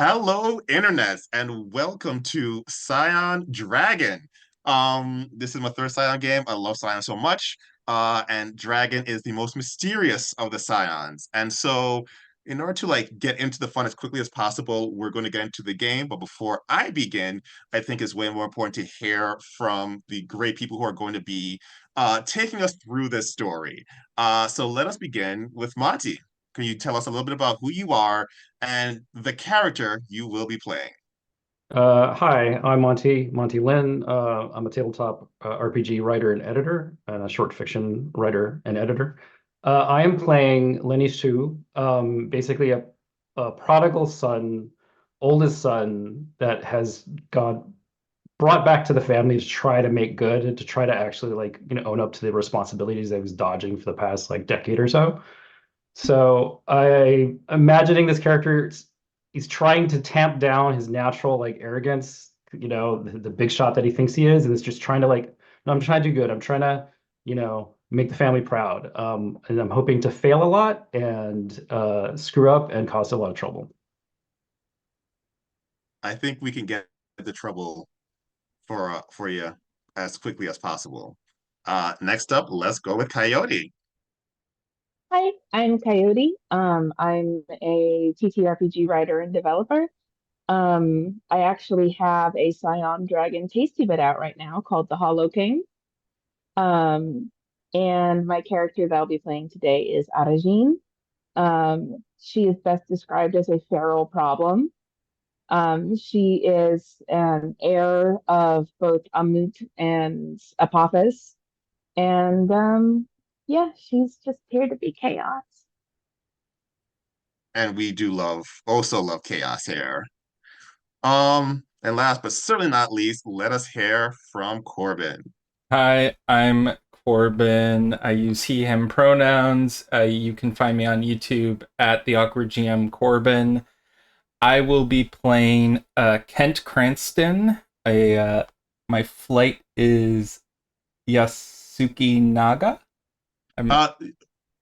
Hello, internets, and welcome to Scion Dragon. This is my third Scion game. I love Scion so much. And Dragon is the most mysterious of the Scions. And so, in order to get into the fun as quickly as possible, we're going to get into the game. But before I begin, I think it's way more important to hear from the great people who are going to be taking us through this story. So let us begin with Monty. Can you tell us a little bit about who you are and the character you will be playing? Hi, I'm Monty Lin. I'm a tabletop RPG writer and editor, and a short fiction writer and editor. I am playing Lenny Su, basically a prodigal son, oldest son that has got brought back to the family to try to make good and to try to actually own up to the responsibilities that he was dodging for the past decade or so. So I imagining this character, he's trying to tamp down his natural arrogance, the big shot that he thinks he is, and is just trying to no, I'm trying to do good. I'm trying to, make the family proud. And I'm hoping to fail a lot and screw up and cause a lot of trouble. I think we can get the trouble for you as quickly as possible. Next up, let's go with Coyote. Hi, I'm Coyote. I'm a TTRPG writer and developer. I actually have a Scion Dragon tasty bit out right now called the Hollow King. Um, and my character that I'll be playing today is Arajin. She is best described as a feral problem. She is an heir of both Amut and Apophis. And yeah, she's just here to be chaos. And we do also love chaos here. And last but certainly not least, let us hear from Corbin. Hi, I'm Corbin. I use he, him pronouns. You can find me on YouTube at the Awkward GM Corbin. I will be playing Kent Cranston. My flight is Yasuki Naga. I'm Uh,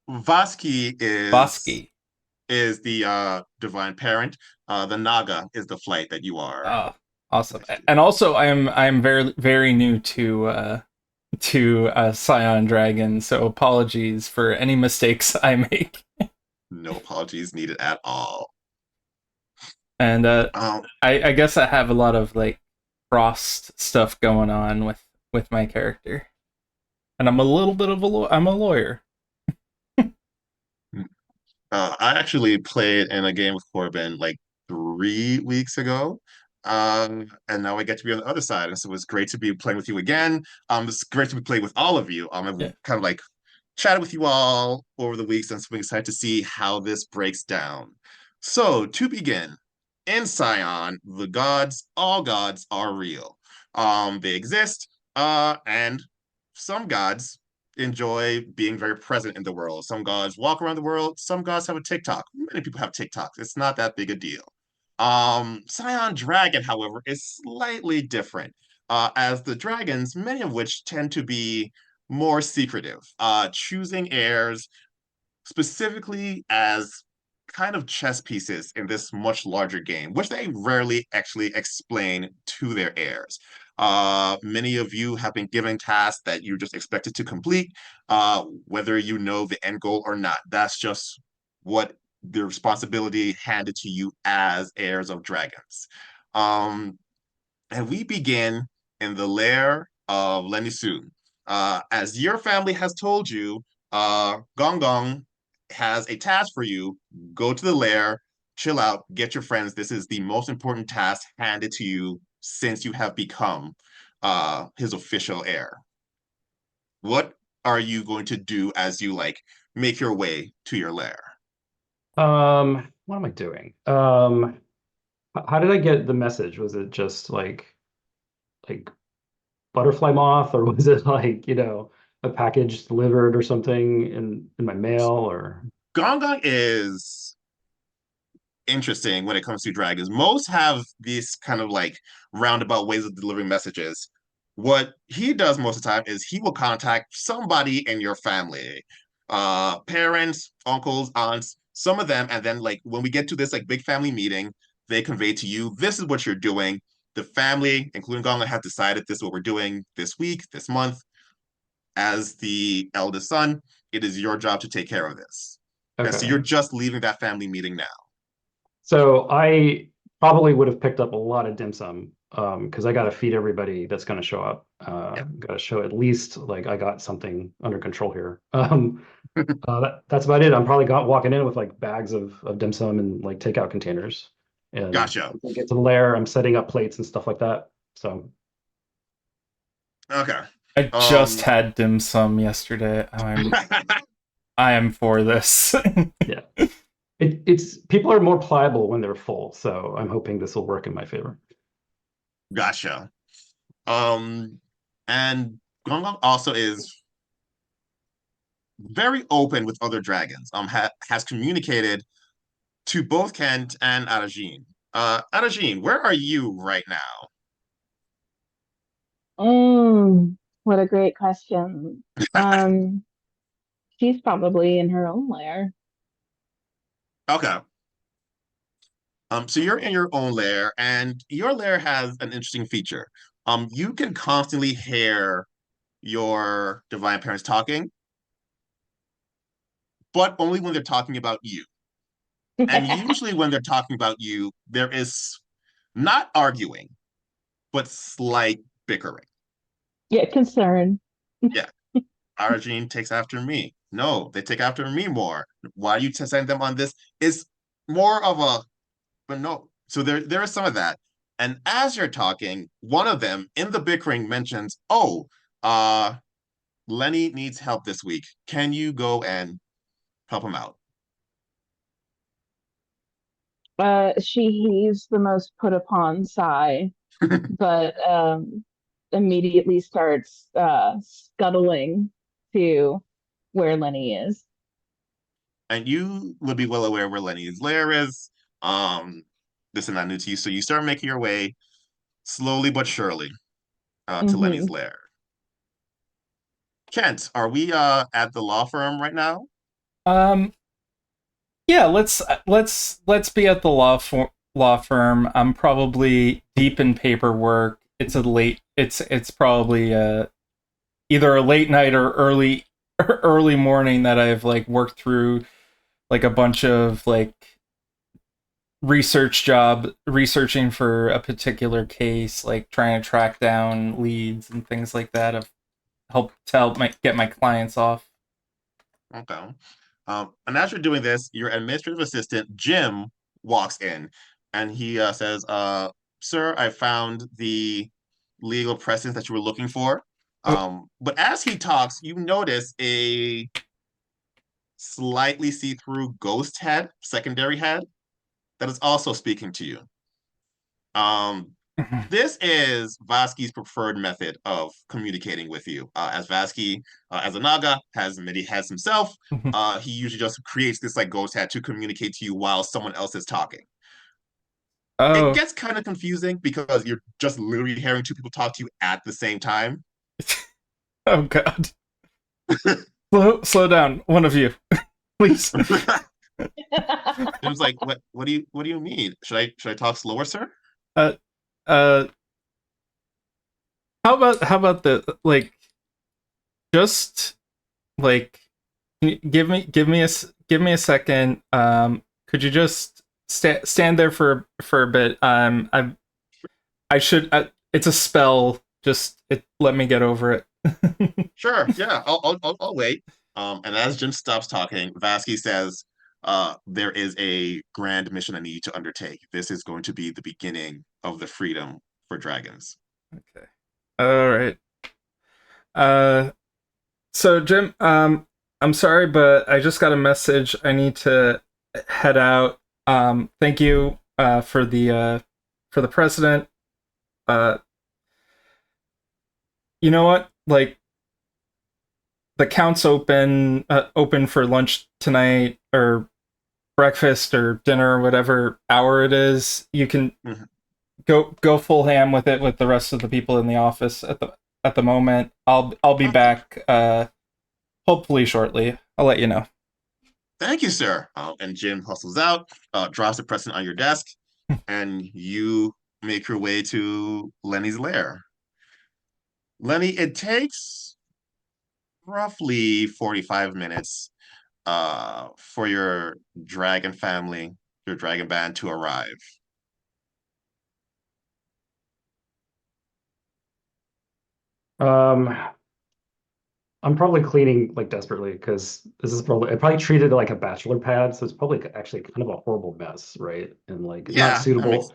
Vasky Bosky. is the divine parent. The Naga is the flight that you are. Oh, awesome. And also, I'm very very new to Scion Dragon, so apologies for any mistakes I make. No apologies needed at all. And Um, I guess I have a lot of frost stuff going on with my character, and I'm a little bit of I'm a lawyer. I actually played in a game with Corbin like 3 weeks ago. And now I get to be on the other side. And so it's great to be playing with you again. It's great to be playing with all of you. I've Yeah. kind of chatted with you all over the weeks, and so I'm excited to see how this breaks down. So to begin, in Scion, all gods are real. They exist, and some gods enjoy being very present in the world. Some gods walk around the world. Some gods have a TikTok. Many people have TikToks. It's not that big a deal. Scion Dragon, however, is slightly different, as the dragons, many of which tend to be more secretive, choosing heirs specifically as kind of chess pieces in this much larger game, which they rarely actually explain to their heirs. Many of you have been given tasks that you're just expected to complete, whether you know the end goal or not. That's just what the responsibility handed to you as heirs of dragons. Um, and we begin in the lair of Lenisu. As your family has told you, Gong Gong has a task for you. Go to the lair, chill out, get your friends. This is the most important task handed to you since you have become his official heir. What are you going to do as you make your way to your lair? What am I doing? How did I get the message? Was it just like butterfly moth, or was it a package delivered or something in my mail or Gong Gong is interesting when it comes to dragons. Most have these kind of roundabout ways of delivering messages. What he does most of the time is he will contact somebody in your family, parents, uncles, aunts, some of them, and then when we get to this big family meeting, they convey to you, this is what you're doing. The family, including Gongla, have decided this is what we're doing this week, this month. As the eldest son, it is your job to take care of this. And so you're Okay. just leaving that family meeting now. So I probably would have picked up a lot of dim sum because I got to feed everybody that's going to show up. Yeah. Got to show at least like I got something under control here. That's about it. I'm probably walking in with like bags of dim sum and like takeout containers. And Gotcha. once I get to the lair, I'm setting up plates and stuff like that. So Okay. I just had dim sum yesterday. I am for this. yeah, it's people are more pliable when they're full. So I'm hoping this will work in my favor. Gotcha. And Gongon also is very open with other dragons. Has communicated to both Kent and Arajin. Arajin, where are you right now? What a great question. She's probably in her own lair. Okay. So you're in your own lair, and your lair has an interesting feature. You can constantly hear your divine parents talking, but only when they're talking about you. And usually when they're talking about you, there is not arguing, but slight bickering. Yeah, concern. Yeah, Arjun takes after me. No, they take after me more. Why are you sending them on this? It's more of a, but no. So there is some of that. And as you're talking, one of them in the bickering mentions, "Oh, Lenny needs help this week. Can you go and help him out?" She heaves the most put upon sigh, but immediately starts scuttling to where Lenny is. And you would be well aware where Lenny's lair is. Um, this is not new to you, so you start making your way slowly but surely to Lenny's Hmm. lair. Kent, are we at the law firm right now? um, yeah, let's be at the law firm. I'm probably deep in paperwork. It's probably either a late night or early morning that I've like worked through like a bunch of like researching for a particular case, like trying to track down leads and things like that of get my clients off. Okay. And as you're doing this, your administrative assistant, Jim, walks in and he says, Sir, I found the legal precedent that you were looking for. But as he talks, you notice a slightly see-through ghost head, secondary head, that is also speaking to you. Um, this is Vasky's preferred method of communicating with you. As Vasky, as a Naga, has many heads himself, he usually just creates this like ghost head to communicate to you while someone else is talking. It Oh, gets kind of confusing because you're just literally hearing two people talk to you at the same time. oh God! Slow down, one of you, please. It was like, what do you mean? Should I talk slower, sir? Uh, uh, how about the like just like give me a second. Could you just stand there for a bit? I should. It's a spell. Just let me get over it. Sure, yeah, I'll wait. And as Jim stops talking, Vasky says, there is a grand mission I need you to undertake. This is going to be the beginning of the freedom for dragons." Okay. All right. Uh, so Jim, I'm sorry, but I just got a message. I need to head out. Thank you for the president. Uh, you know what? Like the count's open for lunch tonight or breakfast or dinner or whatever hour it is. You can Mhm. go full ham with it with the rest of the people in the office at the moment. I'll be Okay. back hopefully shortly. I'll let you know. Thank you, sir. And Jim hustles out, drops the present on your desk. and you make your way to Lenny's lair. Lenny, it takes roughly 45 minutes for your dragon family, your dragon band to arrive. Um, I'm probably cleaning like desperately because this is probably I probably treated it like a bachelor pad, so it's probably actually kind of a horrible mess, right? And like Yeah, that makes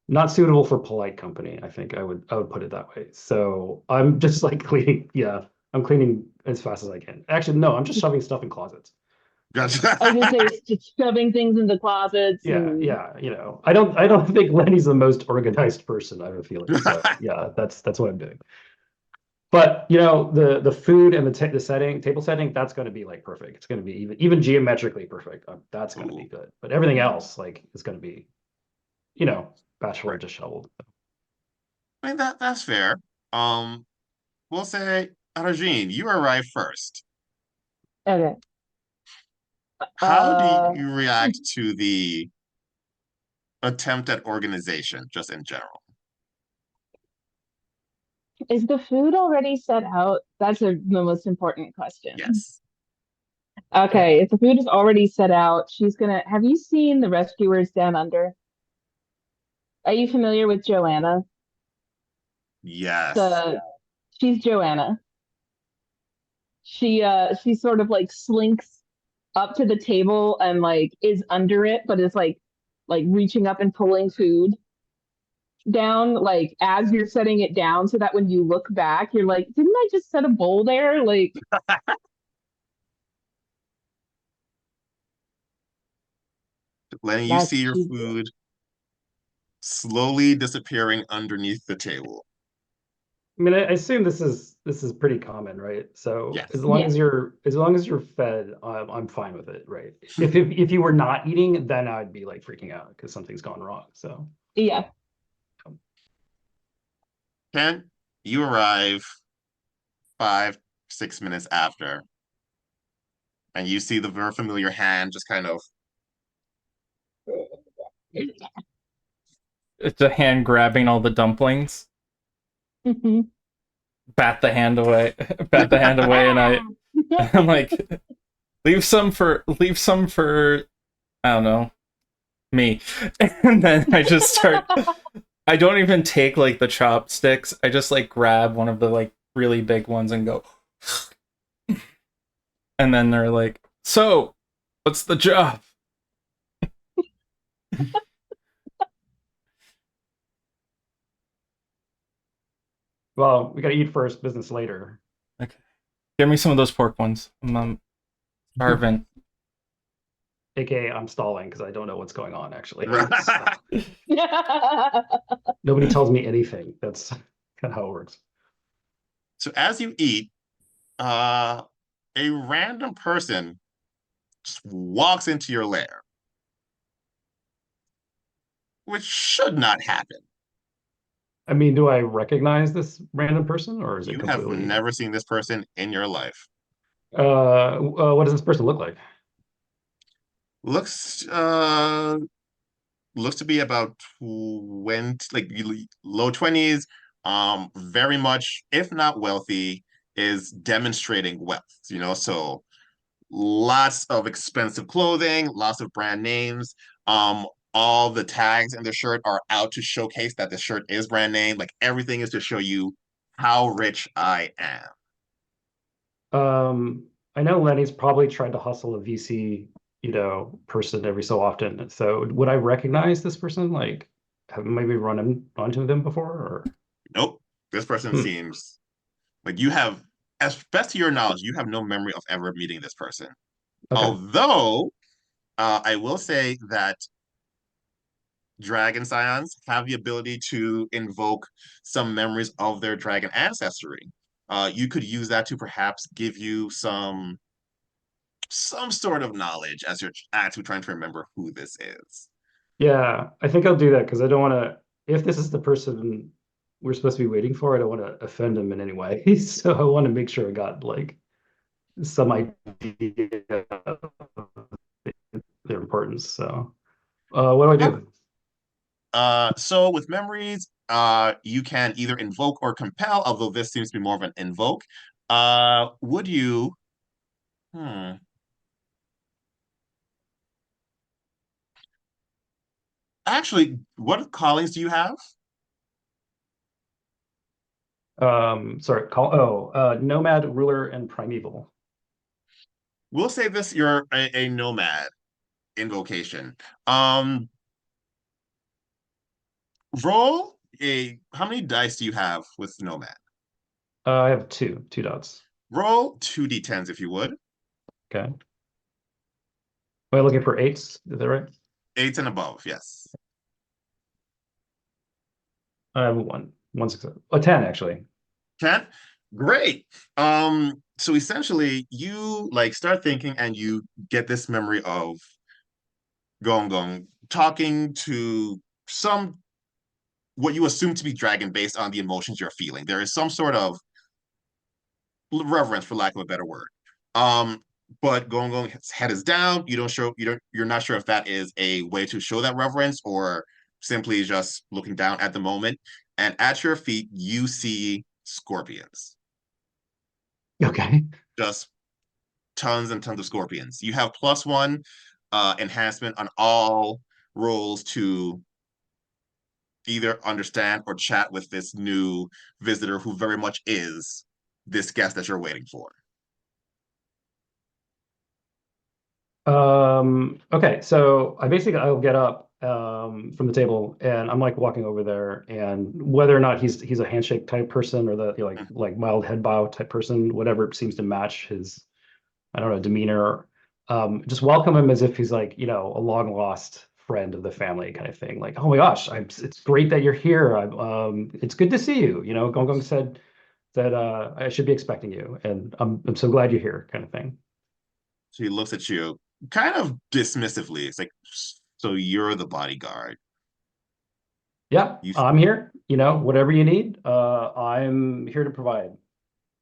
not suitable for polite company. I think I would put it that way. So I'm just like cleaning. Yeah, I'm cleaning as fast as I can. Actually, no, I'm just shoving stuff in closets. I was gonna say gotcha. just shoving things into closets Yeah, and yeah, I don't think Lenny's the most organized person. I have a feeling. So yeah, that's what I'm doing. But the food and the table setting, that's going to be like perfect. It's going to be even geometrically perfect. That's going to be Ooh, good. But everything else like is going to be bachelor right. disheveled. I mean that's fair. Um, we'll say, Arjun, you arrive first. okay. How do Uh, you react to the attempt at organization, just in general? is the food already set out? That's the most important question. Yes. Okay, if the food is already set out, she's gonna. Have you seen the Rescuers Down Under? Are you familiar with Joanna? Yes. The she's Joanna. She sort of like slinks up to the table and like is under it, but is like reaching up and pulling food down like as you're setting it down so that when you look back, you're like, didn't I just set a bowl there? Like Letting you that's see your she's food slowly disappearing underneath the table. I mean, I assume this is pretty common, right? So Yes. yeah. as long as you're fed, I'm fine with it, right? If you were not eating, then I'd be like freaking out because something's gone wrong. So Yeah. Ken, you arrive 5, 6 minutes after, and you see the very familiar hand just kind of It's a hand grabbing all the dumplings, bat the hand away, bat the hand away, and I'm like, leave some for I don't know, me. And then I just start. I don't even take like the chopsticks. I just like grab one of the like really big ones and go. And then they're like, "So, what's the job?" well, we got to eat first, business later. Okay, give me some of those pork ones. I'm starving. AKA, I'm stalling because I don't know what's going on actually. So, right. nobody tells me anything. That's kind of how it works. So as you eat, uh, a random person just walks into your lair, which should not happen. I mean, do I recognize this random person or is it You have completely? never seen this person in your life. What does this person look like? Looks looks to be about 20, like low 20s, very much, if not wealthy, is demonstrating wealth, so lots of expensive clothing, lots of brand names. All the tags in the shirt are out to showcase that the shirt is brand name. Like everything is to show you how rich I am. I know Lenny's probably tried to hustle a VC, person every so often. So would I recognize this person? Like, have maybe onto them before? Or Nope. This person hmm, seems like you have, as best to your knowledge, you have no memory of ever meeting this person. okay, Although, I will say that dragon scions have the ability to invoke some memories of their dragon ancestry. You could use that to perhaps give you some sort of knowledge as you're actually trying to remember who this is. yeah, I think I'll do that because I don't want to. If this is the person we're supposed to be waiting for, I don't want to offend them in any way. So I want to make sure I got like some idea of their importance. So, what do I Oh, do? So with memories, you can either invoke or compel, although this seems to be more of an invoke. Would you? Hmm. Actually, what callings do you have? Sorry, Nomad, Ruler, and Primeval. We'll say this: you're a nomad invocation. Um, roll a. How many dice do you have with nomad? I have two dots. Roll 2d10s if you would. Okay. Am I looking for eights? Is that right? Eights and above, yes. I have one success. A 10 actually. 10? Great. So essentially you like start thinking and you get this memory of Gong Gong talking to some what you assume to be dragon based on the emotions you're feeling. There is some sort of reverence, for lack of a better word. Um, but Gong Gong's head is down. You're not sure if that is a way to show that reverence or simply just looking down at the moment. And at your feet, you see scorpions. Okay. Just tons and tons of scorpions. You have +1 enhancement on all rolls to either understand or chat with this new visitor who very much is this guest that you're waiting for. Okay, so I'll get up from the table and I'm like walking over there and whether or not he's a handshake type person or the like mild head bow type person, whatever seems to match his, I don't know, demeanor. Just welcome him as if he's like, a long lost friend of the family kind of thing. Like, oh my gosh, it's great that you're here. It's good to see you. Gong Gong said that I should be expecting you, and I'm so glad you're here, kind of thing. She looks at you kind of dismissively. It's like, so you're the bodyguard. Yeah, You I'm here. Whatever you need, I'm here to provide.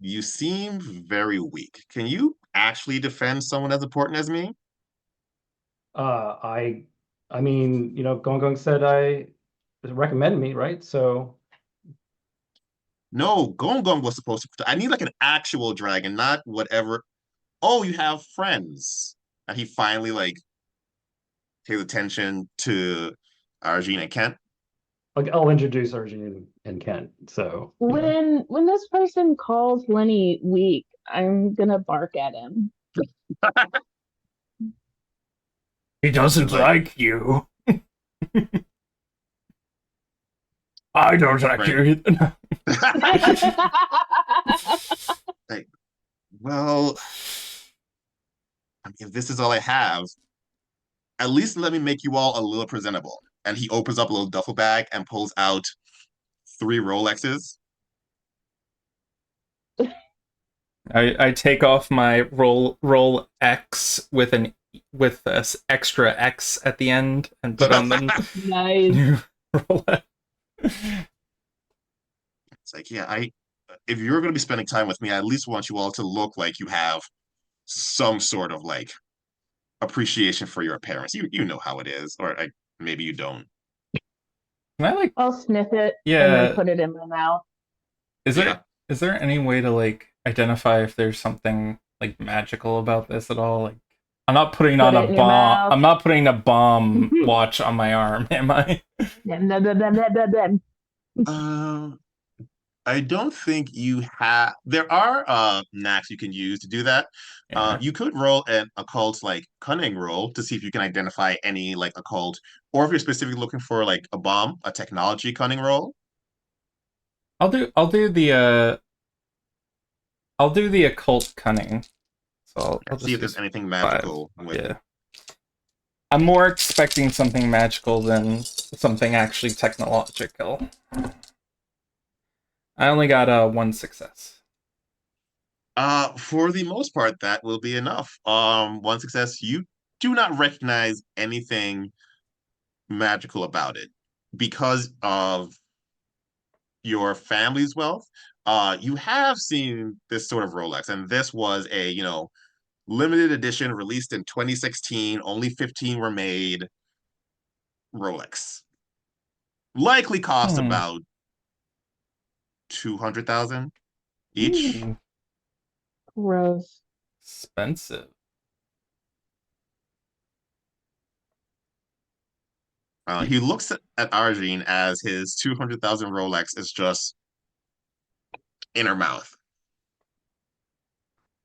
you seem very weak. Can you actually defend someone as important as me? I, I mean, Gong Gong said I recommend me, right? So, No, Gong Gong was supposed to. I need like an actual dragon, not whatever. Oh, you have friends. And he finally like pays attention to Arjun and Kent. like, I'll introduce Arjun and Kent. So, When this person calls Lenny weak, I'm gonna bark at him. He He's doesn't like, like you. I don't like right. you. Like, well, I mean, if this is all I have, at least let me make you all a little presentable. And he opens up a little duffel bag and pulls out 3 Rolexes. I take off my roll X with this extra X at the end and put on the Nice. new Rolex. It's like, yeah, if you're going to be spending time with me, I at least want you all to look like you have some sort of like appreciation for your parents. You know how it is, or maybe you don't. Can I like I'll sniff it and then yeah? put it in my mouth. Is Yeah. there any way to like identify if there's something like magical about this at all? Like I'm not putting Put on a it in your bomb. mouth. I'm not putting a bomb watch on my arm, am I? Blah, blah, blah, blah, blah, blah. Um, I don't think you have. There are knacks you can use to do that. Yeah. You could roll an occult like cunning roll to see if you can identify any like occult, or if you're specifically looking for like a bomb, a technology cunning roll. I'll do the occult cunning. So I'll See just if there's use anything 5. magical with it. Yeah. I'm more expecting something magical than something actually technological. I only got 1 success. For the most part, that will be enough. 1 success. You do not recognize anything magical about it because of your family's wealth. You have seen this sort of Rolex, and this was a, limited edition released in 2016. Only 15 were made Rolex. Likely cost Hmm. about 200,000 each. Ooh, Gross. expensive. He looks at Arjun as his 200,000 Rolex is just in her mouth.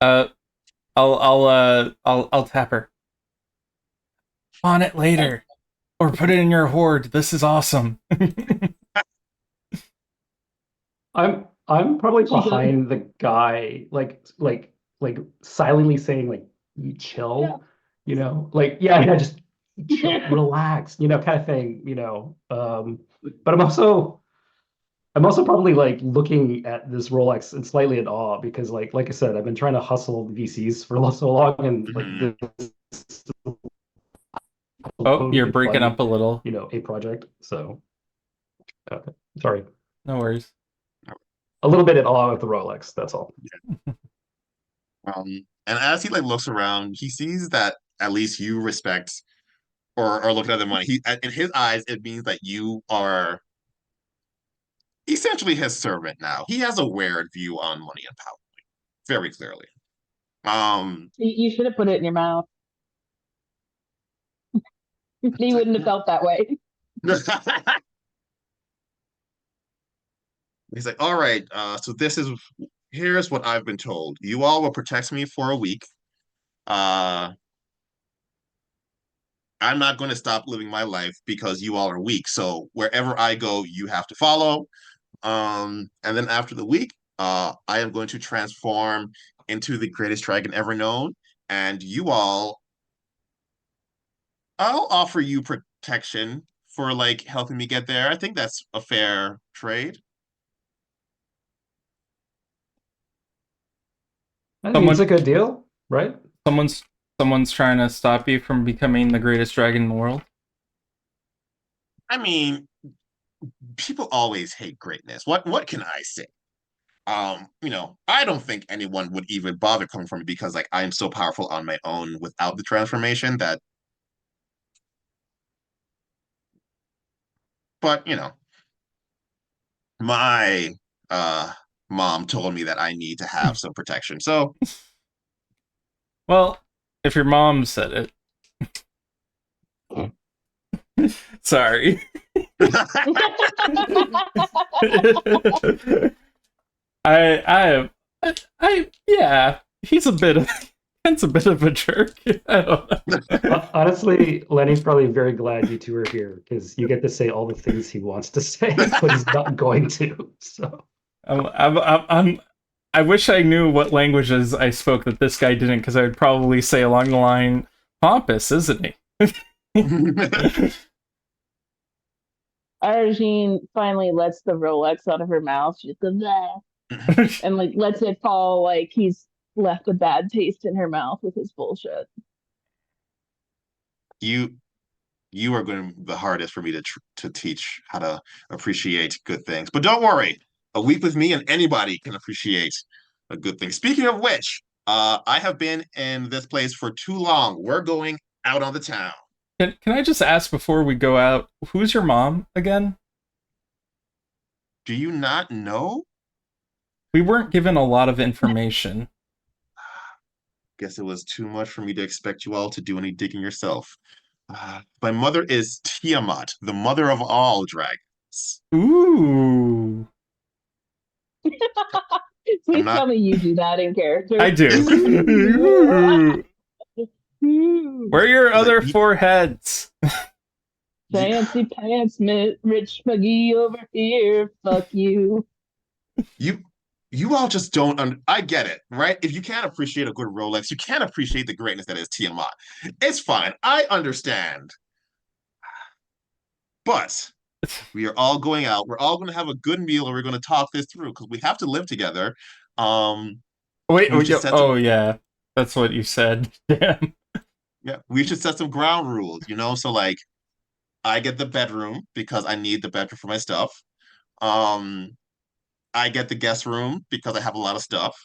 Uh, I'll tap her. On it later, or put it in your hoard. This is awesome. I'm probably She goes, behind the guy, like silently saying like, "You yeah. chill," like yeah, just chill, relax, kind of thing, But I'm also probably like looking at this Rolex and slightly in awe because like I said, I've been trying to hustle VCs for so long, and like Mhm. this is Oh, supposed you're to breaking up fund, a little. a project. So sorry, No worries. a little bit in awe with the Rolex. That's all. And as he like looks around, he sees that at least you respect or are looking at the money. In his eyes, it means that you are essentially his servant now. He has a weird view on money and power, very clearly. Um, You should have put it in your mouth. He wouldn't have felt that way. he's like, all right, so here's what I've been told. You all will protect me for a week. Uh, I'm not going to stop living my life because you all are weak. So wherever I go, you have to follow. And then after the week, I am going to transform into the greatest dragon ever known. And you all, I'll offer you protection for like helping me get there. I think that's a fair trade. I think it's Someone, a good deal, right? someone's, someone's trying to stop you from becoming the greatest dragon in the world. I mean, people always hate greatness. What can I say? I don't think anyone would even bother coming for me because like I'm so powerful on my own without the transformation that but my uh mom told me that I need to have some protection. So Well, if your mom said it, sorry. I, yeah, he's a bit of, that's a bit of a jerk. I don't know. Honestly, Lenny's probably very glad you two are here because you get to say all the things he wants to say, but he's not going to. So I wish I knew what languages I spoke that this guy didn't, because I would probably say along the line, pompous, isn't he? Arjun finally lets the Rolex out of her mouth. She just goes, "Bleh," and like lets it fall like he's left a bad taste in her mouth with his bullshit. you you are going to be the hardest for me to teach how to appreciate good things. But don't worry, a week with me and anybody can appreciate a good thing. Speaking of which, I have been in this place for too long. We're going out on the town. Can I just ask before we go out, who's your mom again? Do you not know? We weren't given a lot of information. Guess it was too much for me to expect you all to do any digging yourself. My mother is Tiamat, the mother of all dragons. Ooh, I'm Please tell not. me you do that in I character. do. Ooh. Ooh. Where are your He's like, other four heads? you, Fancy pants, Rich McGee over here. Fuck you. you, you all just don't. I get it, right? If you can't appreciate a good Rolex, you can't appreciate the greatness that is Tiamat. It's fine. I understand. But we are all going out. We're all going to have a good meal, and we're going to talk this through because we have to live together. Um, Wait, we should set some. oh yeah, that's what you said. Damn. Yeah, we should set some ground rules. So like I get the bedroom because I need the bedroom for my stuff. Um, I get the guest room because I have a lot of stuff.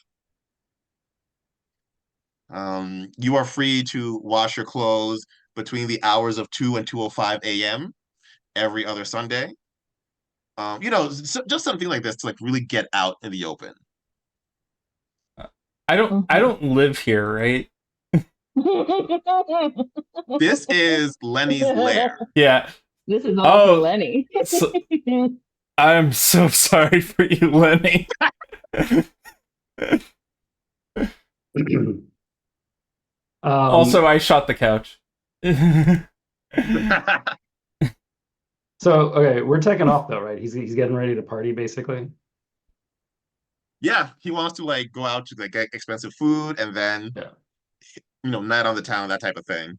You are free to wash your clothes between the hours of 2 and 2:05 a.m. every other Sunday. just something like this to like really get out in the open. I don't live here, right? This is Lenny's lair. Yeah. This is all for Oh, Lenny. so, I'm so sorry for you, Lenny. Also, I shot the couch. So okay, we're taking off though, right? He's getting ready to party basically. Yeah, he wants to like go out to like get expensive food and then Yeah. night on the town, that type of thing.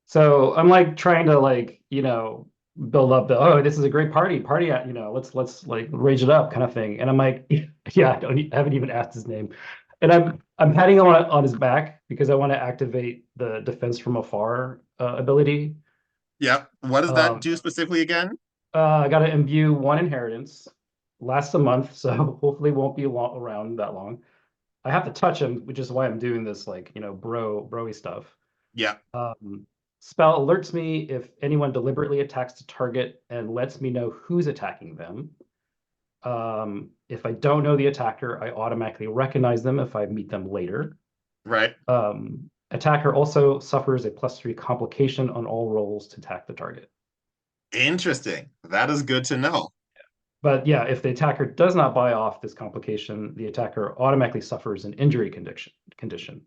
So I'm like trying to like, build up the, oh, this is a great party at, let's like rage it up kind of thing. And I'm like, yeah, I haven't even asked his name. And I'm patting him on his back because I want to activate the defense from afar ability. Yeah. What does that Um, do specifically again? I got to imbue one inheritance. Lasts a month, so hopefully won't be around that long. I have to touch him, which is why I'm doing this like, broy stuff. Yeah. Um, Spell alerts me if anyone deliberately attacks the target and lets me know who's attacking them. If I don't know the attacker, I automatically recognize them if I meet them later. Right. Attacker also suffers a +3 complication on all rolls to attack the target. Interesting. That is good to know. But yeah, if the attacker does not buy off this complication, the attacker automatically suffers an injury condition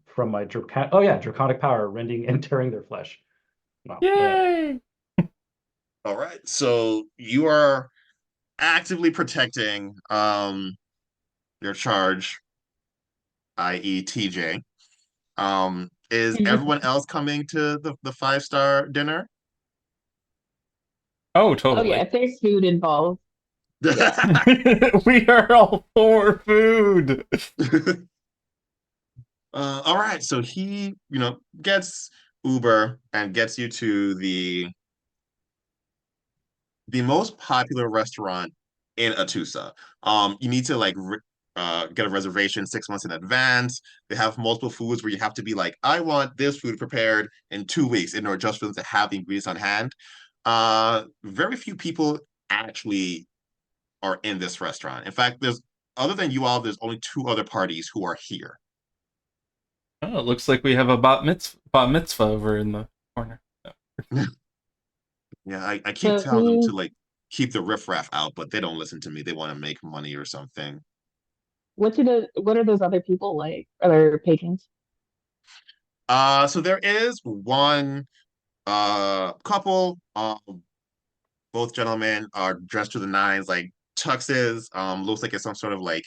from my draconic power, rending and tearing their flesh. Wow. Yay! All right. So you are actively protecting your charge, i.e. TJ. Is everyone else coming to the 5-star dinner? Oh, Oh yeah, totally. if there's food involved. Yeah. We are all for food. All right, so he, gets Uber and gets you to the most popular restaurant in Atusa. You need to like get a reservation 6 months in advance. They have multiple foods where you have to be like, I want this food prepared in 2 weeks in order just for them to have the ingredients on hand. Very few people actually are in this restaurant. In fact, there's other than you all, there's only 2 other parties who are here. Oh, it looks like we have a bat mitzvah over in the corner. Yeah, I keep So telling them to who like keep the riffraff out, but they don't listen to me. They want to make money or something. what are those other people like? Other patrons? So there is one couple. Both gentlemen are dressed to the nines, like tuxes. Looks like it's some sort of like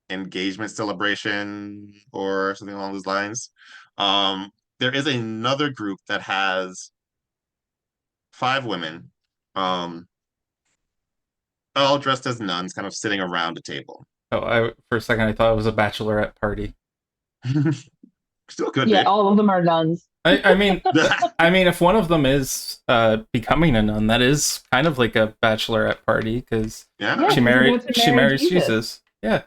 engagement celebration or something along those lines. Um, there is another group that has 5 women, um, all dressed as nuns, kind of sitting around a table. Oh, for a second I thought it was a bachelorette party. Still could Yeah, be. all of them are nuns. I mean, if one of them is becoming a nun, that is kind of like a bachelorette party because Yeah. Yeah, she she's about to she marry marries Jesus. Yeah.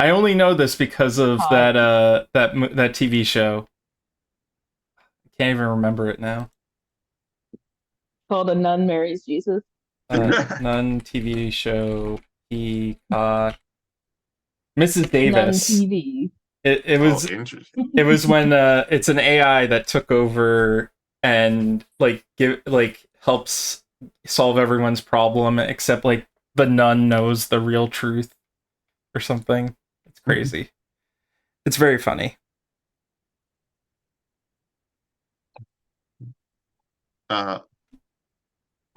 I only know this because of Hot. that TV show. I can't even remember it now. Called A Nun Marries Jesus. Nun TV show. Peacock. Mrs. Nun Davis. TV. It was interesting. it was when it's an AI that took over and helps solve everyone's problem except like the nun knows the real truth or something. It's crazy. It's very funny. Uh,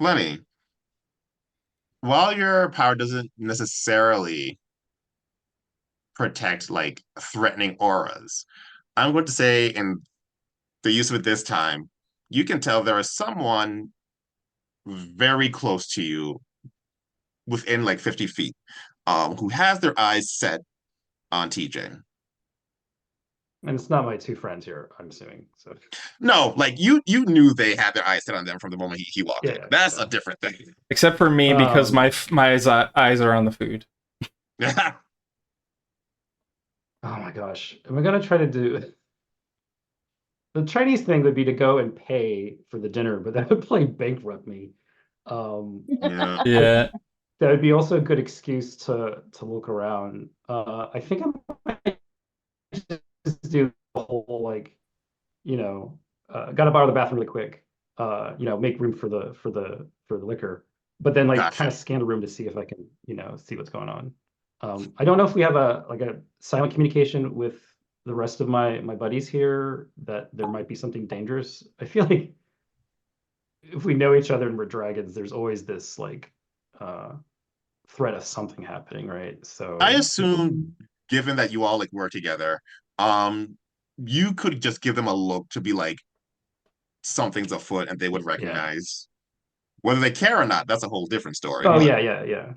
Lenny, while your power doesn't necessarily protect like threatening auras, I'm going to say in the use of it this time, you can tell there is someone very close to you within like 50 feet, who has their eyes set on TJ. And it's not my 2 friends here, I'm assuming. So No, like you knew they had their eyes set on them from the moment he walked in. yeah. That's a different thing. Except for me because Um, my eyes are on the food. oh my gosh. Am I gonna try to do the Chinese thing would be to go and pay for the dinner, but that would probably bankrupt me. Yeah. Yeah. That would be also a good excuse to look around. I think I might just do the whole like, gotta borrow the bathroom really quick. Make room for the liquor, but then like kind Gotcha. of scan the room to see if I can, see what's going on. I don't know if we have a silent communication with the rest of my buddies here that there might be something dangerous. I feel like if we know each other and we're dragons, there's always this like uh threat of something happening, right? I So assume, given that you all like work together, um, you could just give them a look to be like something's afoot, and they would yeah. recognize whether they care or not. That's a whole different story. Oh But yeah.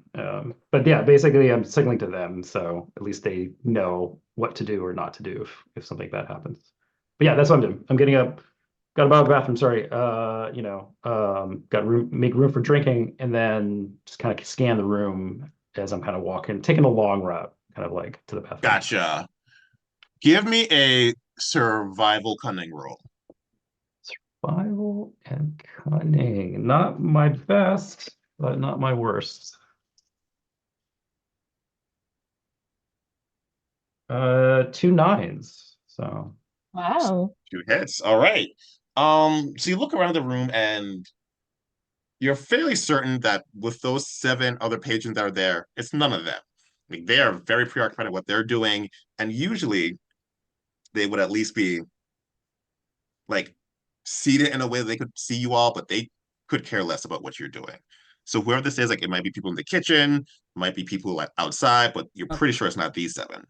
But yeah, basically I'm signaling to them, so at least they know what to do or not to do if something bad happens. But yeah, that's what I'm doing. I'm getting up, got about the bathroom, sorry. Got room, make room for drinking, and then just kind of scan the room as I'm kind of walking, taking a long route, kind of like to the bathroom. gotcha. Give me a survival cunning roll. Survival and cunning. Not my best, but not my worst. Two nines. So Wow. Two hits. All right. So you look around the room and you're fairly certain that with those seven other patrons that are there, it's none of them. Like they are very preoccupied with what they're doing, and usually they would at least be like seated in a way that they could see you all, but they could care less about what you're doing. So whoever this is, like it might be people in the kitchen, might be people like outside, but you're pretty sure it's not these seven.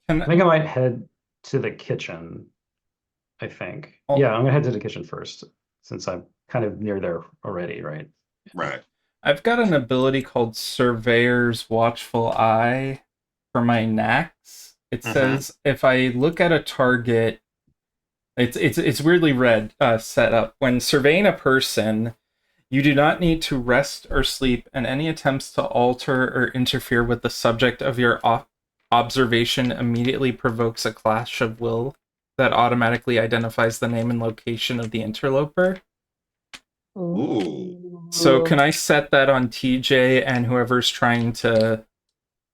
I think I might head to the kitchen. I think. Oh, Yeah, I'm gonna head to the kitchen first, since I'm kind of near there already, right? Right. I've got an ability called Surveyor's Watchful Eye for my knacks. It Mm-hmm. says if I look at a target, it's weirdly set up. When surveying a person, you do not need to rest or sleep, and any attempts to alter or interfere with the subject of your observation immediately provokes a clash of will that automatically identifies the name and location of the interloper. Ooh. So Ooh. can I set that on TJ, and whoever's trying to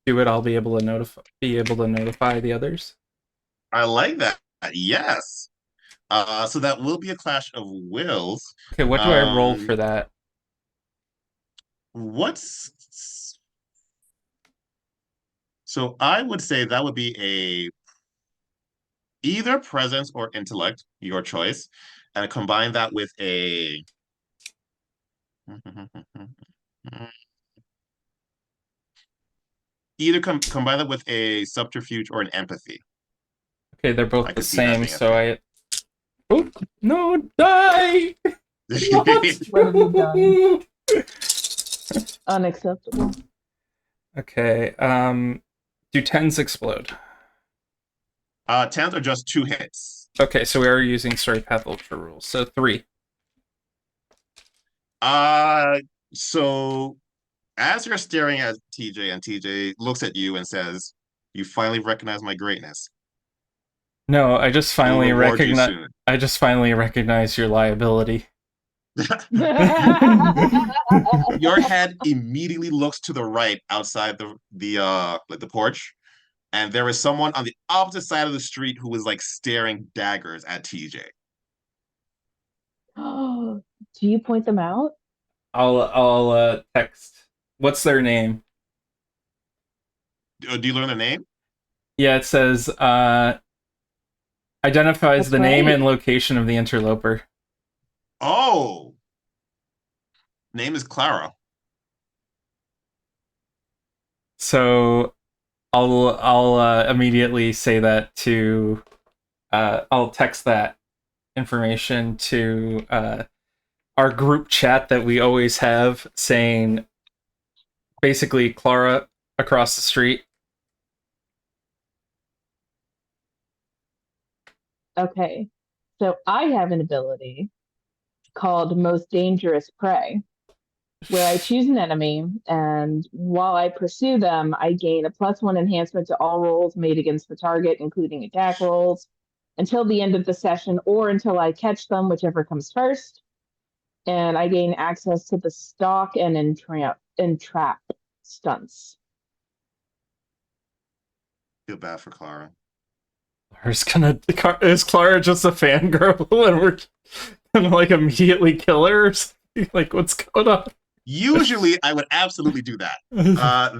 do it, I'll be able to notify the others? I like that. Yes. So that will be a clash of wills. Okay, what do I roll Um, for that? what's so I would say that would be a either presence or intellect, your choice, and combine that with a either combine that with a subterfuge or an empathy. Okay, they're I both the could see that same, being a so thing. I... Oh, no, die! What? What have you done? Unacceptable. Okay, do tens explode? Tens are just two hits. Okay, so we are using Story Path Ultra rules, so 3. Uh, so as you're staring at TJ and TJ looks at you and says, "You finally recognize my greatness. No, We'll reward you soon." I just finally recognize your liability. Your head immediately looks to the right outside the like the porch, and there is someone on the opposite side of the street who is like staring daggers at TJ. Do you point them out? I'll text. What's their name? Do you learn their name? Yeah, it says identifies That's the name right. and location of the interloper. Oh, name is Clara. So I'll immediately say that to I'll text that information to our group chat that we always have, saying basically Clara across the street. Okay. So I have an ability called Most Dangerous Prey, where I choose an enemy, and while I pursue them, I gain a +1 enhancement to all rolls made against the target, including attack rolls. until the end of the session or until I catch them, whichever comes first. And I gain access to the stalk and entrap stunts. Feel bad for Clara. Is Clara just a fangirl and we're gonna like immediately kill her? Or something? Like, what's going on? Usually, I would absolutely do that.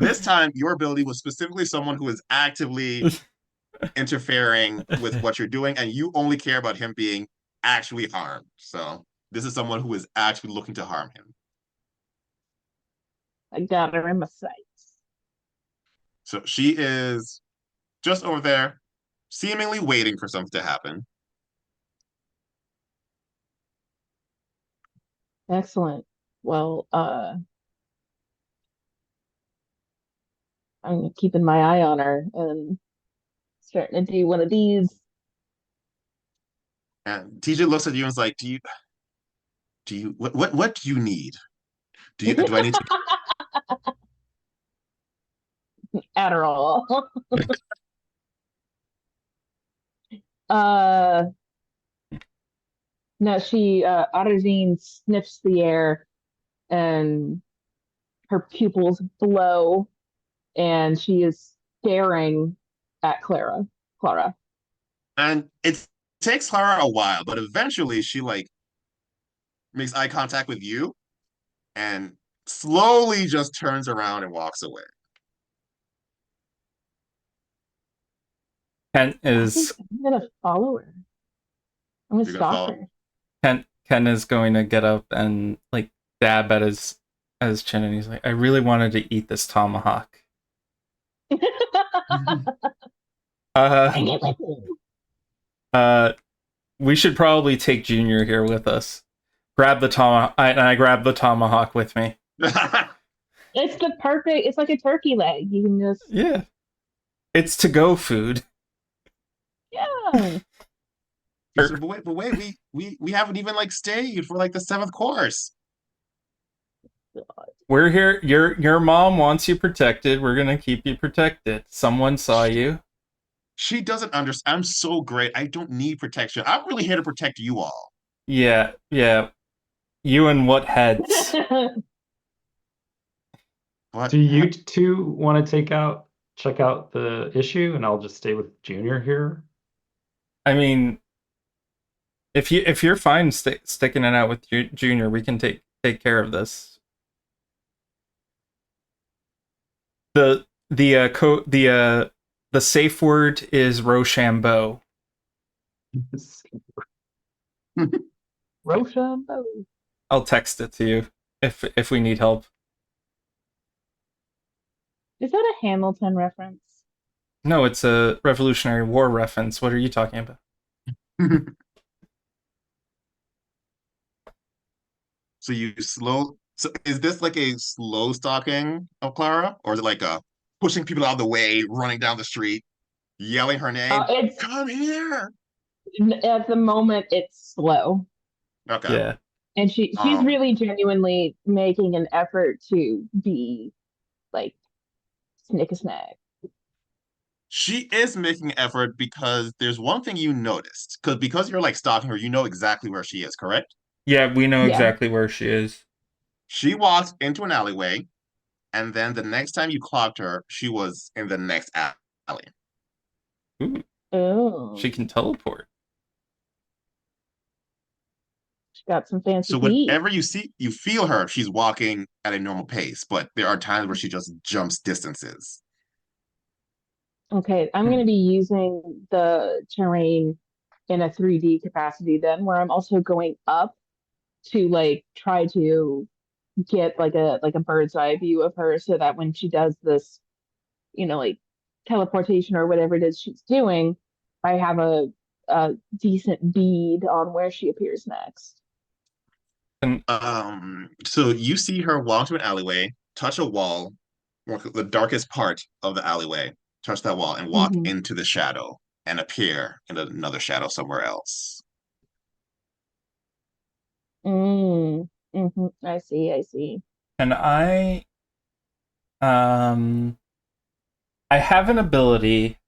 This time, your ability was specifically someone who is actively interfering with what you're doing, and you only care about him being actually harmed. So this is someone who is actually looking to harm him. I got her in my sights. So she is just over there, seemingly waiting for something to happen. Excellent. Well, I'm keeping my eye on her and starting to do one of these. And TJ looks at you and is like, what do you need? Do I need to Adderall. uh, no, Audazine sniffs the air and her pupils glow and she is staring at Clara. And it takes Clara a while, but eventually she like makes eye contact with you and slowly just turns around and walks away. Ken I think is I'm gonna follow her. I'm gonna You're gonna stalk follow? her. Ken is going to get up and like dab at his chin, and he's like, I really wanted to eat this tomahawk. Bring it with me. We should probably take Junior here with us. Grab the tomahawk, and I grab the tomahawk with me. It's the perfect. It's like a turkey leg. You can just Yeah, it's to-go food. yeah. But wait, we haven't even like stayed for like the seventh course. We're here. Your mom wants you protected. We're gonna keep you protected. Someone saw you. She doesn't understand. I'm so great. I don't need protection. I'm really here to protect you all. Yeah. You and what heads? What? Do you two want to check out the issue, and I'll just stay with Junior here? I mean, if you're fine sticking it out with Junior, we can take care of this. The safe word is Rochambeau. Rochambeau. I'll text it to you if we need help. Is that a Hamilton reference? No, it's a Revolutionary War reference. What are you talking about? So so is this like a slow stalking of Clara? Or is it like a pushing people out of the way, running down the street, yelling her name? It's Come here. at the moment it's slow, Okay. Yeah. and she's really genuinely making an effort to be like snick a snack. She is making an effort because there's one thing you noticed. Because you're like stalking her, you know exactly where she is, correct? Yeah, we know Yeah. exactly where she is. She walked into an alleyway, and then the next time you clocked her, she was in the next alley. Ooh, Oh, she can teleport. she got some fancy So feet. whenever you feel her, she's walking at a normal pace, but there are times where she just jumps distances. Okay, I'm going to be using the terrain in a 3D capacity then, where I'm also going up to like try to get like a bird's eye view of her so that when she does this, like teleportation or whatever it is she's doing, I have a decent bead on where she appears next. And So you see her walk to an alleyway, touch a wall, walk the darkest part of the alleyway, touch that wall, and walk Mm-hmm. into the shadow and appear in another shadow somewhere else. I see, I see. and I have an ability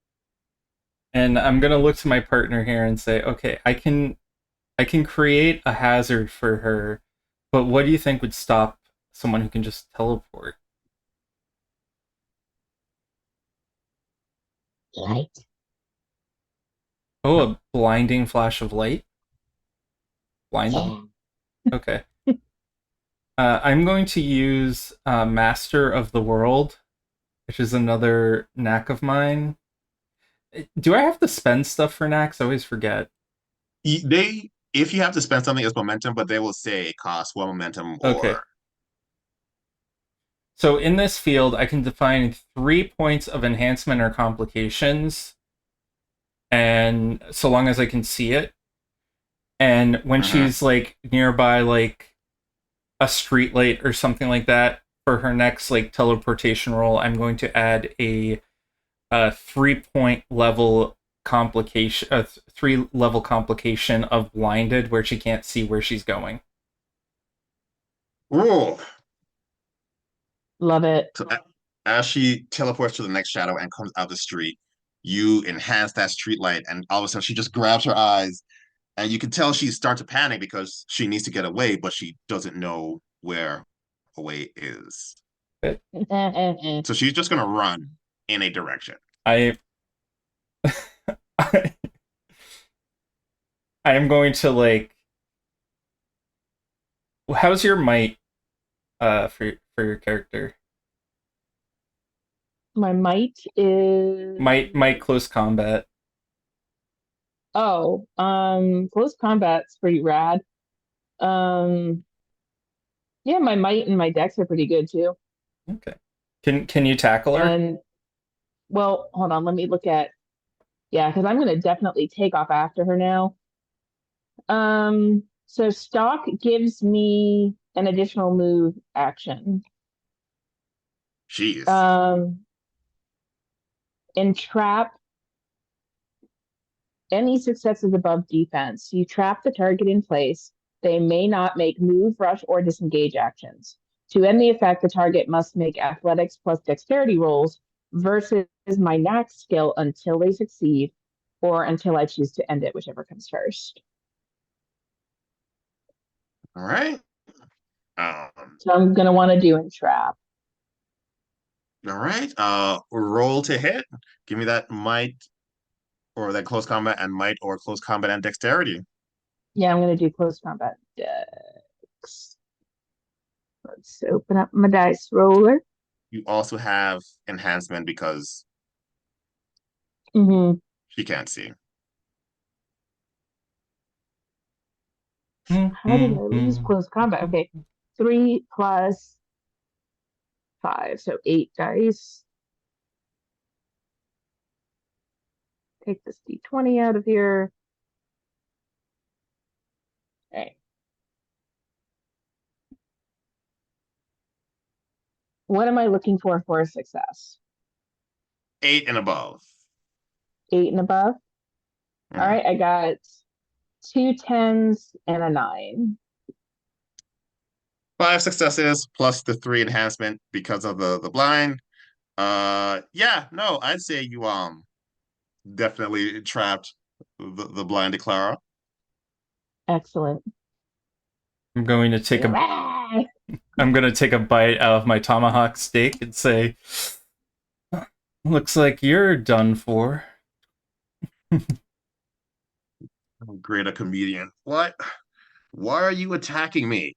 And I'm gonna look to my partner here and say, okay, I can create a hazard for her, but what do you think would stop someone who can just teleport? Light. Oh, a blinding flash of light? Blind them? Yeah. Okay. I'm going to use Master of the World, which is another knack of mine. Do I have to spend stuff for knacks? I always forget. If you have to spend something as momentum, but they will say it costs one momentum Okay. or So in this field, I can define 3 points of enhancement or complications, and so long as I can see it. And when Mhm. she's like nearby, like a street light or something like that, for her next like teleportation roll, I'm going to add a 3 point level complication, a 3 level complication of blinded, where she can't see where she's going. Ooh. Love it. So as she teleports to the next shadow and comes out the street, you enhance that street light, and all of a sudden she just grabs her eyes, and you can tell she's starting to panic because she needs to get away, but she doesn't know where away is. So she's just gonna run in a direction. I I am going to like. How's your might for your character? My might is Might close combat. close combat's pretty rad. Um, yeah, my might and my dex are pretty good too. Okay. Can you tackle her? And well, hold on, let me look at yeah, because I'm gonna definitely take off after her now. So stalk gives me an additional move action. Jeez. Um, entrap any successes above defense. You trap the target in place. They may not make move, rush, or disengage actions. To end the effect, the target must make athletics plus dexterity rolls versus my knack skill until they succeed or until I choose to end it, whichever comes first. All right. Um, So I'm going to want to do entrap. all right. Roll to hit. Give me that might or that close combat and might or close combat and dexterity. Yeah, I'm going to do close combat dex. Let's open up my dice roller. You also have enhancement because Mm-hmm. she can't see. How did I lose close combat? Okay, 3 plus 5, so 8 dice. Take this d20 out of here. All right. What am I looking for a success? 8 and above. 8 and above. All Mhm. right, I got 2 10s and a 9. 5 successes plus the 3 enhancement because of the blind. Yeah, no, I'd say you definitely trapped the blinded Clara. Excellent. I'm going to take a I'm going to take a bite out of my tomahawk steak and say, "Looks like you're done for." Great a comedian. What? Why are you attacking me?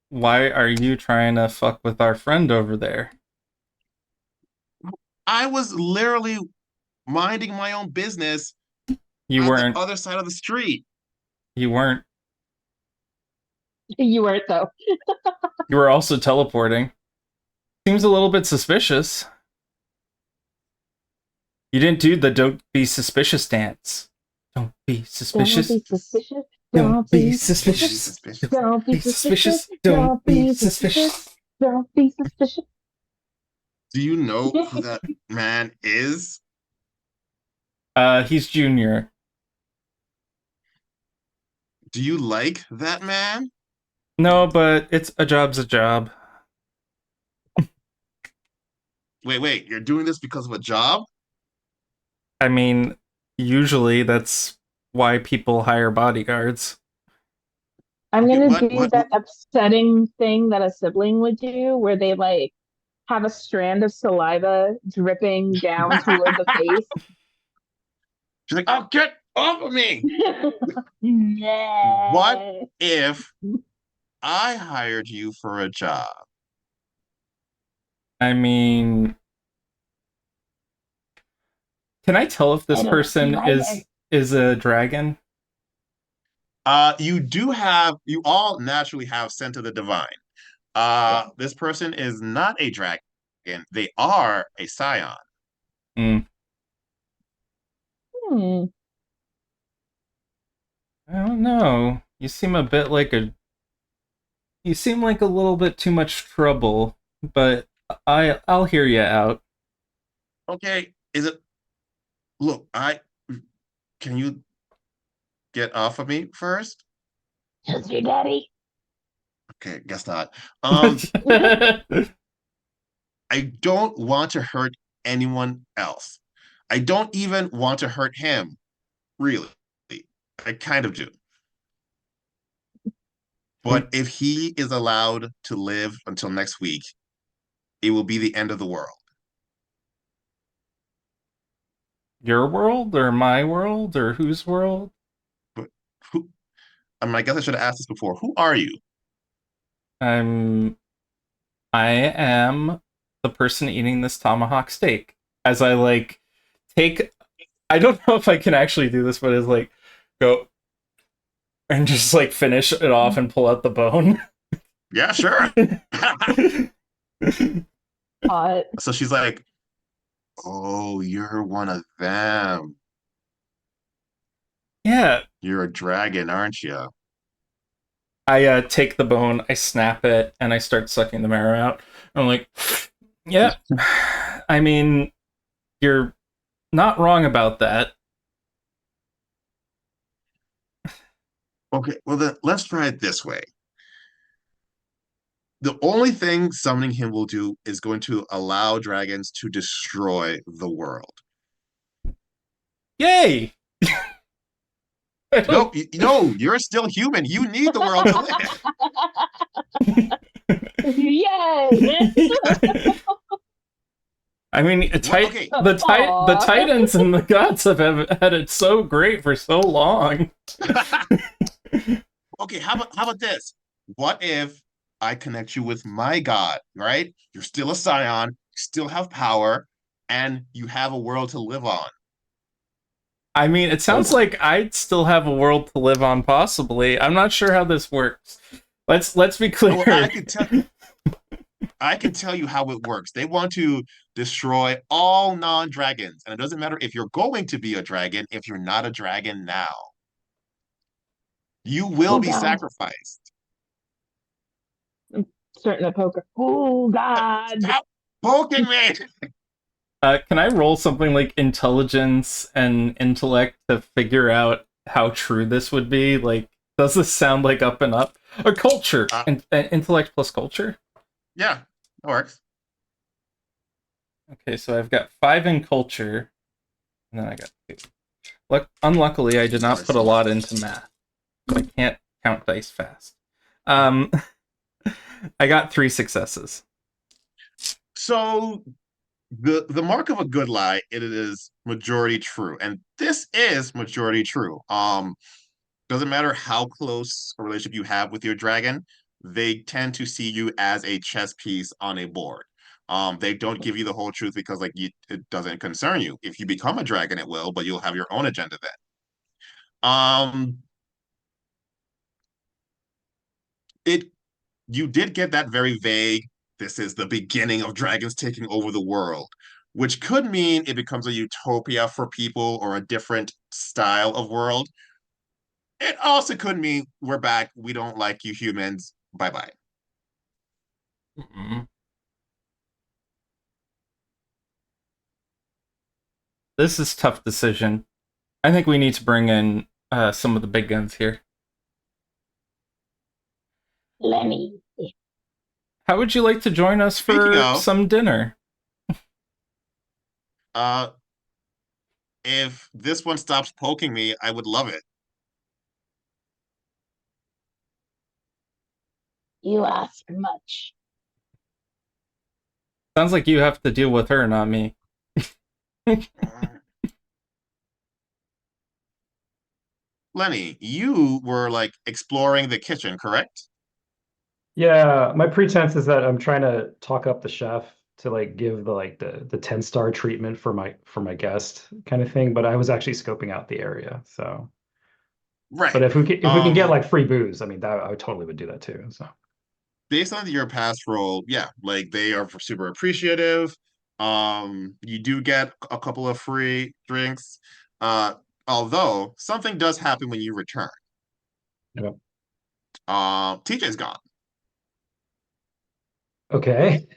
Why are you trying to fuck with our friend over there? I was literally minding my own business You at the weren't. other side of the street. You weren't. You weren't though. You were also teleporting. Seems a little bit suspicious. You didn't do the don't be suspicious dance. Don't be Don't suspicious. be suspicious. Don't Don't be be suspicious. suspicious. Suspicious. Don't be Be suspicious. suspicious. Don't Don't be be suspicious. suspicious. Don't be suspicious. Do you know who that man is? He's junior. Do you like that man? No, but it's a job's a job. Wait, you're doing this because of a job? I mean, Usually, that's why people hire bodyguards. I'm Okay, gonna what do what that upsetting thing that a sibling would do, where they like have a strand of saliva dripping down toward the face. she's like, oh, get off of me. What Nah. if I hired you for a job? I mean, can I tell if I this don't want to person be either. is a dragon? You all naturally have scent of the divine. Yeah. This person is not a dragon. They are a scion. Mm, Hmm. I don't know. You seem like a little bit too much trouble, but I'll hear you out. Okay, is it? Look, I can you get off of me first? Just your daddy. Okay, guess not. I don't want to hurt anyone else. I don't even want to hurt him, really. I kind of do. But if he is allowed to live until next week, it will be the end of the world. Your world or my world or whose world? But who? I guess I should have asked this before. Who are you? I'm I am the person eating this tomahawk steak. As I like take I don't know if I can actually do this, but it's like go and just like finish it off and pull out the bone. Yeah, sure. Hot. So she's like, "Oh, you're one of them. Yeah, You're a dragon, aren't you?" I take the bone, I snap it, and I start sucking the marrow out. I'm like, yeah. I mean, you're not wrong about that. Okay, well then let's try it this way. The only thing summoning him will do is going to allow dragons to destroy the world. Yay! I No, don't. no, you're still human. You need the world to live. Yay! I mean, What? Okay, the Aw. Titans and the gods have had it so great for so long. okay. How about this? What if I connect you with my god? Right? You're still a scion, you still have power, and you have a world to live on. I mean, it sounds like I'd still have a world to live on, possibly. I'm not sure how this works. Let's be Well, clear. I can tell you how it works. They want to destroy all non-dragons, and it doesn't matter if you're going to be a dragon, if you're not a dragon now. You will Oh be God. sacrificed. Starting to poke. Oh God. Stop poking me! Can I roll something like intelligence and intellect to figure out how true this would be? Like, does this sound like up and up? Or culture, intellect plus culture. Yeah, that works. Okay, so I've got 5 in culture, and then I got 2. Unluckily, I did not put a lot into math, so I can't count dice fast. I got 3 successes. So the mark of a good lie, it is majority true, and this is majority true. Doesn't matter how close a relationship you have with your dragon, they tend to see you as a chess piece on a board. They don't give you the whole truth because it doesn't concern you. If you become a dragon, it will, but you'll have your own agenda then. It You did get that very vague, this is the beginning of dragons taking over the world, which could mean it becomes a utopia for people or a different style of world. It also could mean we're back, we don't like you humans, bye bye. Mm-mm. This is a tough decision. I think we need to bring in some of the big guns here. Lenny. How would you like to join us Speaking for of, some dinner? uh, If this one stops poking me, I would love it. You ask much. Sounds like you have to deal with her, not me. Lenny, you were like exploring the kitchen, correct? Yeah, my pretense is that I'm trying to talk up the chef to like give the 10-star treatment for my guest kind of thing, but I was actually scoping out the area. So, but Right. if we can get like free booze, I mean that I totally would do that too. So, Based on your past role, yeah, like they are super appreciative. You do get a couple of free drinks. Uh, Although something does happen when you return. yeah. TJ's gone. Okay.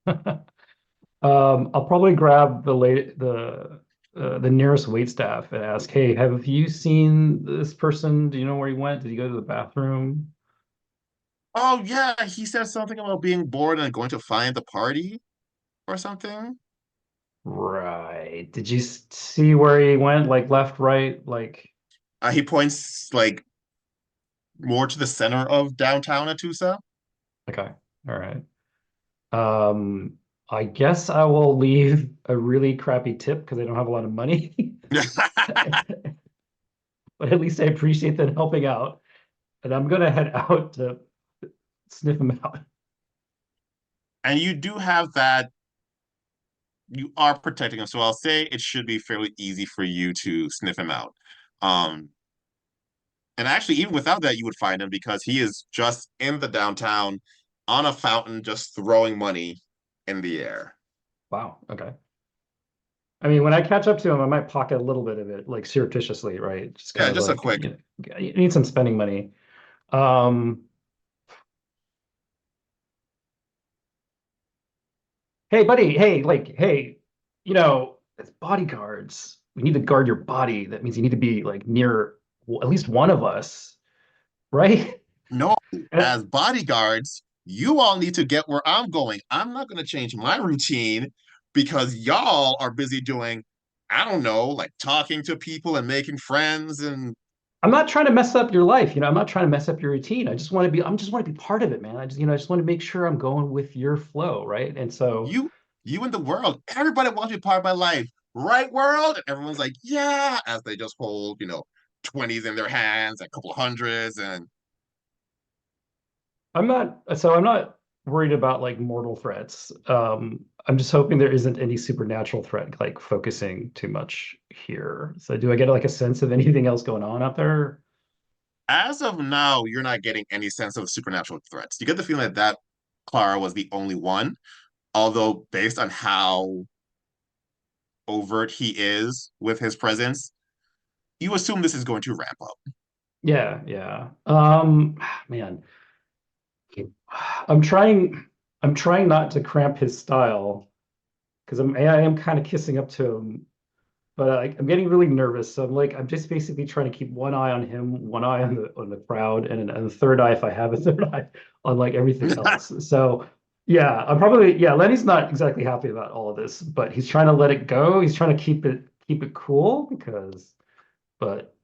I'll probably grab the nearest waitstaff and ask, "Hey, have you seen this person? Do you know where he went? Did he go to the bathroom?" Oh yeah, he said something about being bored and going to find the party or something. Right. Did you see where he went? Like left, right? Like, He points like more to the center of downtown Atusa. okay. All right. Um, I guess I will leave a really crappy tip because I don't have a lot of money. But at least I appreciate them helping out. And I'm gonna head out to sniff him out. And you do have that, you are protecting him. So I'll say it should be fairly easy for you to sniff him out. Um, and actually, even without that, you would find him because he is just in the downtown on a fountain, just throwing money in the air. Wow. Okay. I mean, when I catch up to him, I might pocket a little bit of it, like surreptitiously, right? Just kind Yeah, of just a like, quick. you need some spending money. Um, hey, buddy, hey, like, hey, it's bodyguards. We need to guard your body. That means you need to be like near at least one of us, right? No, And as bodyguards, you all need to get where I'm going. I'm not going to change my routine because y'all are busy doing, I don't know, like talking to people and making friends. And I'm not trying to mess up your life, I'm not trying to mess up your routine. I just want to be part of it, man. I just want to make sure I'm going with your flow, right? And so you, you in the world, everybody wants to be part of my life, right, world? And everyone's like, yeah, as they just hold, 20s in their hands, a couple of hundreds. And I'm not worried about like mortal threats. I'm just hoping there isn't any supernatural threat like focusing too much here. So do I get like a sense of anything else going on out there? as of now, you're not getting any sense of supernatural threats. You get the feeling that Clara was the only one, although based on how overt he is with his presence, you assume this is going to ramp up. Yeah, yeah. Man, I'm trying I'm trying not to cramp his style because I am kind of kissing up to him, but I'm getting really nervous. So I'm just basically trying to keep one eye on him, one eye on the crowd, and a third eye if I have a third eye on like everything else. So yeah, Lenny's not exactly happy about all of this, but he's trying to let it go. He's trying to keep it cool but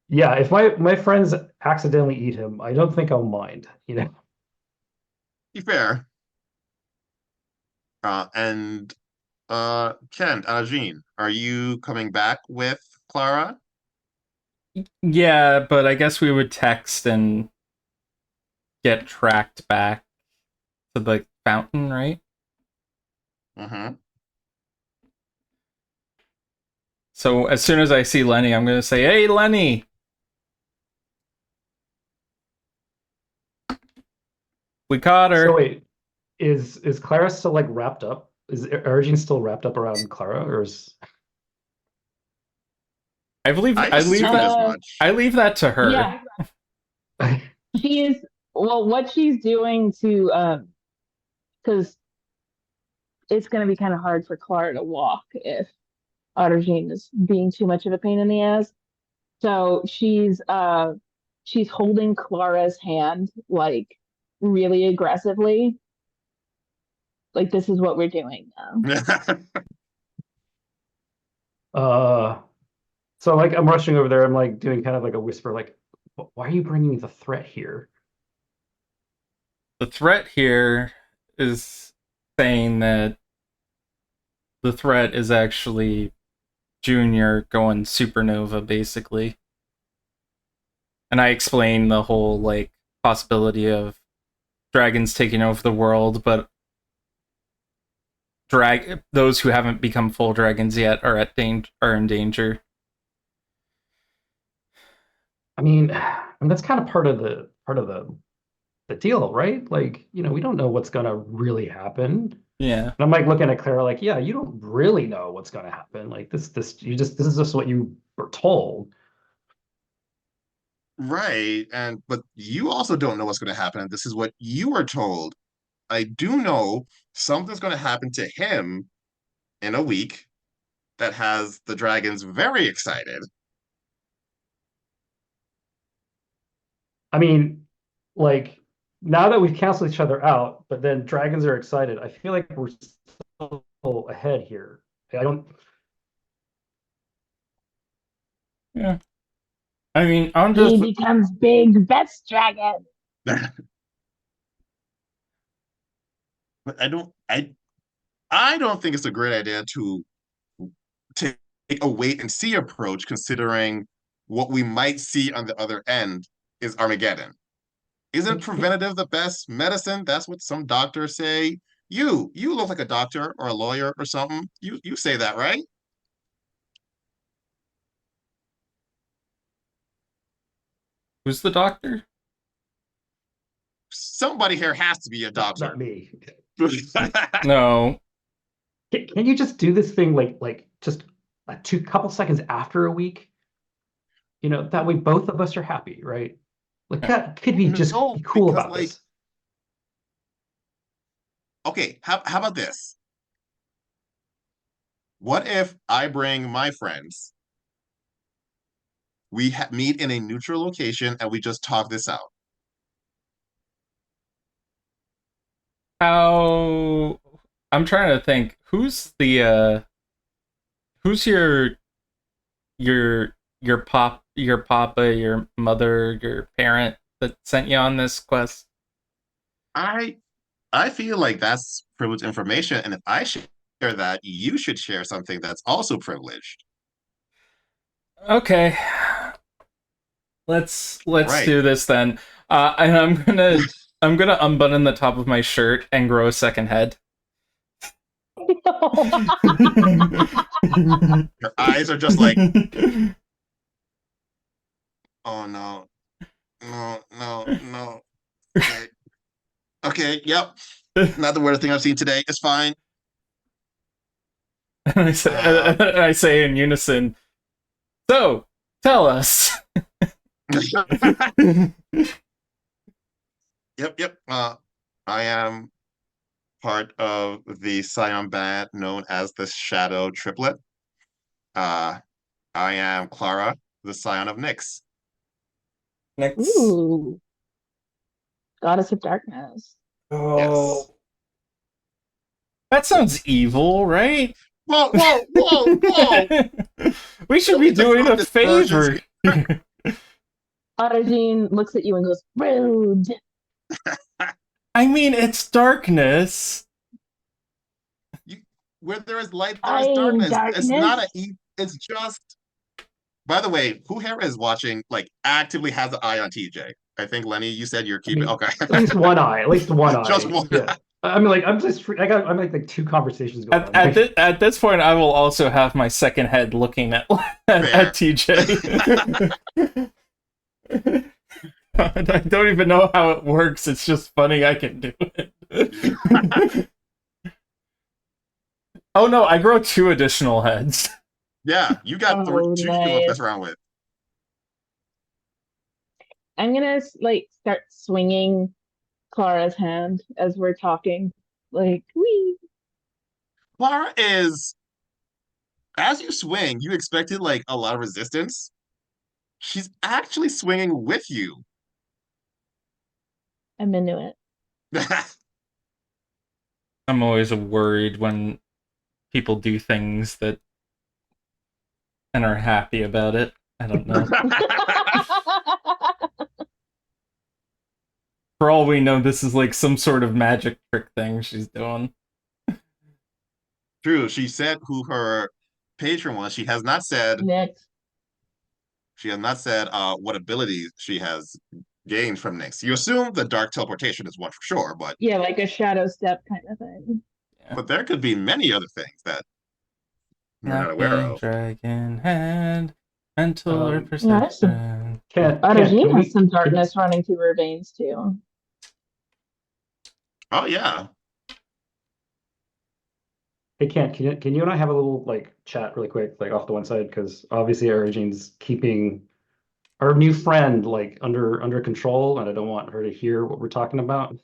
yeah, if my friends accidentally eat him, I don't think I'll mind. Be fair. And Ken, Jean, are you coming back with Clara? Yeah, but I guess we would text and get tracked back to the fountain, right? Mm-hmm. So as soon as I see Lenny, I'm going to say, "Hey, Lenny, we caught So her." wait, is Clara still like wrapped up? Is Arjun still wrapped up around Clara, or is I believe I I leave assumed that as Uh, much. I leave that to her. yeah, she's well, what she's doing to because it's going to be kind of hard for Clara to walk if Aubergine is being too much of a pain in the ass. So she's holding Clara's hand like really aggressively. Like this is what we're doing now. Uh, so like I'm rushing over there. I'm like doing kind of like a whisper, like, Why are you bringing the threat here?" The threat here is saying that the threat is actually Junior going supernova, basically. And I explain the whole like possibility of dragons taking over the world, but those who haven't become full dragons yet are in danger. I mean, that's kind of part of the deal, right? Like, we don't know what's gonna really happen. Yeah. And I'm like looking at Claire, like, yeah, you don't really know what's gonna happen. Like this is just what you were told. Right. But you also don't know what's going to happen. This is what you were told. I do know something's going to happen to him in a week that has the dragons very excited. I mean, like now that we've canceled each other out, but then dragons are excited. I feel like we're still ahead here. I don't. Yeah. I mean, I'm He just becomes big best dragon. But I don't think it's a great idea to take a wait and see approach considering what we might see on the other end is Armageddon. Isn't preventative the best medicine? That's what some doctors say. You look like a doctor or a lawyer or something. You say that, right? who's the doctor? Somebody here has to be a Not doctor. me. No. Can you just do this thing like just a two couple seconds after a week? That way both of us are happy, right? Like, could we just No, be cool because about like, this? okay, how about this? What if I bring my friends? We meet in a neutral location and we just talk this out. How I'm trying to think who's your your papa, your mother, your parent that sent you on this quest? I I feel like that's privileged information, and if I share that, you should share something that's also privileged. Okay. Let's Right. do this then. And I'm gonna unbutton the top of my shirt and grow a second head. Your eyes are just like, oh no, no, no, no. Okay. Okay, yep. Not the weirdest thing I've seen today. It's fine. Uh, And I say in unison, so tell us. yep, yep. I am part of the Scion band known as the Shadow Triplet. Uh, I am Clara, the Scion of Nyx. Next. Ooh, goddess of darkness. Yes. Oh, that sounds evil, right? Whoa, whoa, whoa, whoa! We should Don't be get the doing from a dispersions favor. Arjun looks at you and goes, rude. I mean, it's darkness. you, where there is light, there is I'm darkness. It's not darkness. it's just. By the way, who here is watching, like, actively has an eye on TJ? I think, Lenny, you said you're I keeping. mean, Okay. at least one eye, at least one Just eye. one. Yeah. I mean, like, I'm like two conversations going on. At this point, I will also have my second head looking at Fair. TJ. I don't even know how it works. It's just funny I can do it. Oh no, I grow 2 additional heads. Yeah, you got Oh, two you can mess nice. around with. I'm gonna like start swinging Clara's hand as we're talking. Like, wee. Clara is, as you swing, you expected like a lot of resistance. She's actually swinging with you. I'm into it. I'm always worried when people do things that and are happy about it. I don't know. For all we know, this is like some sort of magic trick thing she's doing. True. She said who her patron was. Next. She has not said what abilities she has gained from Nyx. You assume the dark teleportation is one for sure, Yeah, like a shadow step kind of thing. Yeah. but there could be many other things that we're not aware Snapping of. dragon head, mental or Yeah, there's some. perception. Aubergine has some can darkness running through her veins too. Oh yeah. Hey, Kent, can you and I have a little like chat really quick, like off the one side, because obviously Arigene's keeping our new friend like under control, and I don't want her to hear what we're talking about.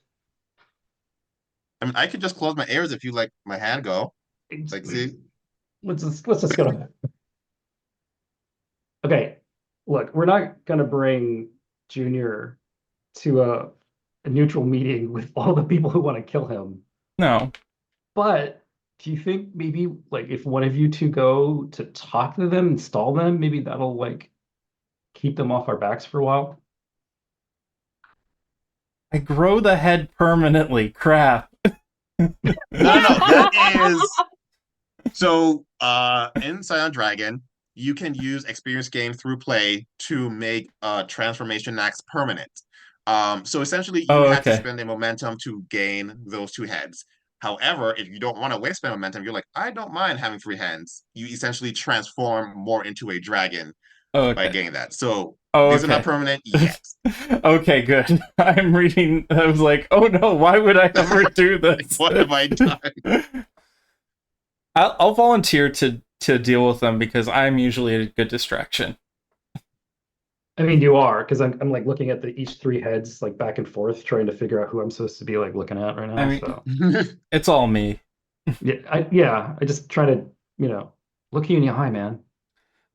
I mean, I could just close my ears if you like my hand go. Like, see? Let's just go to that. Okay, look, we're not gonna bring Junior to a neutral meeting with all the people who want to kill him. No. But do you think maybe like if one of you two go to talk to them, install them, maybe that'll like keep them off our backs for a while? I grow the head permanently. Crap. No, that is so in Scion Dragon, you can use experience gained through play to make transformation acts permanent. So essentially you Oh, had to okay. spend a momentum to gain those two heads. However, if you don't want to waste spend momentum, you're like, I don't mind having three hands. You essentially transform more into a dragon Oh, by okay. gaining that. So Oh, these are not okay. permanent yet. Okay, good. I'm reading. I was like, oh no, why would I ever do this? What have I done? I'll volunteer to deal with them because I'm usually a good distraction. I mean, you are, because I'm like looking at the each three heads like back and forth, trying to figure out who I'm supposed to be like looking at right I now. mean, So it's all me. I just try to, look you in the eye, man.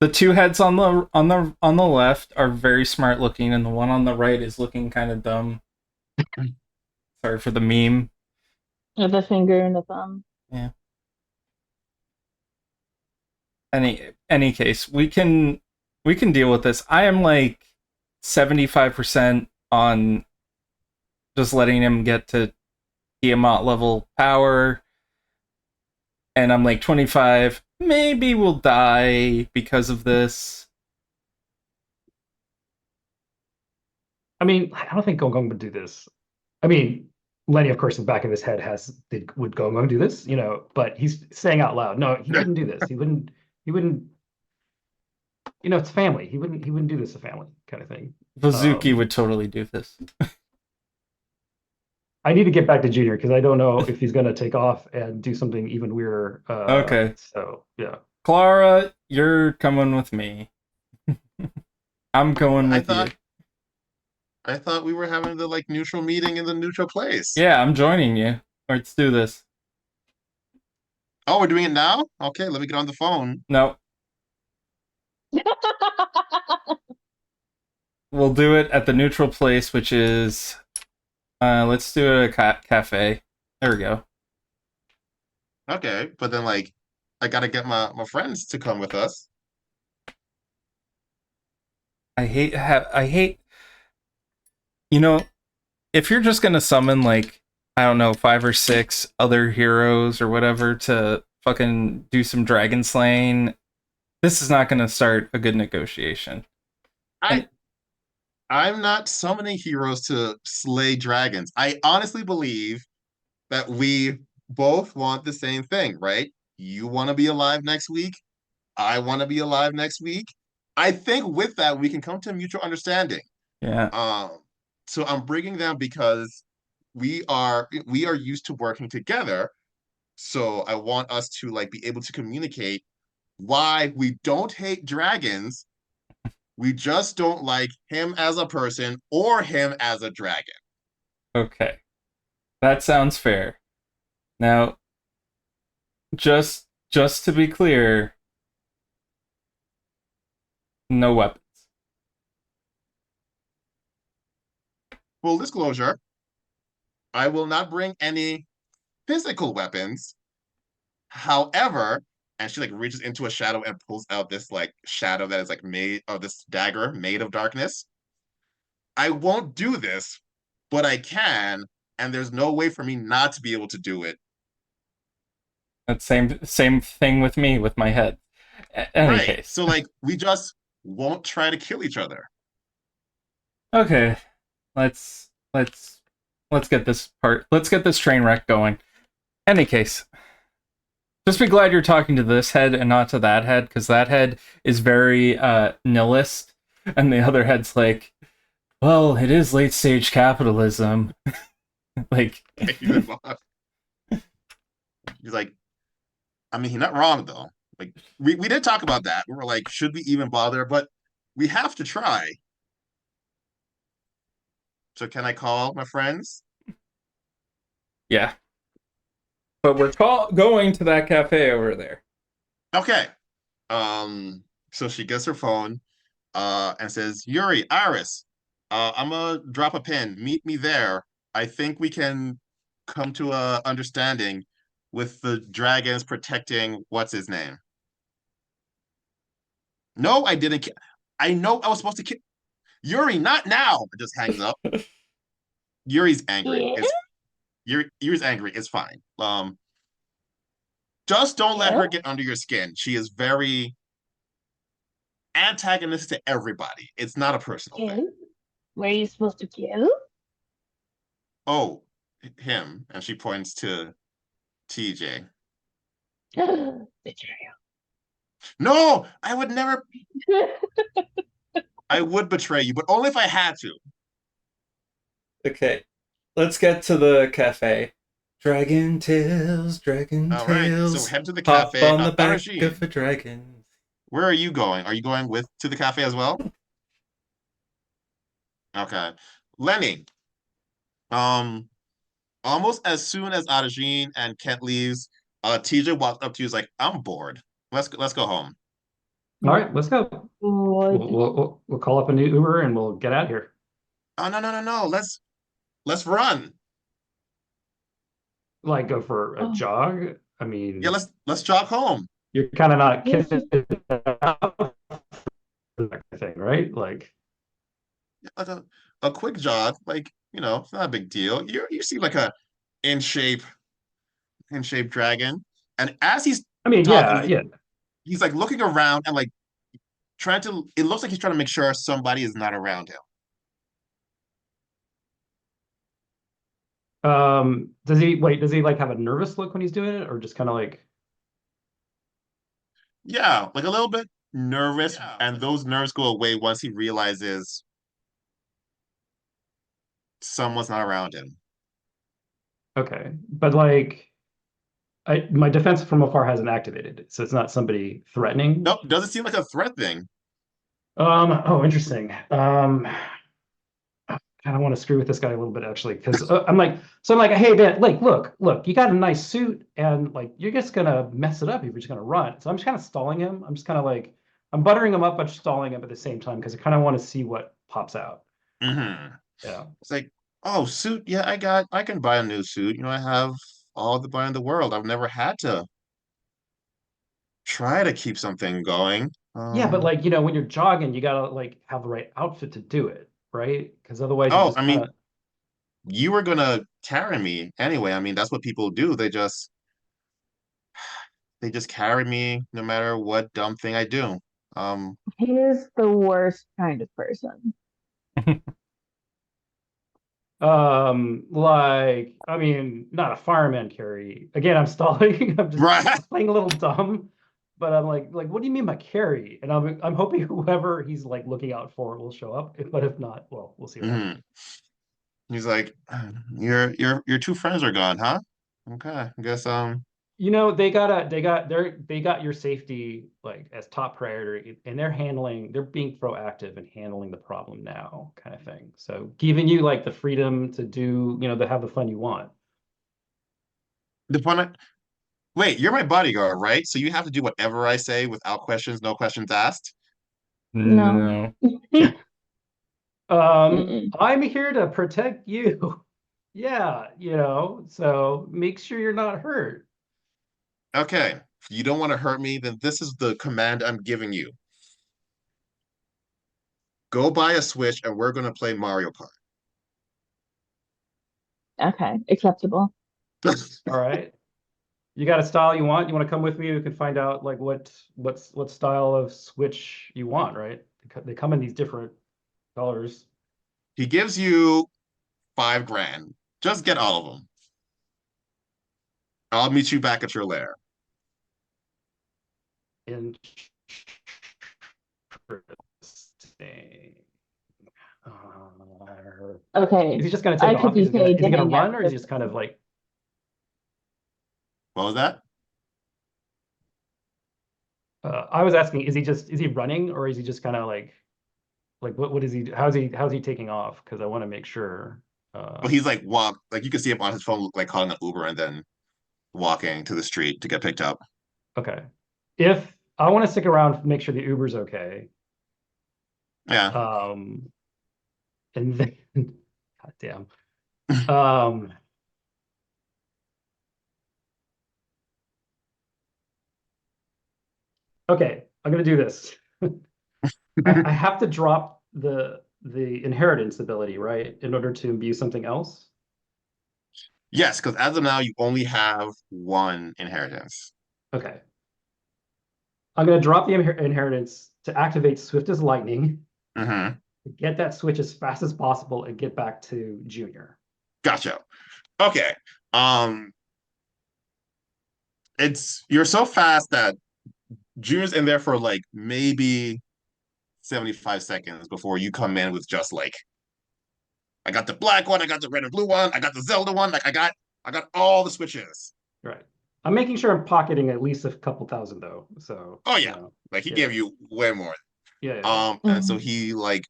The two heads on the left are very smart looking, and the one on the right is looking kind of dumb. Sorry for the meme. With the finger and the thumb. Yeah. Any case, we can deal with this. I am like 75% on just letting him get to Tiamat level power, and I'm like 25. Maybe we'll die because of this. I mean, I don't think Gong Gong would do this. I mean, Lenny, of course, in the back of his head would Gong Gong do this? But he's saying out loud, no, he wouldn't do this. He wouldn't, it's family. He wouldn't do this to family kind of thing. Vizuki would totally do this. I need to get back to Junior because I don't know if he's going to take off and do something even weirder. Okay. So, yeah. Clara, you're coming with me. I'm going with you. I thought we were having the like neutral meeting in the neutral place. Yeah, I'm joining you. Let's do this. Oh, we're doing it now? Okay, let me get on the phone. No, we'll do it at the neutral place, which is let's do it at a cafe. There we go. Okay, but then like I gotta get my friends to come with us. I hate if you're just gonna summon like I don't know 5 or 6 other heroes or whatever to fucking do some dragon slaying, this is not gonna start a good negotiation. I'm not summoning heroes to slay dragons. I honestly believe that we both want the same thing, right? You want to be alive next week. I want to be alive next week. I think with that we can come to a mutual understanding. Yeah. So I'm bringing them because we are used to working together. So I want us to like be able to communicate why we don't hate dragons. We just don't like him as a person or him as a dragon. Okay. That sounds fair. Now, just to be clear, no weapons. Full disclosure, I will not bring any physical weapons. However, and she like reaches into a shadow and pulls out this like shadow that is like made of this dagger made of darkness. I won't do this, but I can, and there's no way for me not to be able to do it. That same thing with me with my head. Any Right. case. So like we just won't try to kill each other. Okay. Let's let's let's get this part. Let's get this train wreck going. Any case. Just be glad you're talking to this head and not to that head, because that head is very nihilist, and the other head's like, well, it is late stage capitalism. Like, He's like, I mean, he's not wrong though. Like we did talk about that. We were like, should we even bother? But we have to try. So can I call my friends? yeah. But we're going to that cafe over there. Okay. So she gets her phone, and says, Yuri, Iris, I'm gonna drop a pin. Meet me there. I think we can come to a understanding with the dragons protecting what's his name. No, I didn't. I know I was supposed to kill Yuri. Not now. It just hangs up. Yuri's angry. Yeah. Yuri's angry. It's fine. Just don't let Yeah. her get under your skin. She is very antagonistic to everybody. It's not a personal thing. Kill? Were you supposed to kill? Oh, him. And she points to TJ. Betrayal. No, I would never. I would betray you, but only if I had to. Okay. Let's get to the cafe. Dragon Tales, Dragon All right, so Tales. head to the Hop cafe. on the back Arajin, of a dragon. where are you going? Are you going with to the cafe as well? Okay. Lenny, um, almost as soon as Arajin and Kent leaves, TJ walks up to you. Is like, I'm bored. Let's go home. All right, let's go. Good. We'll call up a new Uber and we'll get out here. Oh no. Let's run. Like go for a Oh. jog. I Yeah, mean, let's jog home. you're kind of not Yes. kidding about that kind of thing, right? Like, Like a quick jog, like it's not a big deal. You seem like a in shape in shape dragon. And as he's I mean, talking, yeah. he's like looking around and like trying to. It looks like he's trying to make sure somebody is not around him. Does he like have a nervous look when he's doing it, or just kind of like, Yeah, like a little bit nervous, and those nerves go away once he realizes someone's not around him. okay, but like, my defense from afar hasn't activated, so it's not somebody threatening. Nope, doesn't seem like a threat thing. Oh, interesting. I kind of want to screw with this guy a little bit actually, because I'm like, hey man, like, look, you got a nice suit, and like, you're just gonna mess it up if you're just gonna run. So I'm just kind of stalling him. I'm just kind of like, I'm buttering him up, but stalling him at the same time because I kind of want to see what pops out. Hmm. Yeah. It's like, oh, suit. Yeah, I can buy a new suit. I have all the money in the world. I've never had to try to keep something going. Yeah, but like, when you're jogging, you gotta like have the right outfit to do it, right? Because otherwise you Oh, just I kind mean, of, you were gonna carry me anyway. I mean, that's what people do. They just carry me no matter what dumb thing I do. Um, He is the worst kind of person. like, I mean, not a fireman carry. Again, I'm stalling. I'm just right. playing a little dumb, but I'm like, what do you mean by carry? And I'm hoping whoever he's like looking out for will show up. But if not, well, we'll see what happens. Mhm. He's like, your two friends are gone, huh? Okay, I guess They got your safety like as top priority, and they're being proactive and handling the problem now, kind of thing. So giving you like the freedom to do, to have the fun you want. the fun. Wait, you're my bodyguard, right? So you have to do whatever I say without questions, no questions asked. No. No. Mm-mm. I'm here to protect you. Yeah, so make sure you're not hurt. Okay. If you don't want to hurt me, then this is the command I'm giving you. Go buy a Switch and we're gonna play Mario Okay, acceptable. Kart. All right. You got a style you want? You want to come with me? We can find out like what style of Switch you want, right? They come in these different colors. He gives you 5 grand. Just get all of them. I'll meet you back at your lair. Interesting. Okay, Is he just going to I take could off? be Is paid to he gonna hang out run, with or is this he just kind of person. like? What was that? I was asking, is he running, or is he just kind of like what is he? How's he taking off? Because I want to make sure. But he's like like you can see him on his phone, like calling an Uber and then walking to the street to get picked up. Okay. If I want to stick around, make sure the Uber's okay. Yeah. Um, and then, God damn. Um, okay, I'm gonna do this. I have to drop the inheritance ability, right, in order to imbue something else. Yes, because as of now, you only have one inheritance. Okay. I'm gonna drop the inheritance to activate Swift as Lightning, Mm-hmm. get that switch as fast as possible, and get back to Junior. Gotcha. Okay. Um, you're so fast that Junior's in there for like maybe 75 seconds before you come in with just like, I got the black one, I got the red and blue one, I got the Zelda one, like I got all the switches. Right. I'm making sure I'm pocketing at least a couple thousand though. So, Oh yeah. Like he yeah. gave you way more. Yeah. And so Mhm. he like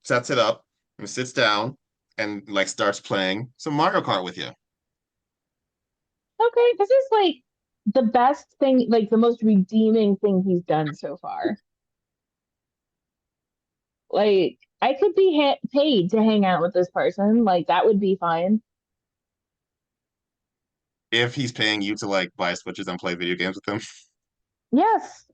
sets it up and sits down and like starts playing some Mario Kart with you. Okay, this is like the best thing, like the most redeeming thing he's done so far. Like, I could be paid to hang out with this person. Like, that would be fine. If he's paying you to like buy switches and play video games with him. Yes.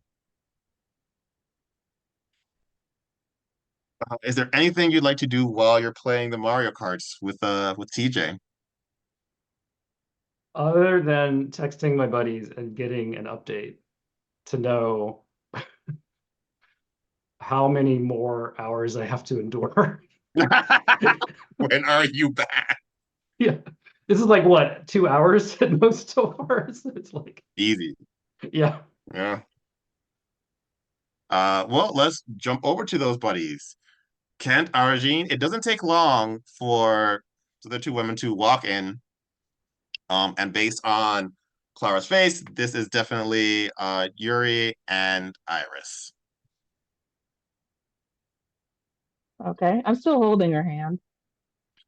Is there anything you'd like to do while you're playing the Mario Karts with TJ? Other than texting my buddies and getting an update to know how many more hours I have to endure. When are you back? Yeah. This is like what, 2 hours at most so far? So it's like, Easy. yeah. Yeah. Well, let's jump over to those buddies. Kent, Arjun, it doesn't take long for the two women to walk in. And based on Clara's face, this is definitely Yuri and Iris. Okay. I'm still holding her hand.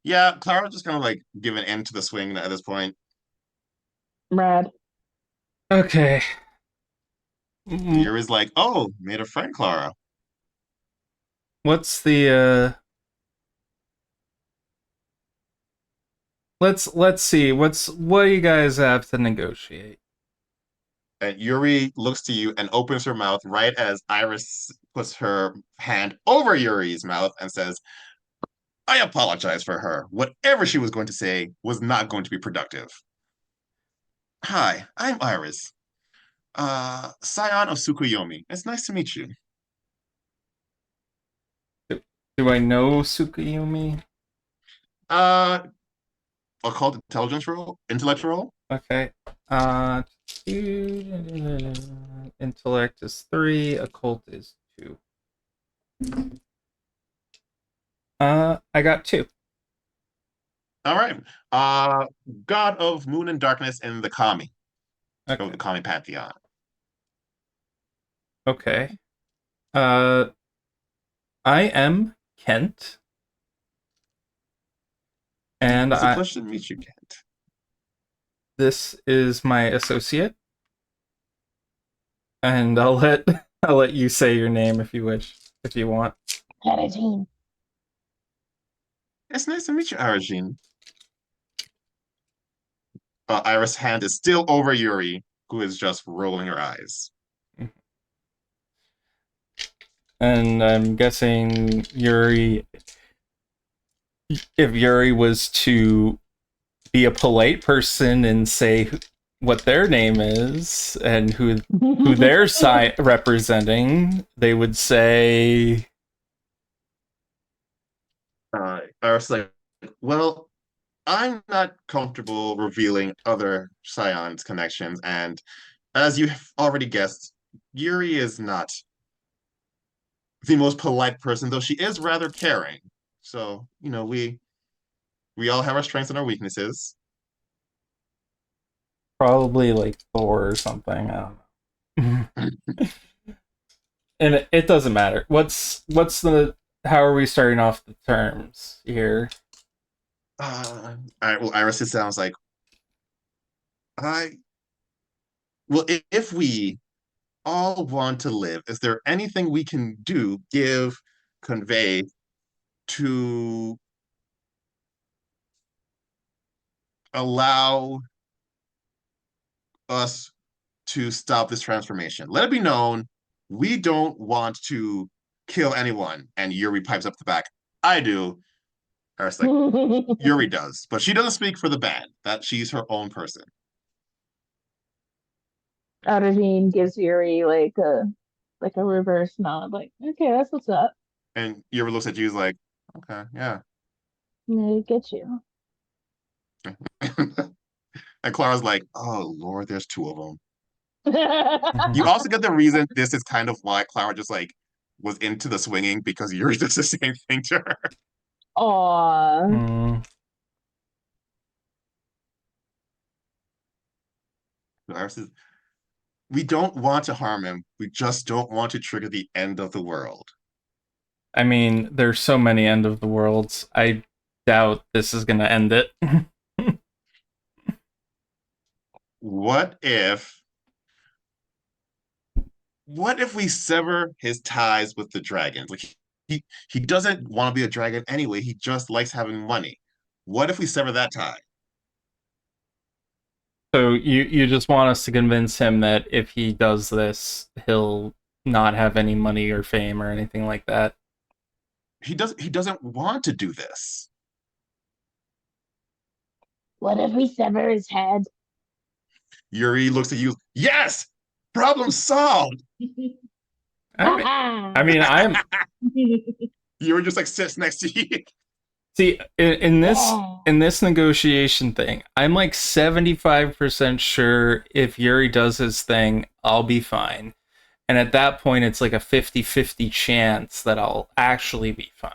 Yeah, Clara's just kind of like giving in to the swing at this point. Rad. Okay. Mm, Yuri's like, "Oh, made a friend, Clara." What's the let's see. What do you guys have to negotiate? And Yuri looks to you and opens her mouth right as Iris puts her hand over Yuri's mouth and says, "I apologize for her. Whatever she was going to say was not going to be productive." Hi, I'm Iris. Scion of Tsukuyomi. It's nice to meet you. Do I know Sukiyumi? Uh, Occult intelligence roll, intellect roll. Okay. Intellect is 3, occult is 2. I got 2. All right. God of Moon and Darkness in the Kami. Let's go with Okay. the Kami Pantheon. Okay. Uh, I am Kent, and It's a pleasure to meet you, Kent. this is my associate, and I'll let I'll let you say your name if you wish, if you want. Jean. It's nice to meet you, Arjun. Iris' hand is still over Yuri, who is just rolling her eyes. And I'm guessing Yuri, if Yuri was to be a polite person and say what their name is and who they're representing, they would say, I was like, well, I'm not comfortable revealing other Scion's connections, and as you have already guessed, Yuri is not the most polite person, though she is rather caring. So, we all have our strengths and our weaknesses. probably like Thor or something. I don't know. And it doesn't matter. What's the how are we starting off the terms here? All right, well, Iris sits down and is like, I, well, if we all want to live, is there anything we can do, give, convey to allow us to stop this transformation? Let it be known, we don't want to kill anyone. And Yuri pipes up the back, I do. Iris like, Yuri does, but she doesn't speak for the band. That she's her own person. Audrine gives Yuri like a reverse nod, like, okay, that's what's up. And Yuri looks at you, like, okay, yeah. I get you. And Clara's like, oh Lord, there's two of them. You also get the reason this is kind of why Clara just like was into the swinging, because Yuri does the same thing to her. Aw. Mm, Clara says, we don't want to harm him. We just don't want to trigger the end of the world. I mean, there's so many end of the worlds. I doubt this is gonna end it. What if we sever his ties with the dragons? Like he doesn't want to be a dragon anyway. He just likes having money. What if we sever that tie? So you just want us to convince him that if he does this, he'll not have any money or fame or anything like that. He doesn't want to do this. What if we sever his head? Yuri looks at you. Yes! Problem solved! I mean, I'm Yuri just like sits next to you. see in this Yeah. in this negotiation thing, I'm like 75% sure if Yuri does his thing, I'll be fine. And at that point, it's like a 50-50 chance that I'll actually be fine.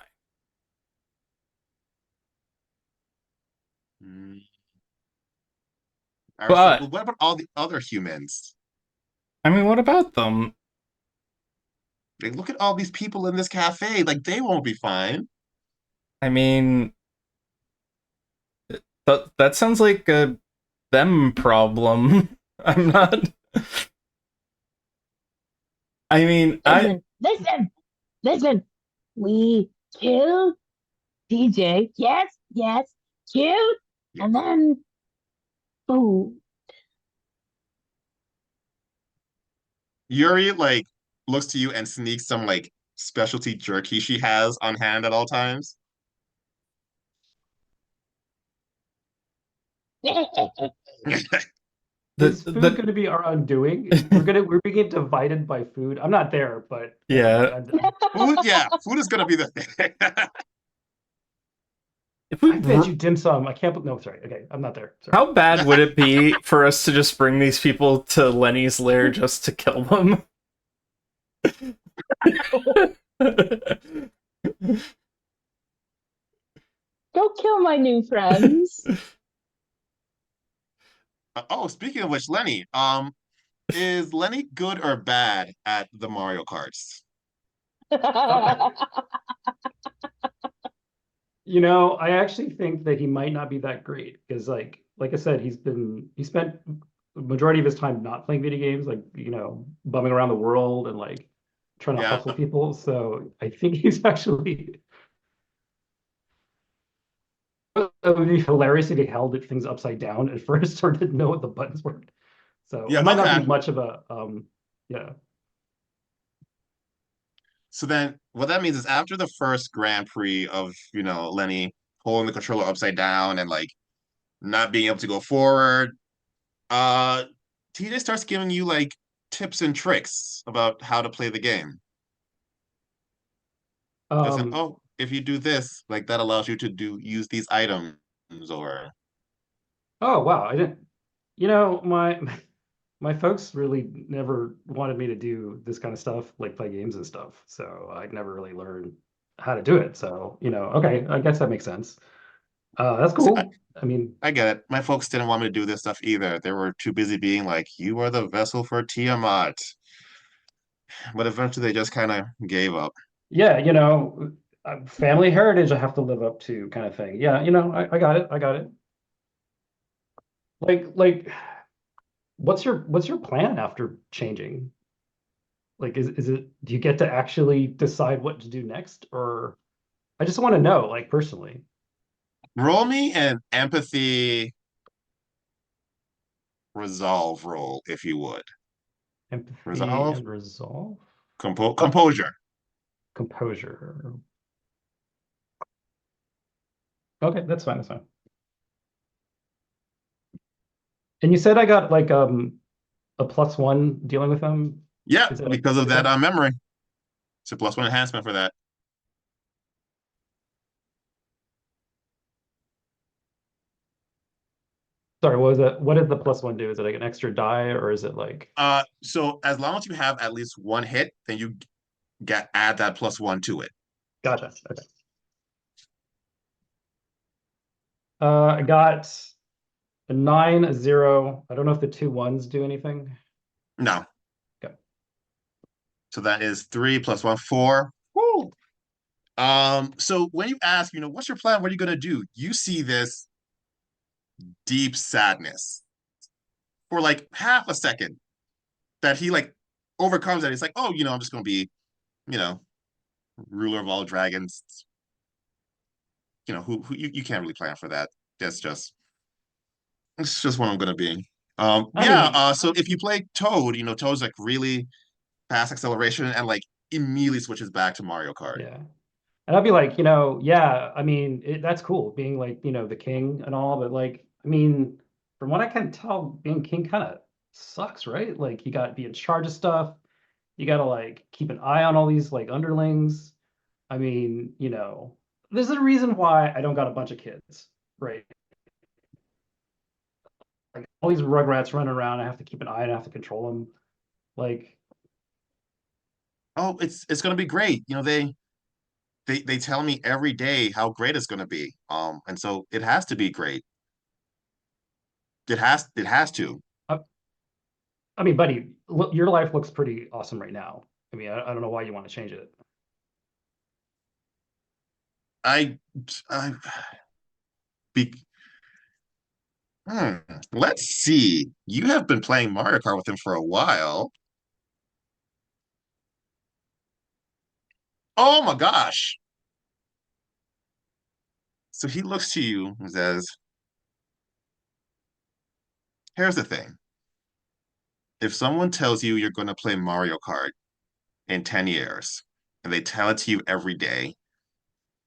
I was like, But well, what about all the other humans? I mean, what about them? Like, look at all these people in this cafe. Like, they won't be fine. I mean, that sounds like a them problem. I'm not. I mean, Listen. We kill DJ. Yes, kill, and then boom. Yuri like looks to you and sneaks some like specialty jerky she has on hand at all times. Is food the going to be our undoing? We're being divided by food. I'm not there, but yeah. Food is gonna be the thing. If we I bet you dim sum. I can't. No, sorry. Okay, I'm not there. Sorry. How bad would it be for us to just bring these people to Lenny's lair just to kill them? Go kill my new friends. Oh, speaking of which, Lenny, is Lenny good or bad at the Mario Karts? You know, I actually think that he might not be that great because, like I said, he spent the majority of his time not playing video games, like bumming around the world and like trying to Yeah. hustle people. So I think he's actually. It would be hilarious if he held things upside down at first or didn't know what the buttons were. So Yeah, it might not be okay. much of a yeah. So then what that means is after the first Grand Prix of, Lenny holding the controller upside down and like not being able to go forward, uh TJ starts giving you like tips and tricks about how to play the game. Listen, Um, oh, if you do this, like that allows you to use these items or oh wow, I didn't. You know, my folks really never wanted me to do this kind of stuff, like play games and stuff. So I never really learned how to do it. So, okay, I guess that makes sense. That's see, I, cool. I mean, I get it. My folks didn't want me to do this stuff either. They were too busy being like, you are the vessel for Tiamat. But eventually they just kind of gave up. yeah, family heritage I have to live up to kind of thing. Yeah, I got it. I got it. Like, what's your plan after changing? Like, is it, do you get to actually decide what to do next? Or I just want to know, like, personally. Roll me an empathy resolve roll, if you would. Empathy Resolve? and resolve. Oh, Composure. composure. Okay, that's fine. That's fine. And you said I got like a +1 dealing with them. Yeah, Is that because what of you that said? memory. It's a +1 enhancement for that. Sorry, what was it? What did the +1 do? Is it like an extra die or is it like So as long as you have at least one hit, then you get add that +1 to it. gotcha. Okay. I got a 9, a 0. I don't know if the 2 1s do anything. No. Okay. So that is 3 +1, 4. Woo! So when you ask, what's your plan? What are you gonna do? You see this deep sadness for like half a second that he like overcomes that. He's like, oh, I'm just gonna be, you know, ruler of all dragons. Who you can't really plan for that. That's just it's just what I'm gonna be. I Yeah, mean, so if you play Toad, Toad's like really fast acceleration and like immediately switches back to Mario Kart. yeah. And I'd be like, yeah, I mean, that's cool being like, the king and all, but like, I mean, from what I can tell, being king kind of sucks, right? Like, you got to be in charge of stuff. You got to like keep an eye on all these like underlings. I mean, there's a reason why I don't got a bunch of kids, right? Like all these rugrats running around, I have to keep an eye and I have to control them. Like, Oh, it's gonna be great. They tell me every day how great it's gonna be. And so it has to be great. It has to. I, I mean, buddy, look, your life looks pretty awesome right now. I mean, I don't know why you want to change it. I I be hmm, let's see. You have been playing Mario Kart with him for a while. Oh my gosh. So he looks to you and says, here's the thing. If someone tells you you're going to play Mario Kart in 10 years and they tell it to you every day,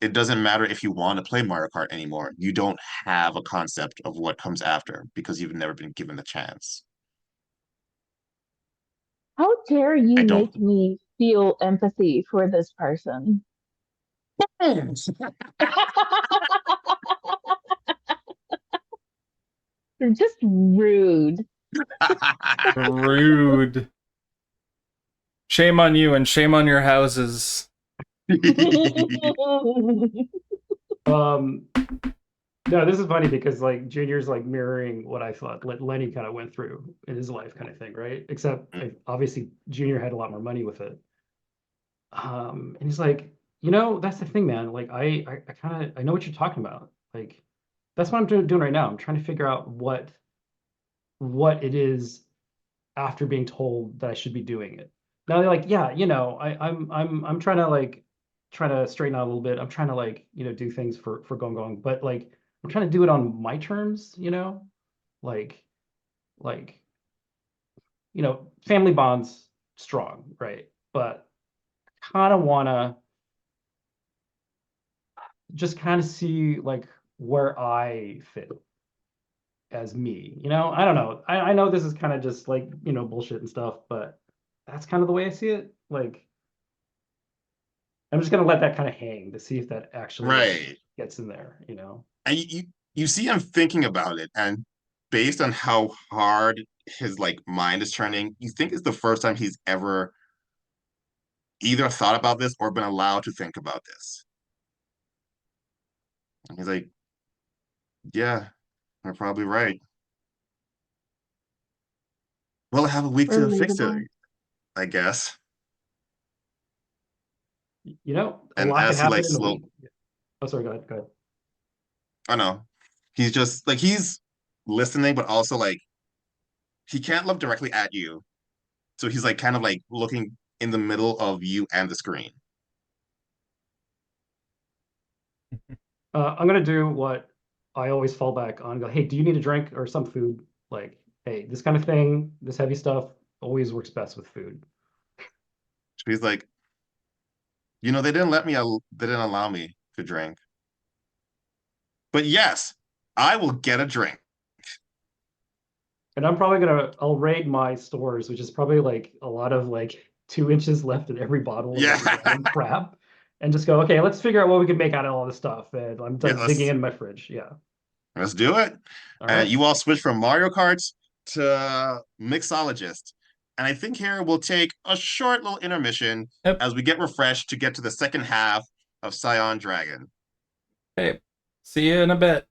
it doesn't matter if you want to play Mario Kart anymore. You don't have a concept of what comes after because you've never been given the chance. How dare you I don't. make me feel empathy for this person? You're just rude. Rude. Shame on you and shame on your houses. Um, no, this is funny because like Junior's like mirroring what I thought Lenny kind of went through in his life, kind of thing, right? Except like, obviously Junior had a lot more money with it. And he's like, that's the thing, man. Like I kind of I know what you're talking about. Like that's what I'm doing right now. I'm trying to figure out what it is after being told that I should be doing it. Now they're like, yeah, I'm trying to like trying to straighten out a little bit. I'm trying to like, do things for going, but like I'm trying to do it on my terms, like like family bonds strong, right? But kind of want to just kind of see like where I fit as me. I don't know. I know this is kind of just like, bullshit and stuff, but that's kind of the way I see it. Like, I'm just gonna let that kind of hang to see if that actually Right. gets in there, And you see him thinking about it, and based on how hard his like mind is turning, you think it's the first time he's ever either thought about this or been allowed to think about this. And he's like, yeah, you're probably right. Well, I have a week to fix it, Relatable. I guess. A And lot can as he happen like in a slow, week. Oh, sorry, go ahead. I know, he's just like he's listening, but also like he can't look directly at you. So he's like kind of like looking in the middle of you and the screen. I'm gonna do what I always fall back on. Go, hey, do you need a drink or some food? Like, hey, this kind of thing, this heavy stuff always works best with food. He's like, they didn't allow me to drink. But yes, I will get a drink. And I'm probably I'll raid my stores, which is probably like a lot of like 2 inches left in every bottle of Yeah. like random crap, and just go, okay, let's figure out what we can make out of all this stuff. And I'm Yeah, done digging in my fridge. Yeah. let's do it. All right. You all switch from Mario Kart to Mixologist. And I think here we'll take a short little intermission Yep. as we get refreshed to get to the second half of Scion Dragon. Okay. See you in a bit.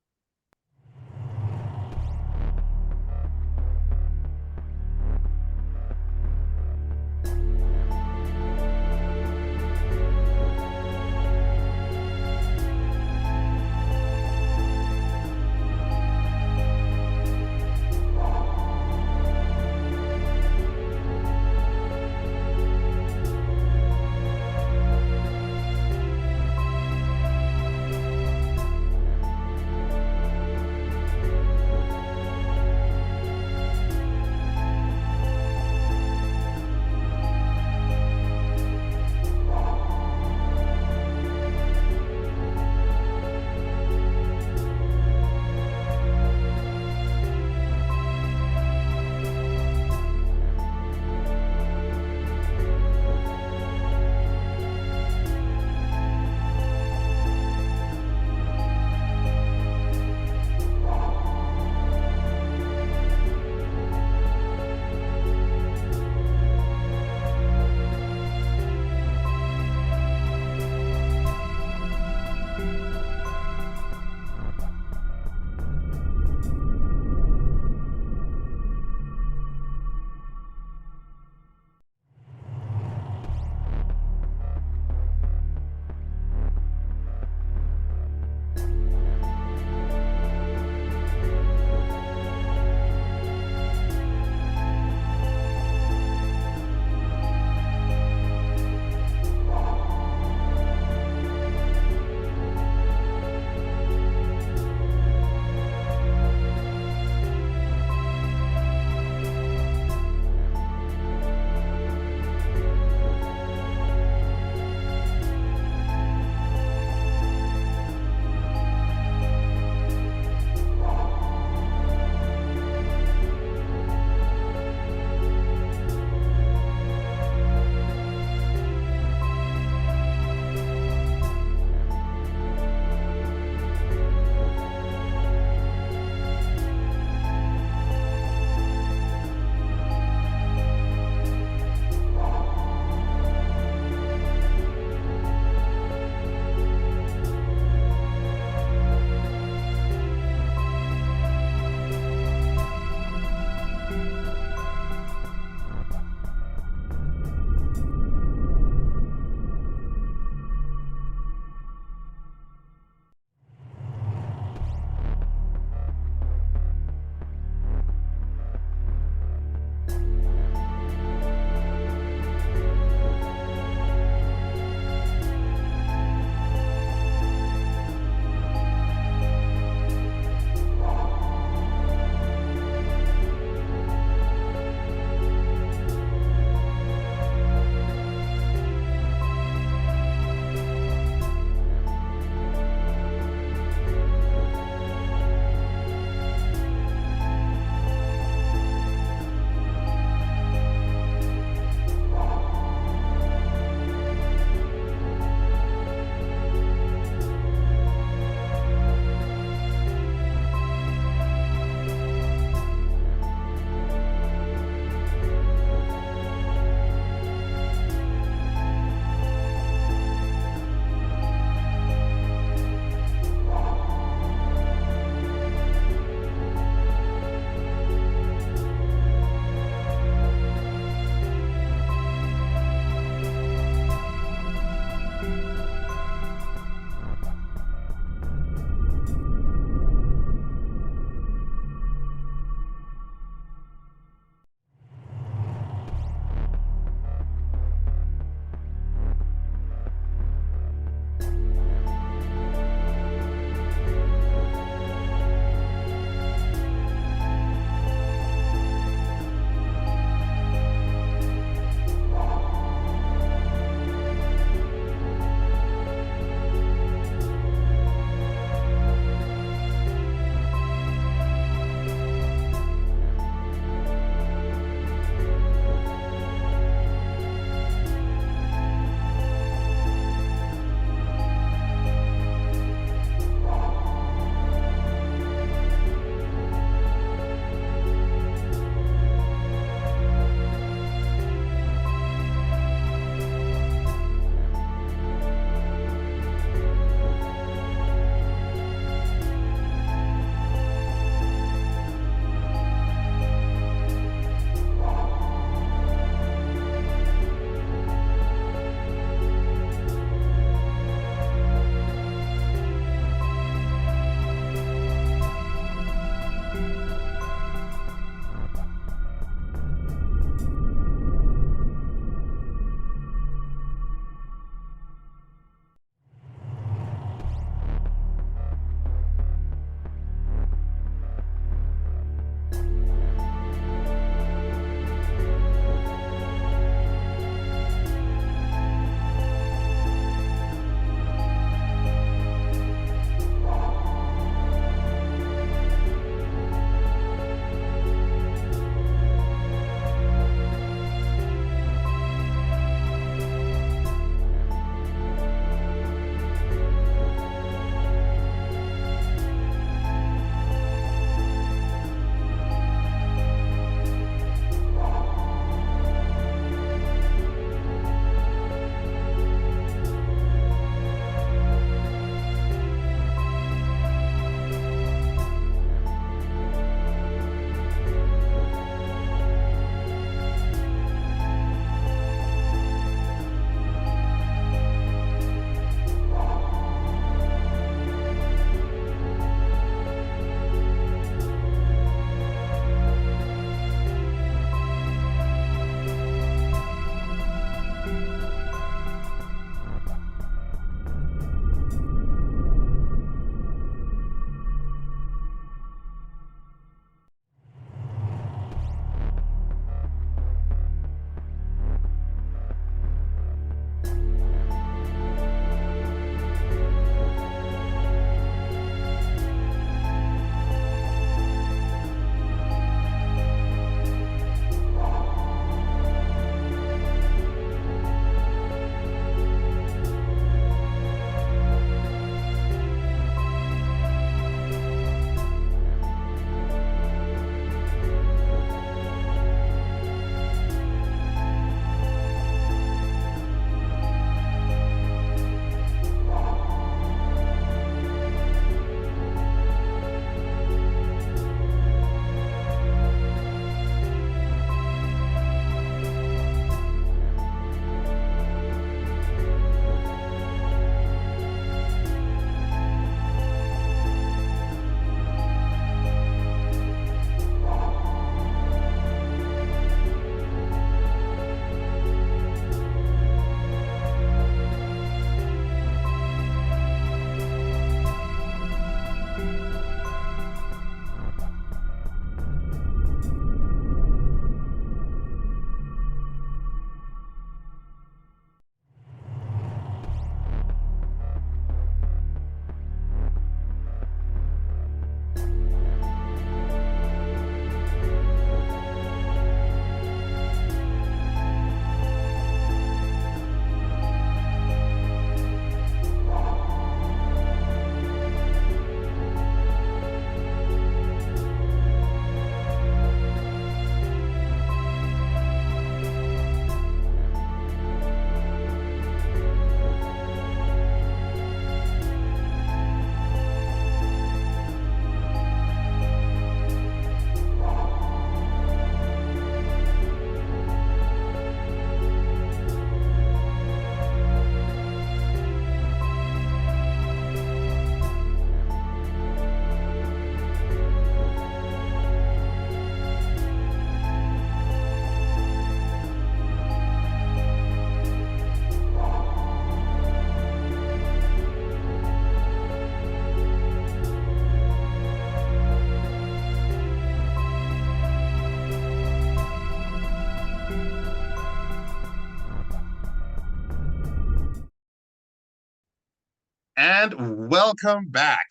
And welcome back.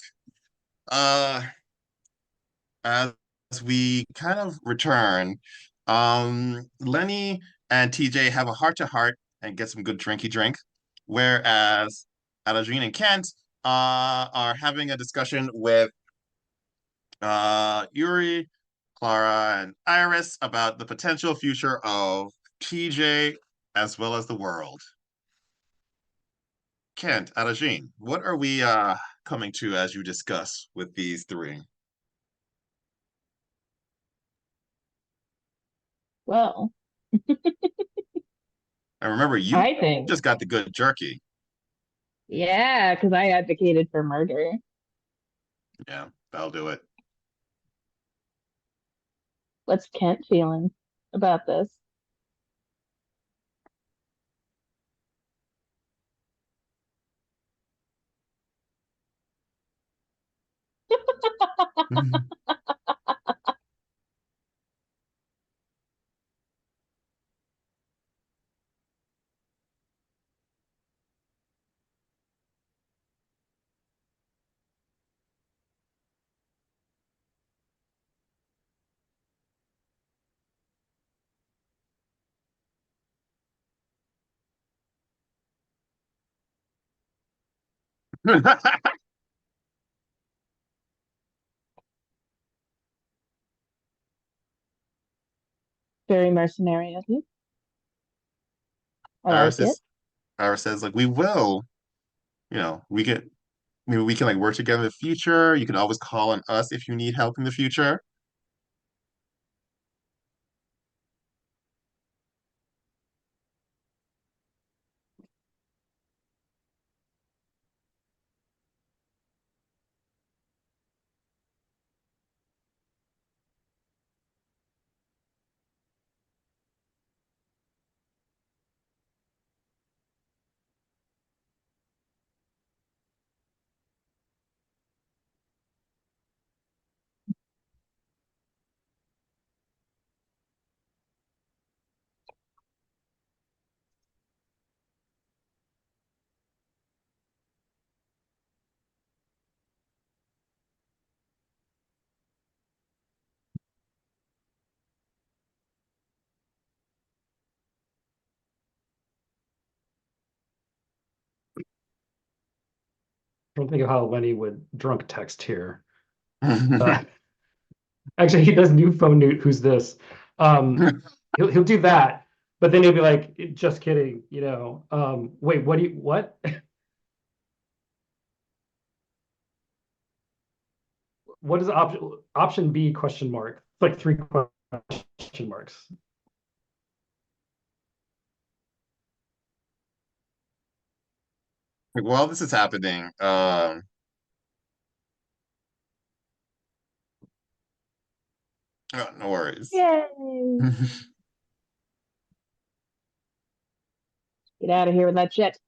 Uh, as we kind of return, Lenny and TJ have a heart to heart and get some good drinky drink, whereas Alajine and Kent are having a discussion with Yuri, Clara, and Iris about the potential future of TJ as well as the world. Kent, Alajine, what are we coming to as you discuss with these three? Well, And remember, you I think, just got the good jerky. yeah, because I advocated for murder. Yeah, that'll do it. What's Kent feeling about this? Very mercenary of you. I like Iris it. is Iris says like we will, we can maybe we can like work together in the future. You can always call on us if you need help in the future. Don't think of how Lenny would drunk text here. Uh, actually, he does new phone newt. Who's this? He'll do that, but then he'll be like, "Just kidding," you know. Wait, what? What is option B question mark? It's like three question marks. Like, while this is happening, oh, no worries. Yay! Get out of here with that shit.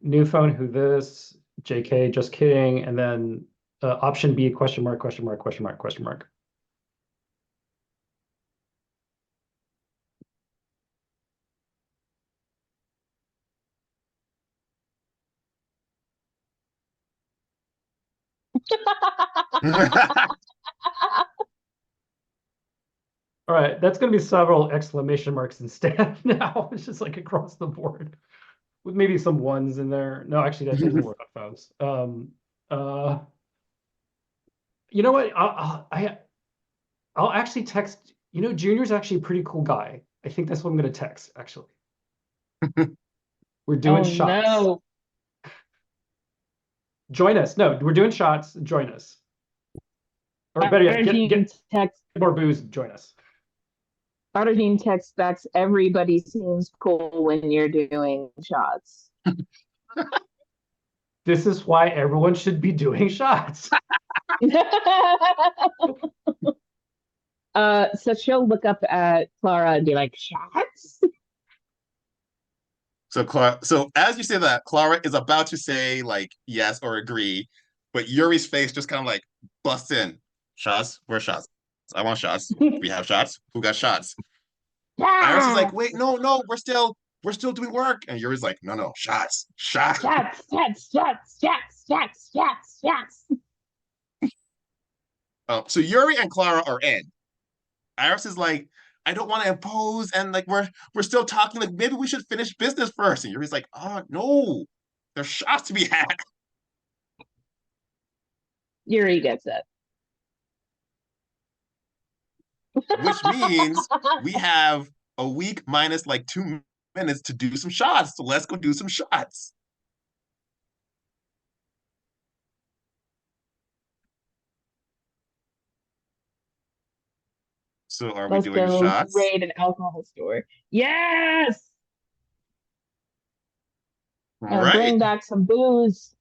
New phone. Who this? JK. Just kidding. And then option B question mark question mark question mark question mark. All right, that's going to be several exclamation marks instead now. It's just like across the board with maybe some ones in there. No, actually, that doesn't work on phones. Uh, you know what? I'll actually text. You know, Junior's actually a pretty cool guy. I think that's what I'm going to text. Actually, we're doing Oh shots. no. Join us. No, we're doing shots. Join us. Or better yet, get text more booze. Join us. Argentine text backs everybody seems cool when you're doing shots. This is why everyone should be doing shots. So she'll look up at Clara and be like, shots? So as you say that, Clara is about to say like yes or agree, but Yuri's face just kind of like busts in. Shots? Where's shots? I want shots. We have shots. Who got shots? Iris is like, Shots! wait, no, we're still doing work. And Yuri's like, no, shots. Shots! Shots! Shots! Shots! Shots! Shots! Shots! So Yuri and Clara are in. Iris is like, I don't want to impose, and like we're still talking. Like maybe we should finish business first. And Yuri's like, oh no, there's shots to be had. Yuri gets it. Which means we have a week minus like 2 minutes to do some shots. So let's go do some shots. So are we Let's doing go shots? raid an alcohol store. Yes! All And right. bring back some booze.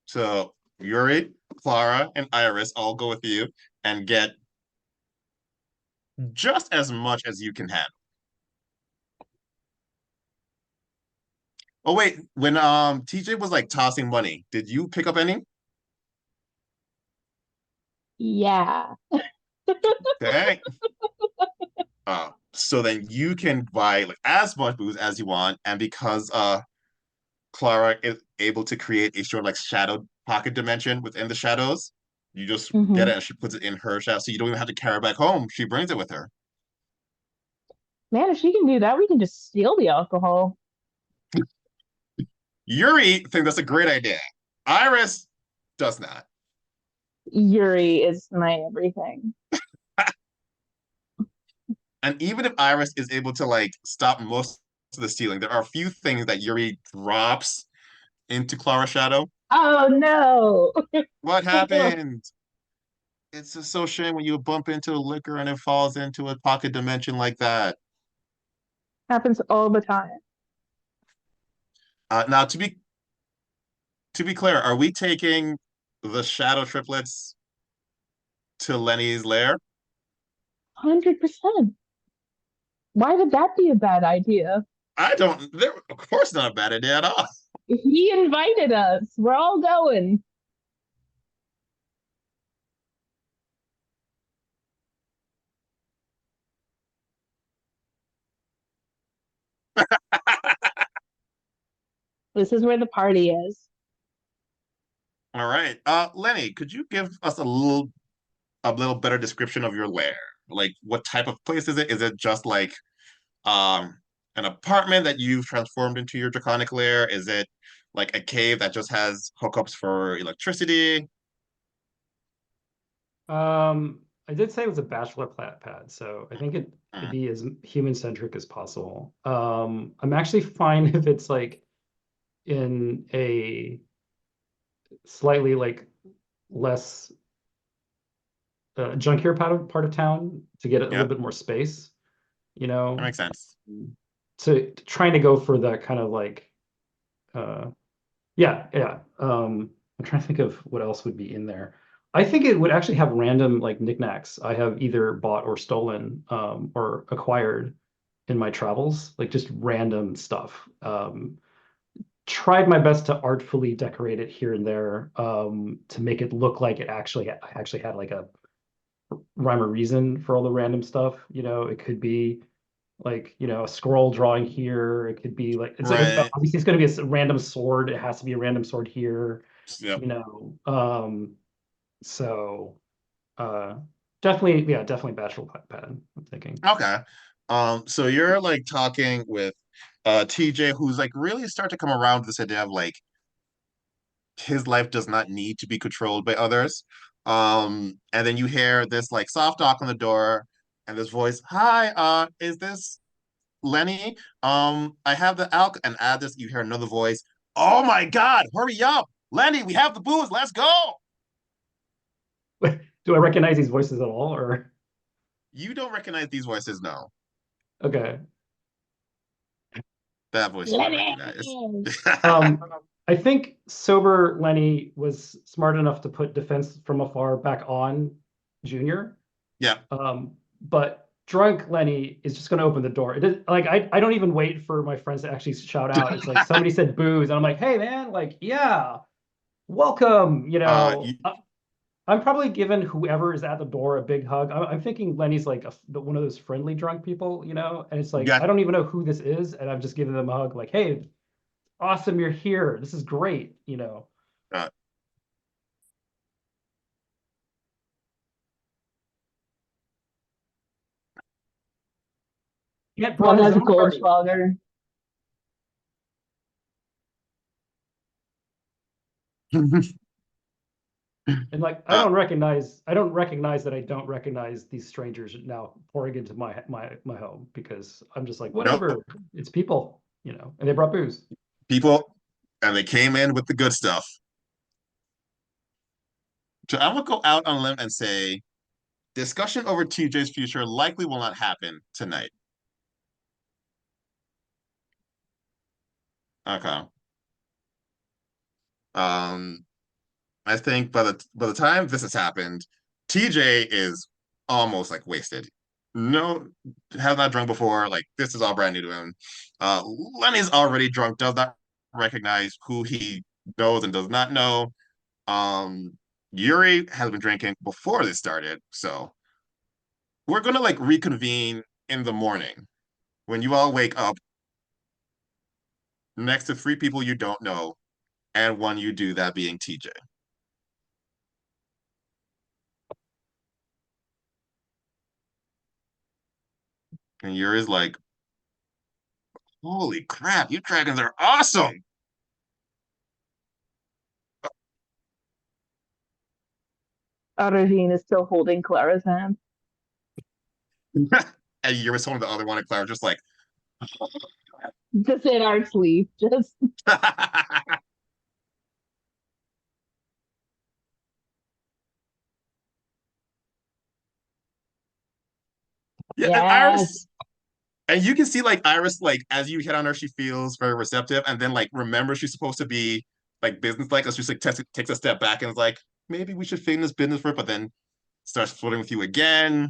So Yuri, Clara, and Iris all go with you and get just as much as you can handle. Oh wait, when TJ was like tossing money, did you pick up any? Yeah. Okay. So then you can buy like as much booze as you want, and because Clara is able to create a sort of like shadow pocket dimension within the shadows, you just get Hmm. it and she puts it in her shadow, so you don't even have to carry it back home. She brings it with her. Man, if she can do that, we can just steal the alcohol. Yuri thinks that's a great idea. Iris does not. Yuri is my everything. And even if Iris is able to like stop most of the stealing, there are a few things that Yuri drops into Clara's shadow. Oh no! What happened? It's just so shame when you bump into a liquor and it falls into a pocket dimension like that. Happens all the time. Now, to be clear, are we taking the shadow triplets to Lenny's lair? 100%. Why would that be a bad idea? I don't. They're of course not a bad idea at all. He invited us. We're all going. This is where the party is. All right, Lenny, could you give us a little better description of your lair? Like, what type of place is it? Is it just like um an apartment that you've transformed into your draconic lair? Is it like a cave that just has hookups for electricity? I did say it was a bachelor pad, so I think it'd Hmm, be as human centric as possible. I'm actually fine if it's like in a slightly like less junkier part of town to get a little yeah, bit more space, you that know, makes sense. trying to go for the kind of like uh yeah. I'm trying to think of what else would be in there. I think it would actually have random like knickknacks I have either bought or stolen or acquired in my travels, like just random stuff. Tried my best to artfully decorate it here and there to make it look like it actually had like a rhyme or reason for all the random stuff. You know, it could be like, you know, a scroll drawing here. It could be like Right. obviously it's going to be a random sword. It has to be a random sword here. Yep. You know, so uh, definitely, yeah, definitely bachelor pad. I'm thinking. Okay. So you're like talking with TJ, who's like really starting to come around to this idea of like his life does not need to be controlled by others. And then you hear this like soft knock on the door and this voice, "Hi, is this Lenny? I have the alcohol." And add this, you hear another voice, "Oh my God, hurry up, Lenny, we have the booze, let's go." Do I recognize these voices at all, or You don't recognize these voices, no. okay? That voice you don't recognize. Lenny! Um, I think sober Lenny was smart enough to put defense from afar back on Junior. Yeah. But drunk Lenny is just going to open the door. It is like I don't even wait for my friends to actually shout out. It's like somebody said booze, and I'm like, hey man, like yeah, welcome. You Uh, know, you, I'm probably giving whoever is at the door a big hug. I'm thinking Lenny's like one of those friendly drunk people, you know, and it's like got I don't even know who this is, and I'm just giving them a hug, like, "Hey, awesome, you're here. This is great," you know. uh, He One brought his has own party, Goldschlager. and like uh, I don't recognize that I don't recognize these strangers now pouring into my home because I'm just like nope, whatever. It's people, you know, and they brought booze. people, and they came in with the good stuff. So I'm gonna go out on a limb and say discussion over TJ's future likely will not happen tonight. Okay. Um, I think by the time this has happened, TJ is almost like wasted. No, have not drunk before. Like this is all brand new to him. Lenny's already drunk, does not recognize who he knows and does not know. Um, Yuri has been drinking before this started, so we're gonna like reconvene in the morning when you all wake up next to three people you don't know and one you do, that being TJ. And Yuri's like, holy crap, you dragons are awesome. Arajin is still holding Clara's hand. And Yuri's holding the other one, and Clara's just like, Just in our sleep. Just yeah, and yes. Iris, and you can see like Iris, like as you hit on her, she feels very receptive, and then like remember she's supposed to be like business-like, so she like takes a step back and is like, maybe we should fit in this business for it, but then starts flirting with you again.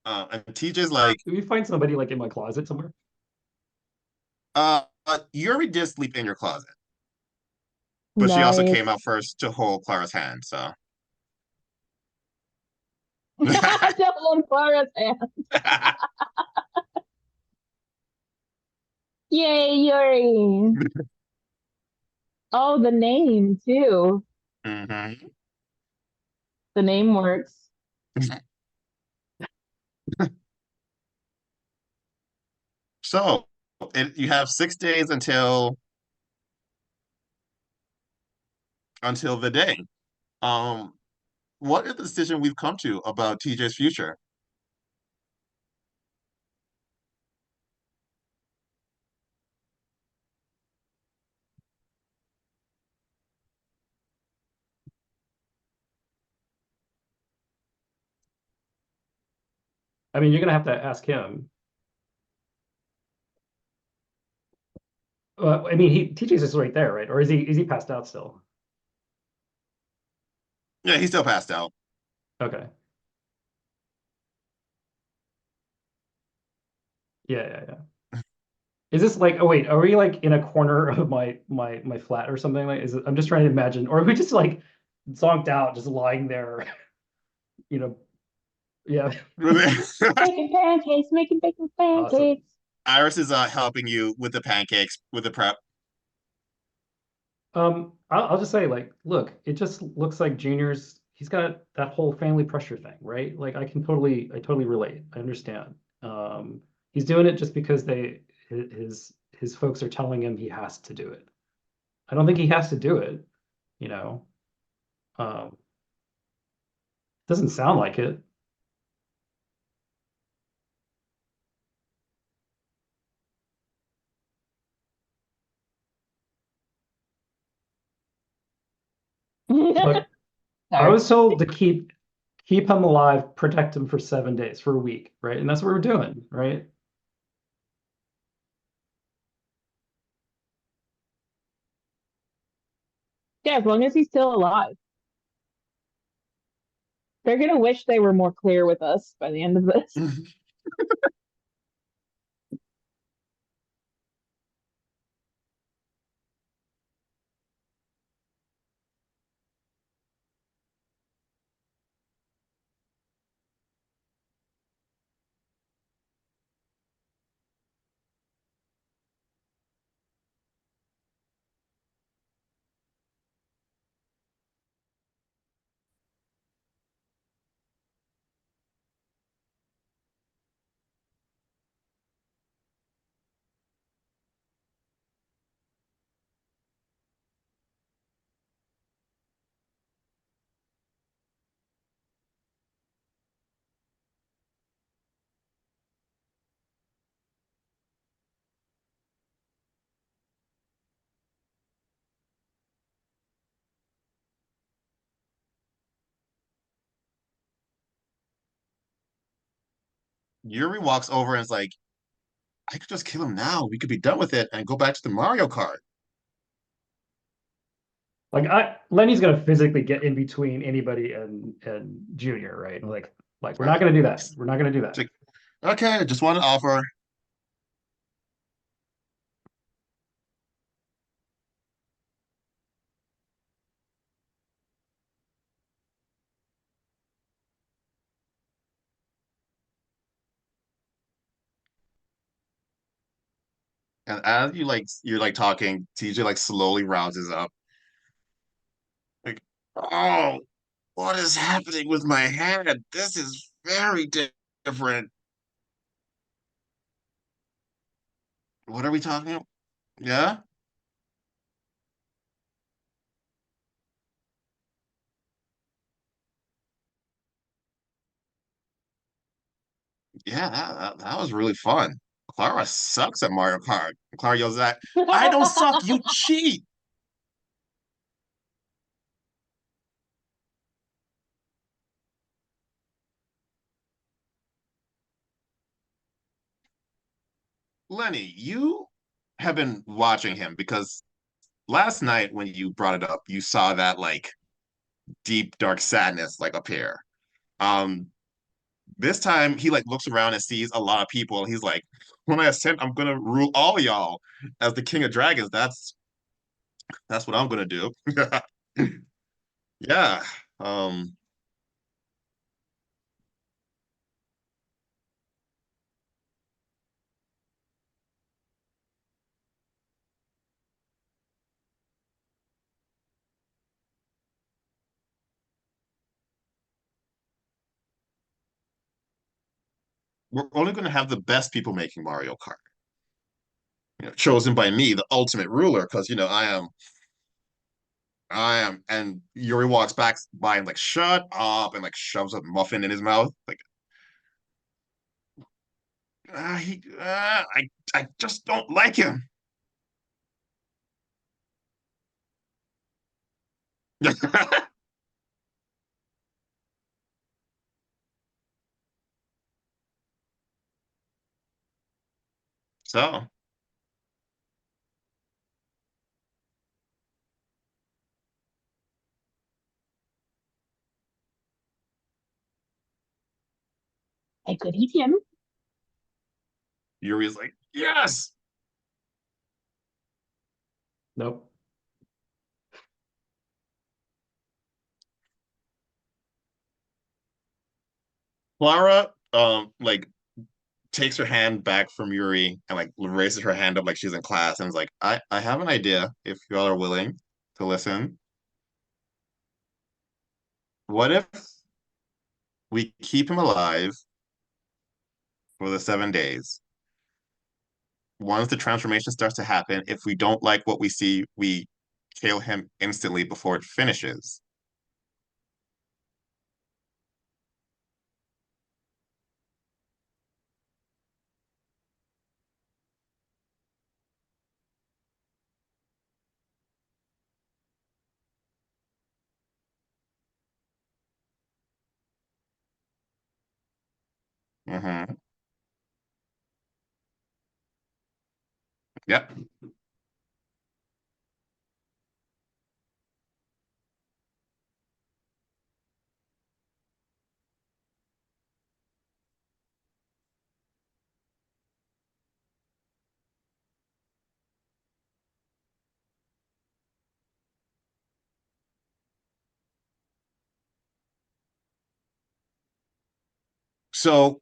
And TJ's like, Did we find somebody like in my closet somewhere? Yuri did sleep in your closet, but she also came Nice. out first to hold Clara's hand, so. Don't hold Clara's hand. Yay, Yuri. Oh, the name too. Mhm. The name works. So you have 6 days until the day. Um, what is the decision we've come to about TJ's future? I mean, you're gonna have to ask him. I mean, he TJ's is right there, right? Or is he passed out still? Yeah, he's still passed out. Okay. Yeah, yeah, yeah. Is this like, oh wait, are we like in a corner of my flat or something? Like, is it, I'm just trying to imagine, or are we just like zonked out, just lying there, you know? Yeah. Making pancakes, making bacon Awesome. pancakes. Iris is helping you with the pancakes, with the prep. I'll just say, like, look, it just looks like Junior's, he's got that whole family pressure thing, right? Like, I totally relate. I understand. He's doing it just because his folks are telling him he has to do it. I don't think he has to do it, you know. Um, doesn't sound like it. Look, I Sorry. was told to keep him alive, protect him for 7 days, for a week, right? And that's what we're doing, right? Yeah, as long as he's still alive. They're gonna wish they were more clear with us by the end of this. Yuri walks over and is like, I could just kill him now. We could be done with it and go back to the Mario Kart. Like Lenny's gonna physically get in between anybody and Junior, right? Like we're not Right. gonna do that. We're not gonna do It's that. like, okay, I just want to offer. And as you're like talking, TJ like slowly rouses up. Like, oh, what is happening with my head? This is very different. What are we talking about? Yeah? Yeah, that was really fun. Clara sucks at Mario Kart. Clara yells at, I don't suck, you cheat. Lenny, you have been watching him because last night when you brought it up, you saw that like deep dark sadness like appear. Um, this time he like looks around and sees a lot of people, and he's like, when I ascend, I'm gonna rule all y'all as the King of Dragons. That's what I'm gonna do. Yeah. Um, we're only gonna have the best people making Mario Kart. Chosen by me, the ultimate ruler, because I am, and Yuri walks back by and like, shut up, and like shoves a muffin in his mouth. Like, I just don't like him. So, I could eat him. Yuri's like, yes. Nope. Clara, like takes her hand back from Yuri and like raises her hand up like she's in class and is like, I have an idea if y'all are willing to listen. What if we keep him alive for the 7 days? Once the transformation starts to happen, if we don't like what we see, we kill him instantly before it finishes. Hmm. Yep. So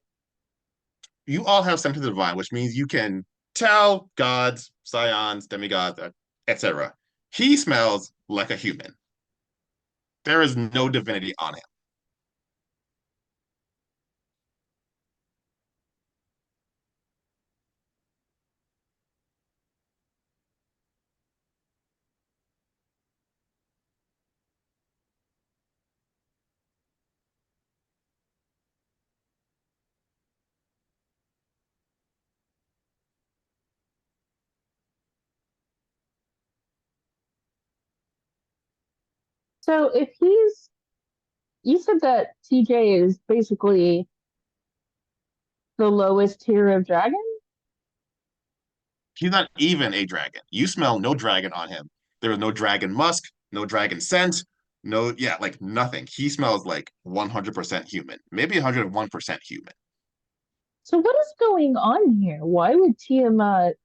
you all have something divine, which means you can tell gods, scions, demigods, etc. He smells like a human. There is no divinity on him. So if you said that TJ is basically The lowest tier of dragon? He's not even a dragon. You smell no dragon on him. There is no dragon musk, no dragon scent, no, yeah, like nothing. He smells like 100% human, maybe 101% human. So what is going on here? Why would Tiamat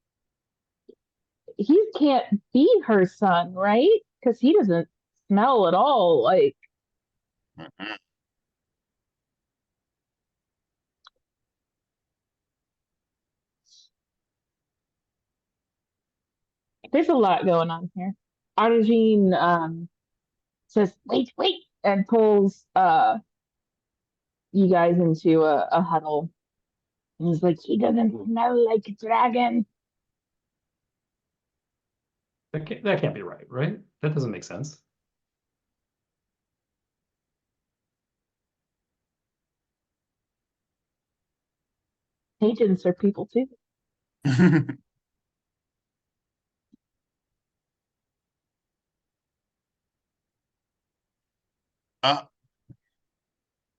he can't be her son, right? Because he doesn't smell at all like Mhm. there's a lot going on here. Arjun says, wait, wait, and pulls you guys into a huddle. And he's like, he doesn't smell like a dragon. That can't be right, right? That doesn't make sense. Agents are people too. uh,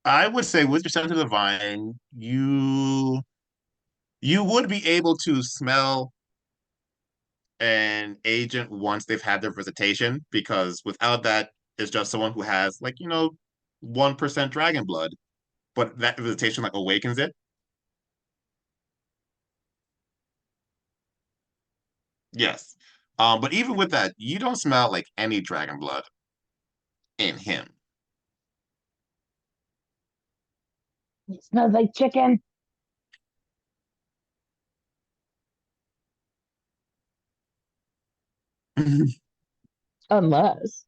I would say with your sense of divine, you would be able to smell an agent once they've had their visitation, because without that, it's just someone who has like, 1% dragon blood, but that visitation like awakens it. Yes. But even with that, you don't smell like any dragon blood in him. It smells like chicken. Unless.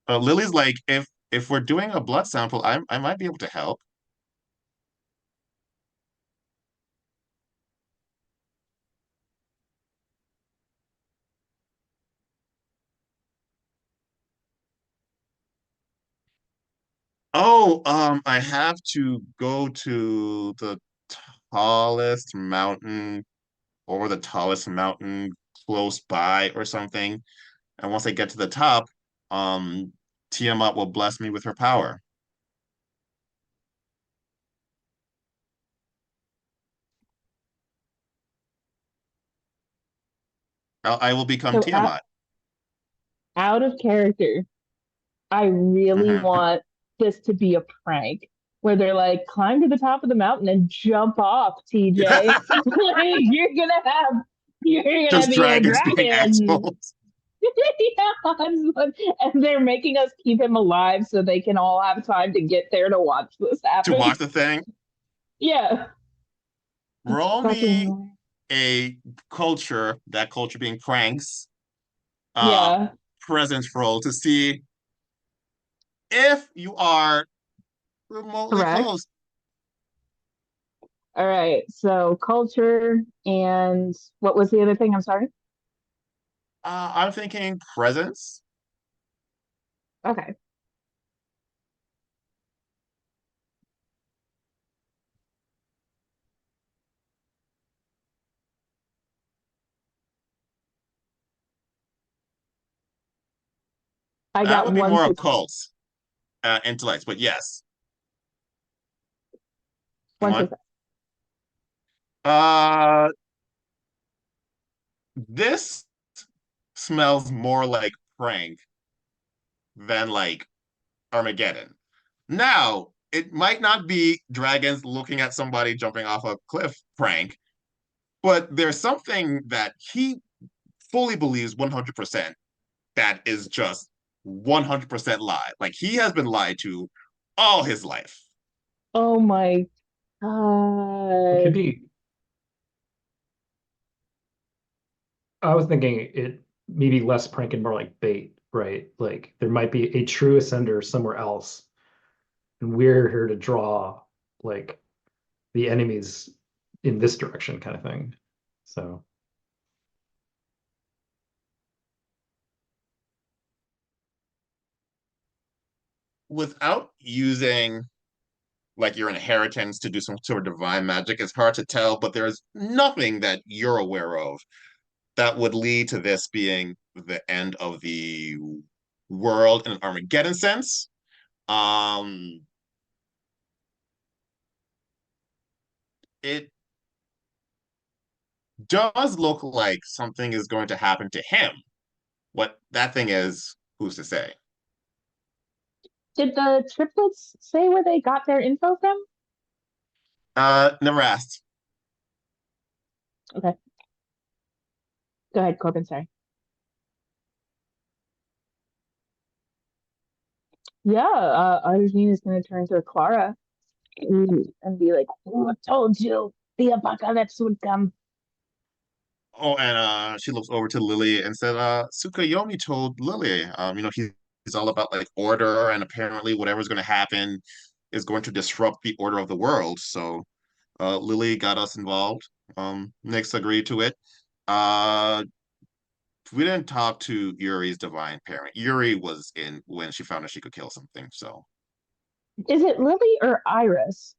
Lily's like, if we're doing a blood sample, I might be able to help. Oh, I have to go to the tallest mountain or the tallest mountain close by or something. And once I get to the top, um, Tiamat will bless me with her power. I will become So Tiamat. out of character, I really Mhm. want this to be a prank where they're like, climb to the top of the mountain and jump off, TJ. Like, you're gonna Just be a dragons being dragon. assholes Yeah, and they're making us keep him alive so they can all have time to get there to watch this to happen. watch the thing. Yeah, it's Roll fucking me hilarious. a culture, that culture being pranks, uh, Yeah, presence roll to see if you are remotely correct. close. All right, so culture and what was the other thing? I'm sorry. I'm thinking presence. Okay, I That got would be one more success. occult, intellect, but yes. One One. success. Uh, this smells more like prank than like Armageddon. Now, it might not be dragons looking at somebody jumping off a cliff prank, but there's something that he fully believes 100% that is just 100% lie. Like he has been lied to all his life. Oh my It could God. be. I was thinking it maybe less prank and more like bait, right? Like there might be a true ascender somewhere else, and we're here to draw like the enemies in this direction, kind of thing. So Without using like your inheritance to do some sort of divine magic, it's hard to tell, but there's nothing that you're aware of that would lead to this being the end of the world in an Armageddon sense. Um, it does look like something is going to happen to him. What that thing is, who's to say? Did the triplets say where they got their info from? Never asked. Okay, go ahead, Corbin. Sorry. Yeah, Arjun is going to turn to Clara and be like, "Who told you the apocalypse would come?" Oh, and she looks over to Lily and said, Tsukuyomi told Lily, he's all about like order, and apparently whatever's going to happen is going to disrupt the order of the world. So Lily got us involved. Nyx agreed to it. Uh, we didn't talk to Yuri's divine parent. Yuri was in when she found out she could kill something. So, Is it Lily or Iris?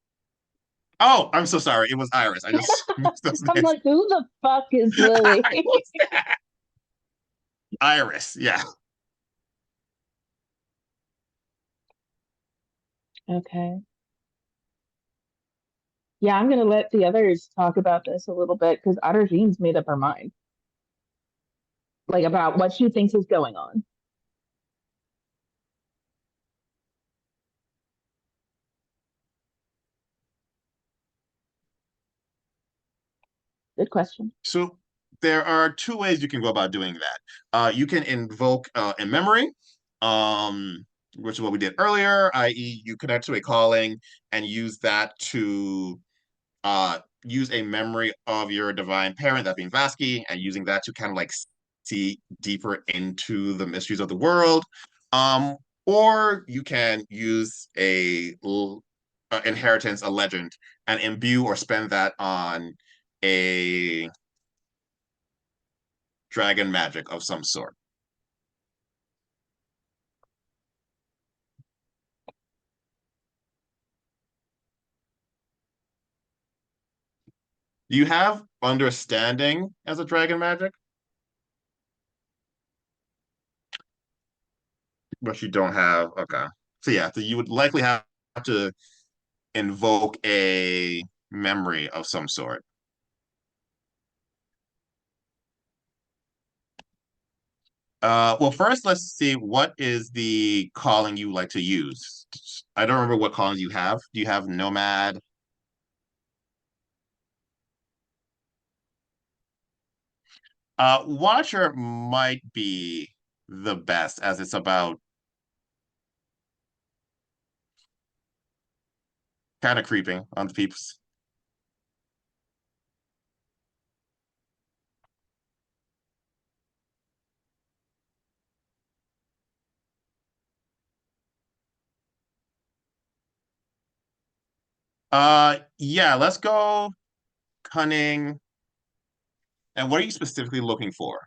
oh, I'm so sorry. It was Iris. I just mixed those I'm names. like, who the fuck is Lily? What's that? Iris. Yeah. Okay. Yeah, I'm gonna let the others talk about this a little bit because Arjun's made up her mind, like about what she thinks is going on. Good question. So there are two ways you can go about doing that. You can invoke a memory, um, which is what we did earlier, i.e., you connect to a calling and use that to use a memory of your divine parent, that being Vasky, and using that to kind of like see deeper into the mysteries of the world. Um, or you can use inheritance, a legend, and imbue or spend that on a dragon magic of some sort. Do you have understanding as a dragon magic? But you don't have, okay. So yeah, so you would likely have to invoke a memory of some sort. Well, first let's see what is the calling you like to use. I don't remember what callings you have. Do you have Nomad? Watcher might be the best as it's about kind of creeping on the peeps. Yeah, let's go cunning. And what are you specifically looking for?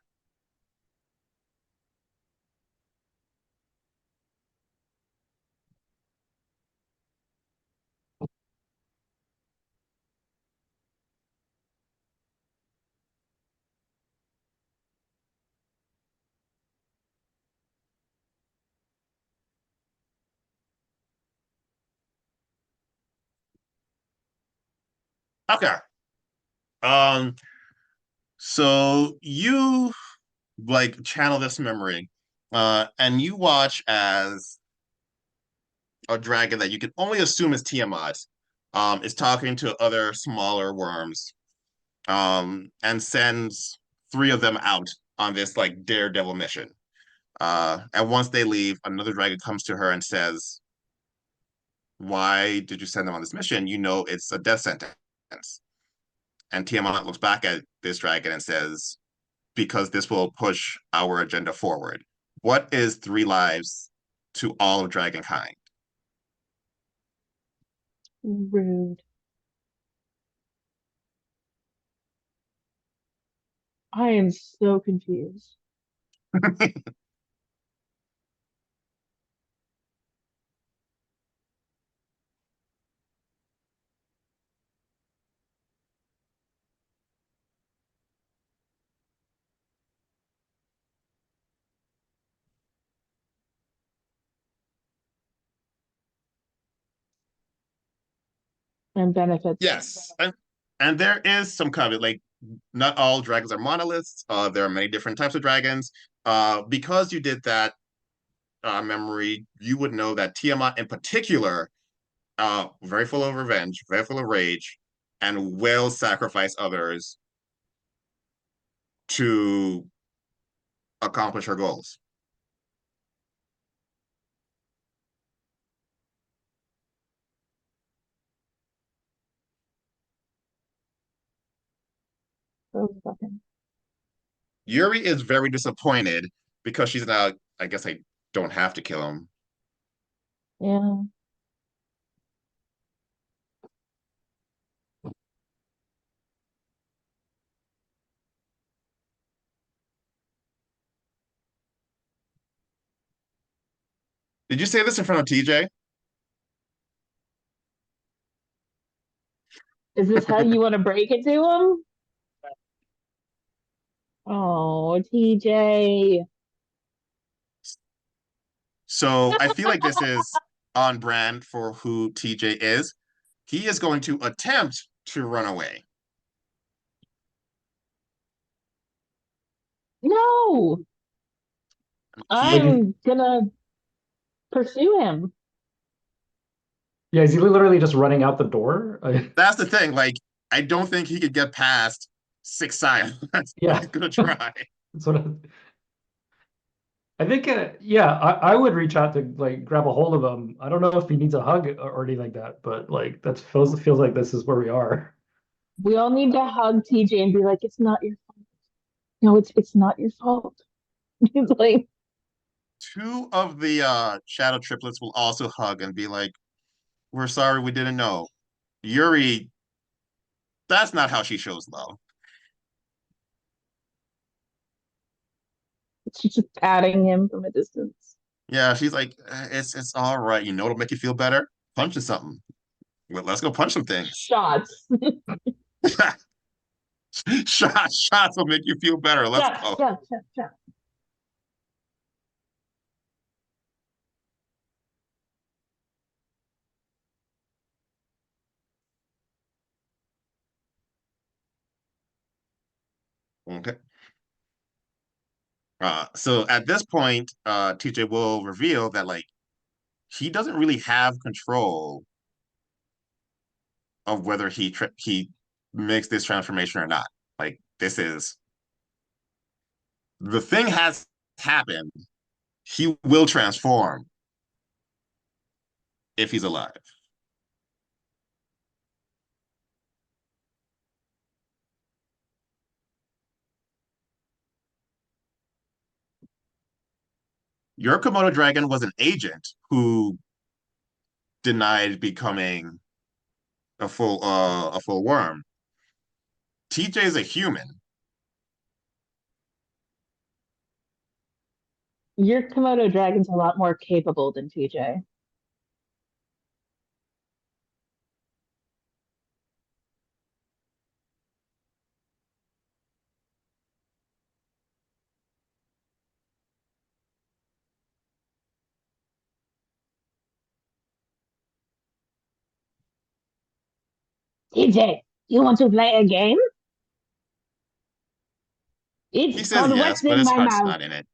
Okay. Um, so you like channel this memory, and you watch as a dragon that you can only assume is Tiamat, is talking to other smaller worms, and sends three of them out on this like daredevil mission. And once they leave, another dragon comes to her and says, "Why did you send them on this mission? You know it's a death sentence." And Tiamat looks back at this dragon and says, because this will push our agenda forward. What is three lives to all of Dragonkind? Rude. I am so confused. And benefits. Yes, and there is some caveat, like not all dragons are monoliths. There are many different types of dragons. Because you did that memory, you would know that Tiamat in particular, very full of revenge, very full of rage, and will sacrifice others to accomplish her goals. Yuri is very disappointed because she's now, I guess I don't have to kill him. Yeah. Did you say this in front of TJ? Is this how you want to break it to him? Oh, TJ. So I feel like this is on brand for who TJ is. He is going to attempt to run away. No, He, Like, I'm gonna pursue him. yeah, is he literally just running out the door? that's the thing. Like, I don't think he could get past 6 Scion, but Yeah, he's gonna try. that's what I think. Yeah, I would reach out to like grab a hold of him. I don't know if he needs a hug or anything like that, but like that feels like this is where we are. We all need to hug TJ and be like, "It's not your fault." No, it's not your fault. He's like, Two of the shadow triplets will also hug and be like, "We're sorry, we didn't know." Yuri, that's not how she shows love. she's just patting him from a distance. Yeah, she's like, it's all right. You know, it'll make you feel better. Punching something. Let's go punch some things. Shots. Shots will make you feel better. Let's Shots, go. shots, shots, shots. Okay. So at this point, TJ will reveal that like he doesn't really have control of whether he makes this transformation or not. Like this is the thing has happened. He will transform if he's alive. Your Komodo dragon was an agent who denied becoming a full worm. TJ is a human. Your Komodo dragon's a lot more capable than TJ. TJ, you want to play a game? He It's says called yes, What's but in his My heart's Mouth. not in it.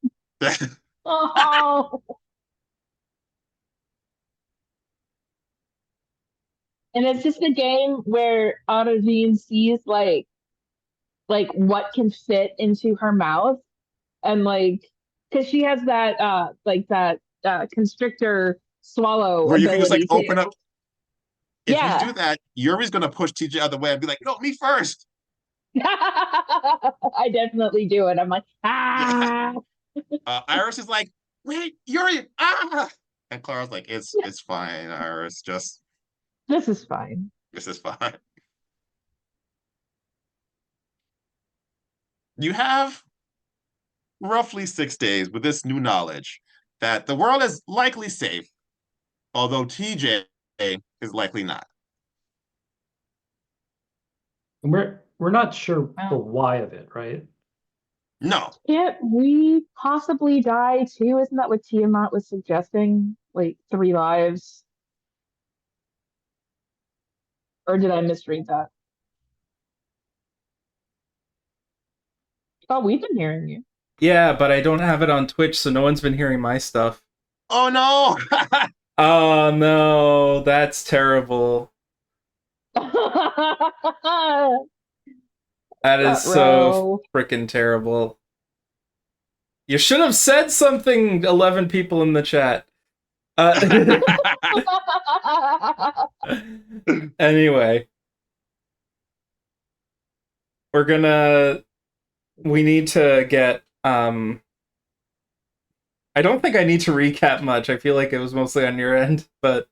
Oh, and it's just a game where Autovine sees like what can fit into her mouth and like because she has that like that constrictor swallow Where you can just like ability open too. up. If you do Yeah. that, Yuri's gonna push TJ out of the way and be like, "No, me first." I definitely do it. I'm like, Yeah. ah, Iris is like, "Wait, Yuri, ah!" And Clara's like, "It's fine, Iris. Just this is fine. this is fine." You have roughly 6 days with this new knowledge that the world is likely safe, although TJ is likely not. And we're not sure the Well, why of it, right? No, can't we possibly die too? Isn't that what Tiamat was suggesting? Like 3 lives. Or did I misread that? Oh, we've been hearing you. Yeah, but I don't have it on Twitch, so no one's been hearing my stuff. Oh no! Oh no, that's terrible. That is so Row. freaking terrible. You should have said something, 11 people in the chat. Anyway, we need to get, I don't think I need to recap much. I feel like it was mostly on your end, but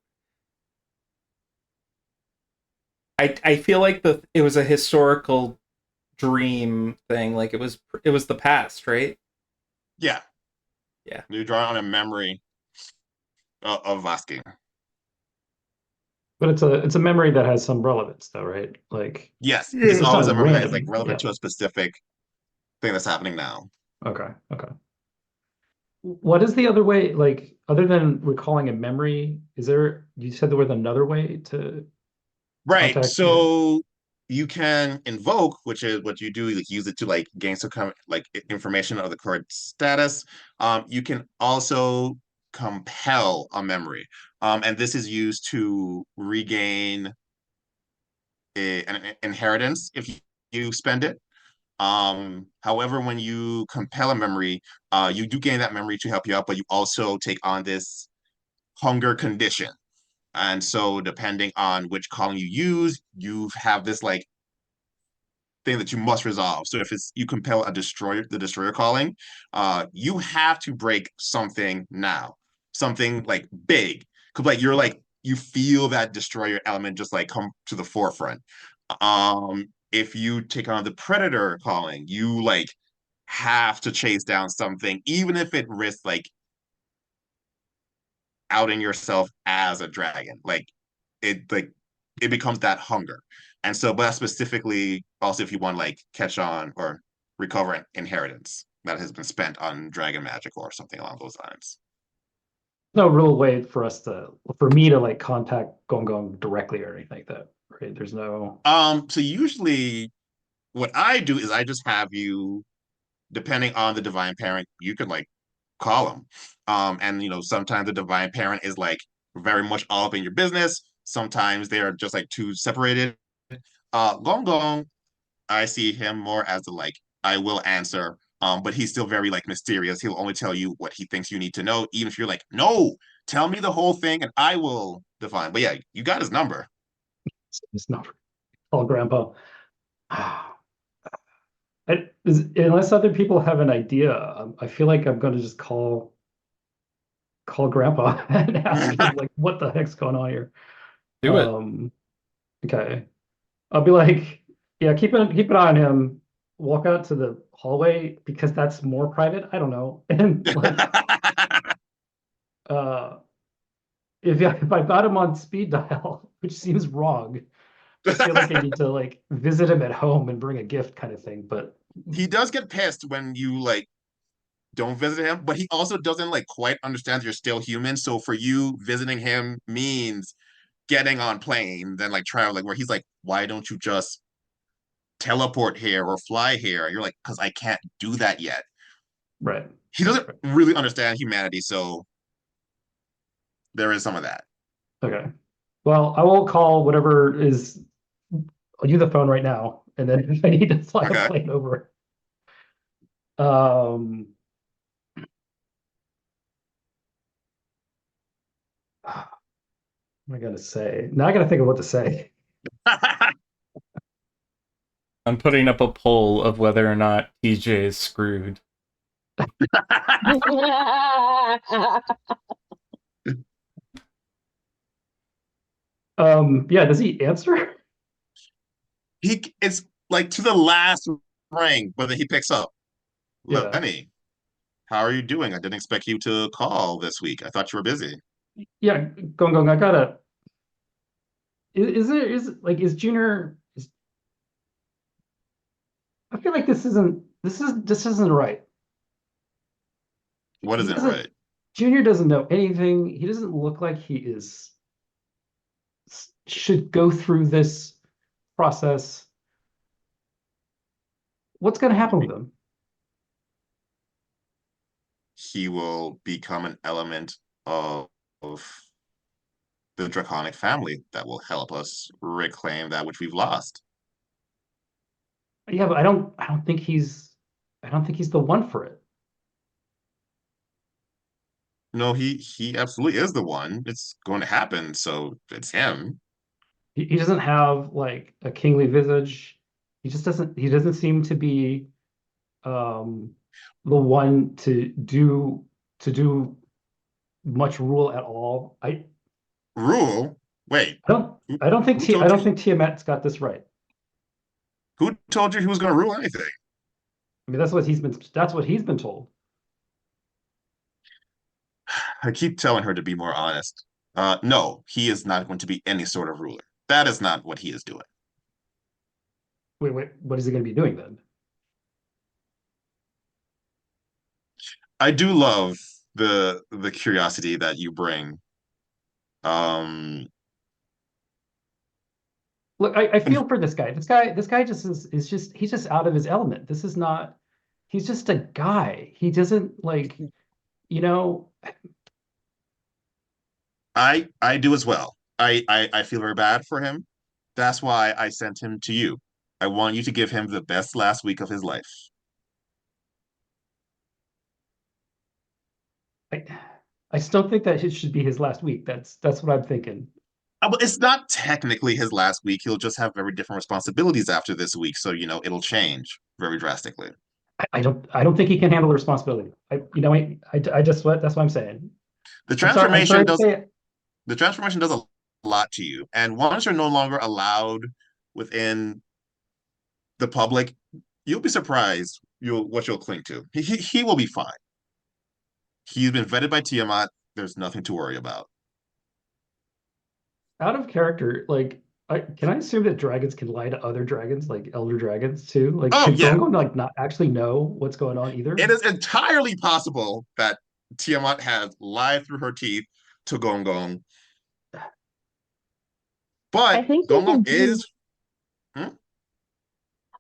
I feel like it was a historical dream thing. Like it was the past, right? Yeah. Yeah. You draw on a memory of Vasking. But it's a memory that has some relevance, though, right? Like Yes, it's it's not always a memory that is like random. relevant Yeah. to a specific thing that's happening now. Okay. Okay. What is the other way? Like other than recalling a memory, is there? You said there was another way to Right. contact your. So you can invoke, which is what you do, like use it to like gain some kind of like information of the current status. You can also compel a memory. And this is used to regain an inheritance if you spend it. However, when you compel a memory, you do gain that memory to help you out, but you also take on this hunger condition. And so, depending on which calling you use, you have this like thing that you must resolve. So, if it's you compel a destroyer, the destroyer calling, you have to break something now, something like big, because like you're like you feel that destroyer element just like come to the forefront. If you take on the predator calling, you like have to chase down something, even if it risks like outing yourself as a dragon. Like it becomes that hunger. And so, but that's specifically also if you want to like catch on or recover an inheritance that has been spent on dragon magic or something along those lines. No real way for me to like contact Gong Gong directly or anything like that, right? There's no. So usually what I do is I just have you, depending on the divine parent, you can like call them. And you know, sometimes the divine parent is like very much all up in your business. Sometimes they are just like too separated. Gong Gong, I see him more as a like, I will answer. But he's still very like mysterious. He'll only tell you what he thinks you need to know, even if you're like, no, tell me the whole thing and I will define. But yeah, you got his number. It's not call Grandpa. Unless other people have an idea, I feel like I'm going to just call Grandpa and ask him like, what the heck's going on here? Do it. Okay. I'll be like, yeah, keep an eye on him. Walk out to the hallway because that's more private. I don't know. And like, uh, if I've got him on speed dial, which seems wrong, I feel like I need to like visit him at home and bring a gift kind of thing. But He does get pissed when you like don't visit him, but he also doesn't like quite understand you're still human. So for you, visiting him means getting on plane, then like travel, like where he's like, why don't you just teleport here or fly here? And you're like, because I can't do that yet. right. He doesn't really understand humanity, so there is some of that. Okay. Well, I will call whatever is. I'll use the phone right now, and then if I need to fly a Okay. plane over. Um, what am I gonna say? Now I gotta think of what to say. I'm putting up a poll of whether or not TJ is screwed. Yeah, does he answer? It's like to the last ring, but then he picks up. Yeah. Lenny, how are you doing? I didn't expect you to call this week. I thought you were busy. Yeah, Gong Gong, I gotta. Is Junior? I feel like this isn't right. What He isn't doesn't. right? Junior doesn't know anything. He doesn't look like he is should go through this process, what's going to happen with him? He will become an element of the draconic family that will help us reclaim that which we've lost. Yeah, but I don't think he's the one for it. No, he absolutely is the one. It's going to happen, so it's him. He doesn't have like a kingly visage. He doesn't seem to be um the one to do much rule at all. Rule? Wait, who, who I told don't you think Tiamat's got this right. who told you he was going to rule anything? I mean, that's what he's been told. I keep telling her to be more honest. No, he is not going to be any sort of ruler. That is not what he is doing. Wait, what is he going to be doing then? I do love the curiosity that you bring. Um, Look, I feel for this guy. This guy just is just he's just out of his element. This is not he's just a guy. He doesn't like, you know, I do as well. I feel very bad for him. That's why I sent him to you. I want you to give him the best last week of his life. I I just don't think that it should be his last week. That's what I'm thinking. But it's not technically his last week. He'll just have very different responsibilities after this week. So, it'll change very drastically. I don't think he can handle the responsibility. I just what that's what I'm saying. The I'm transformation sorry to does say it. the transformation does a lot to you. And once you're no longer allowed within the public, you'll be surprised what you'll cling to. He will be fine. He's been vetted by Tiamat. There's nothing to worry about. Out of character, like can I assume that dragons can lie to other dragons, like elder dragons too? Like Oh could yeah, Gongon like not actually know what's going on either? it is entirely possible that Tiamat has lied through her teeth to Gong Gong, I but think you Gong Gong can do. is. Hmm?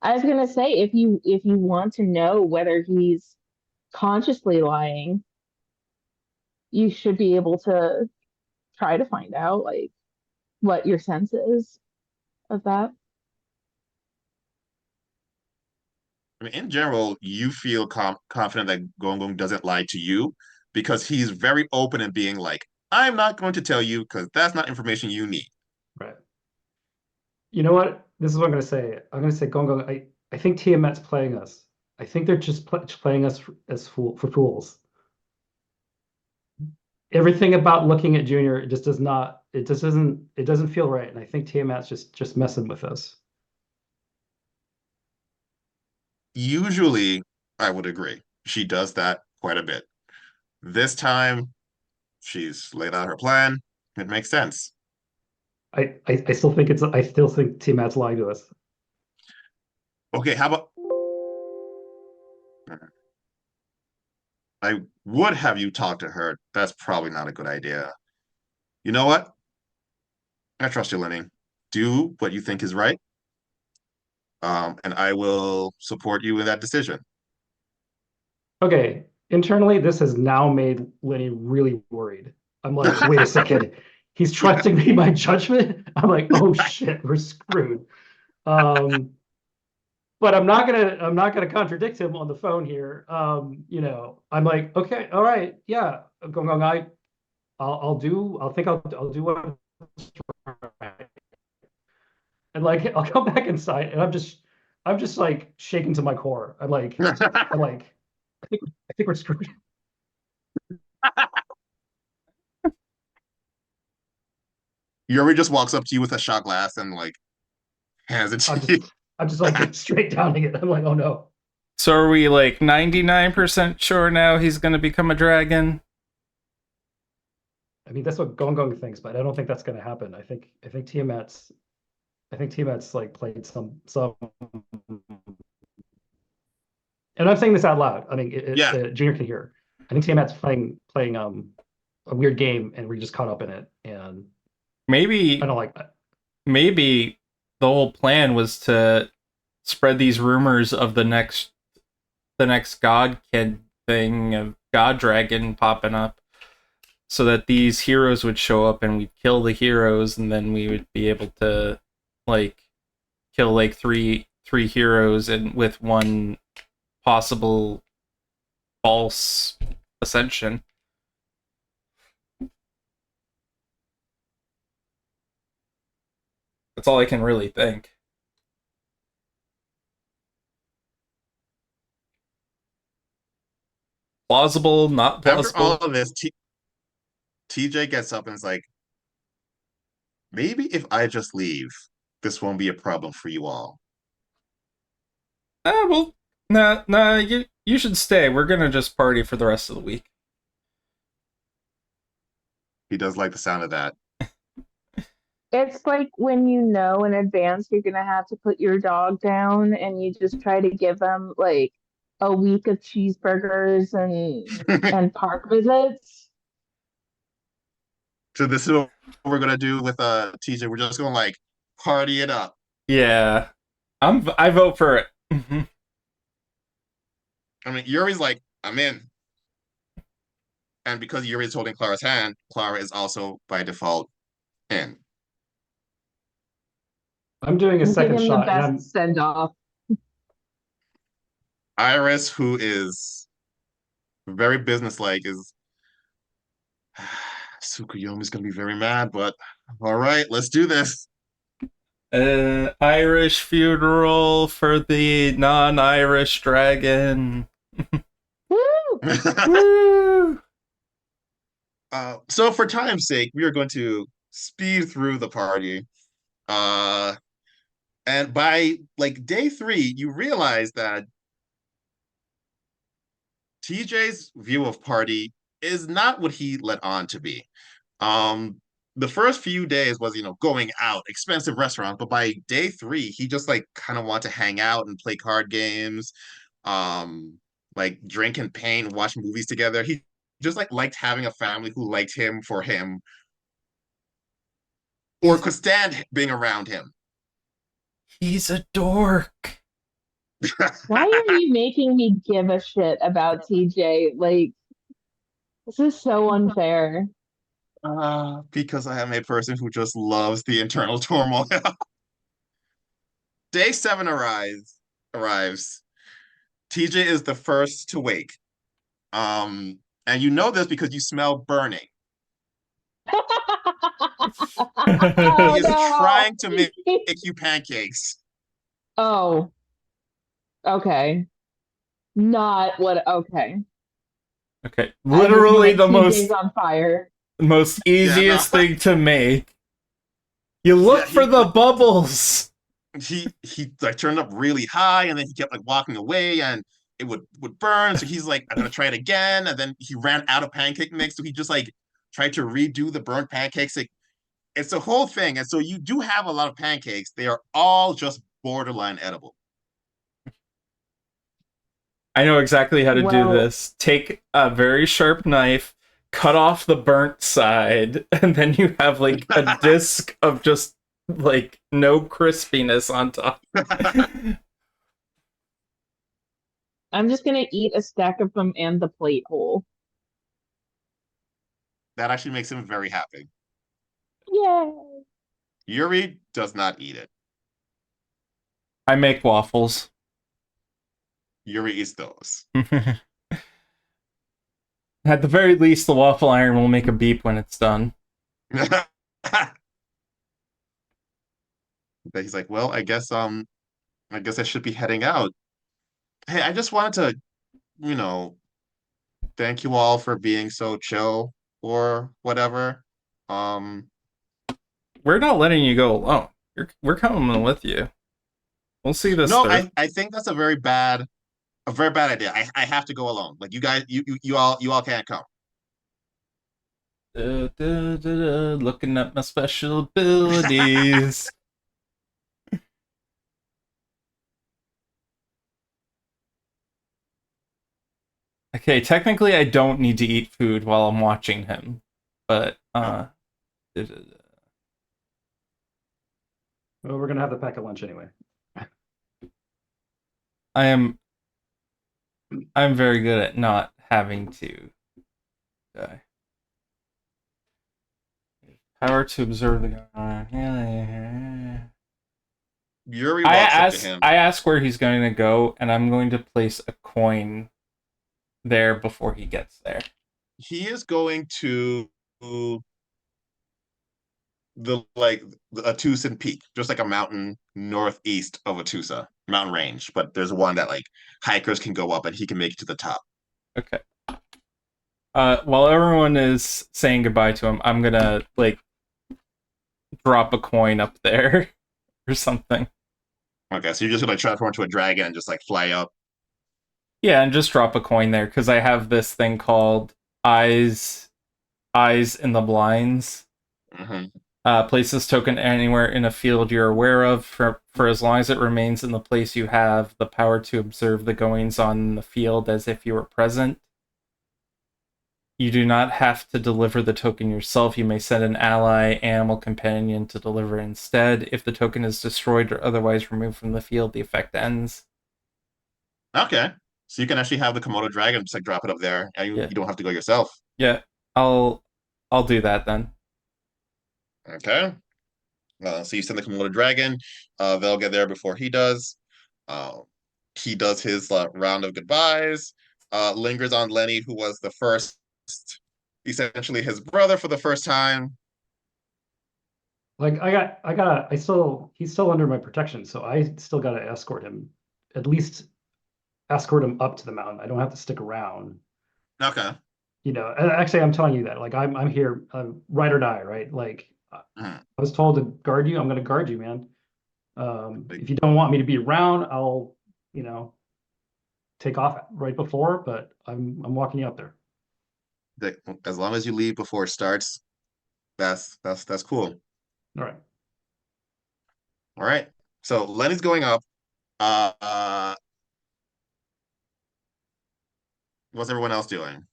I was gonna say if you want to know whether he's consciously lying, you should be able to try to find out like what your sense is of that. I mean, in general, you feel confident that Gong Gong doesn't lie to you because he's very open and being like, "I'm not going to tell you because that's not information you need." Right. You know what? This is what I'm gonna say. I'm gonna say Gongon. I think Tiamat's playing us. I think they're just playing us as for fools. Everything about looking at Junior, it just does not. It doesn't feel right. And I think Tiamat's just messing with us. Usually, I would agree. She does that quite a bit. This time, she's laid out her plan. It makes sense. I still think it's I still think Tiamat's lying to us. Okay, how about I would have you talk to her. That's probably not a good idea. You know what? I trust you, Lenny. Do what you think is right, and I will support you in that decision. Okay, internally, this has now made Lenny really worried. I'm like, wait a second. He's trusting me my judgment. I'm like, oh shit, we're screwed. Um, but I'm not gonna contradict him on the phone here. I'm like, okay, all right, yeah, Gong Gong, I'll do what right. And like I'll come back inside and I'm just like shaking to my core. I'm like, I think we're screwed. Yuri just walks up to you with a shot glass and like hands it I'm to just you. I'm just like straight downing it. I'm like, oh no. So are we like 99% sure now he's going to become a dragon? I mean, that's what Gong Gong thinks, but I don't think that's going to happen. I think Tiamat's like played some, and I'm saying this out loud. I mean, Yeah, Junior can hear. I think Tiamat's playing a weird game, and we're just caught up in it, and I Maybe don't like that. maybe the whole plan was to spread these rumors of the next god kid thing of god dragon popping up, so that these heroes would show up and we'd kill the heroes, and then we would be able to like kill like three heroes and with one possible false ascension. That's all I can really think. Plausible, not After all plausible. of this, TJ gets up and is like, maybe if I just leave, this won't be a problem for you all. Well, nah, you should stay. We're gonna just party for the rest of the week. He does like the sound of that. It's like when you know in advance you're gonna have to put your dog down and you just try to give them like a week of cheeseburgers and park visits. So this is what we're gonna do with TJ. We're just gonna like party it up. Yeah, I vote for it. I mean, Yuri's like, I'm in. And because Yuri is holding Clara's hand, Clara is also by default in. I'm doing a I'm second giving him the shot, and best I'm send off. Iris, who is very businesslike, is Tsukuyomi's gonna be very mad, but all right, let's do this. Irish funeral for the non-Irish dragon. Woo! Woo! So for time's sake, we are going to speed through the party. And by like day 3, you realize that TJ's view of party is not what he let on to be. Um, the first few days was, going out, expensive restaurant, but by day 3, he just like kind of want to hang out and play card games, um, like drink and paint, watch movies together. He just like liked having a family who liked him for him or could stand being around him. He's a dork. Why are you making me give a shit about TJ? Like, this is so unfair. Because I am a person who just loves the internal turmoil. Day 7 arrives. TJ is the first to wake. And you know this because you smell burning. He Oh is no. trying to make you pancakes. Oh, okay. Not what, okay. Okay, I just know literally the TJ's most on fire. Yeah, no. easiest thing to make. You look Yeah, for the bubbles. he like turned up really high and then he kept like walking away and it would burn. So he's like, I'm gonna try it again. And then he ran out of pancake mix. So he just like tried to redo the burnt pancakes. Like, it's a whole thing. And so you do have a lot of pancakes. They are all just borderline edible. I know exactly how to do Well, this. Take a very sharp knife, cut off the burnt side, and then you have like a disc of just like no crispiness on top. I'm just gonna eat a stack of them and the plate whole. That actually makes him very happy. Yay! Yuri does not eat it. I make waffles. Yuri eats those. At the very least, the waffle iron will make a beep when it's done. But he's like, well, I guess I should be heading out. Hey, I just wanted to, you know, thank you all for being so chill or whatever. Um, We're not letting you go alone. We're coming with you. We'll see this no, through. I think that's a very bad idea. I have to go alone. Like you guys, you all can't come. Looking at my special abilities. Okay, technically I don't need to eat food while I'm watching him, but No. Well, we're gonna have to pack a lunch anyway. I am I'm very good at not having to die. Power to observe the Yuri walks up to him. I ask where he's going to go, and I'm going to place a coin there before he gets there. He is going to the like a Tucson Peak, just like a mountain northeast of Atusa mountain range. But there's one that like hikers can go up, and he can make it to the top. Okay. While everyone is saying goodbye to him, I'm gonna like drop a coin up there or something. Okay, so you're just gonna transform into a dragon and just like fly up. Yeah, and just drop a coin there because I have this thing called eyes in the blinds. Mm-hmm. Place this token anywhere in a field you're aware of for as long as it remains in the place. You have the power to observe the goings on in the field as if you were present. You do not have to deliver the token yourself. You may send an ally animal companion to deliver instead. If the token is destroyed or otherwise removed from the field, the effect ends. Okay, so you can actually have the Komodo dragon just like drop it up there, and Yeah. you don't have to go yourself. Yeah, I'll do that then. Okay. So you send the Komodo dragon. They'll get there before he does. Uh, he does his round of goodbyes. Lingers on Lenny, who was the first, essentially his brother for the first time. Like he's still under my protection, so I still gotta escort him, at least escort him up to the mountain. I don't have to stick around. Okay. And actually, I'm telling you that, like, I'm here, ride or die, right? Like, Mhm. I was told to guard you. I'm gonna guard you, man. Like, If you don't want me to be around, I'll, you know, take off right before, but I'm walking you up there. as long as you leave before it starts, that's cool. All right. All right. So Lenny's going up. Uh, what's everyone else doing?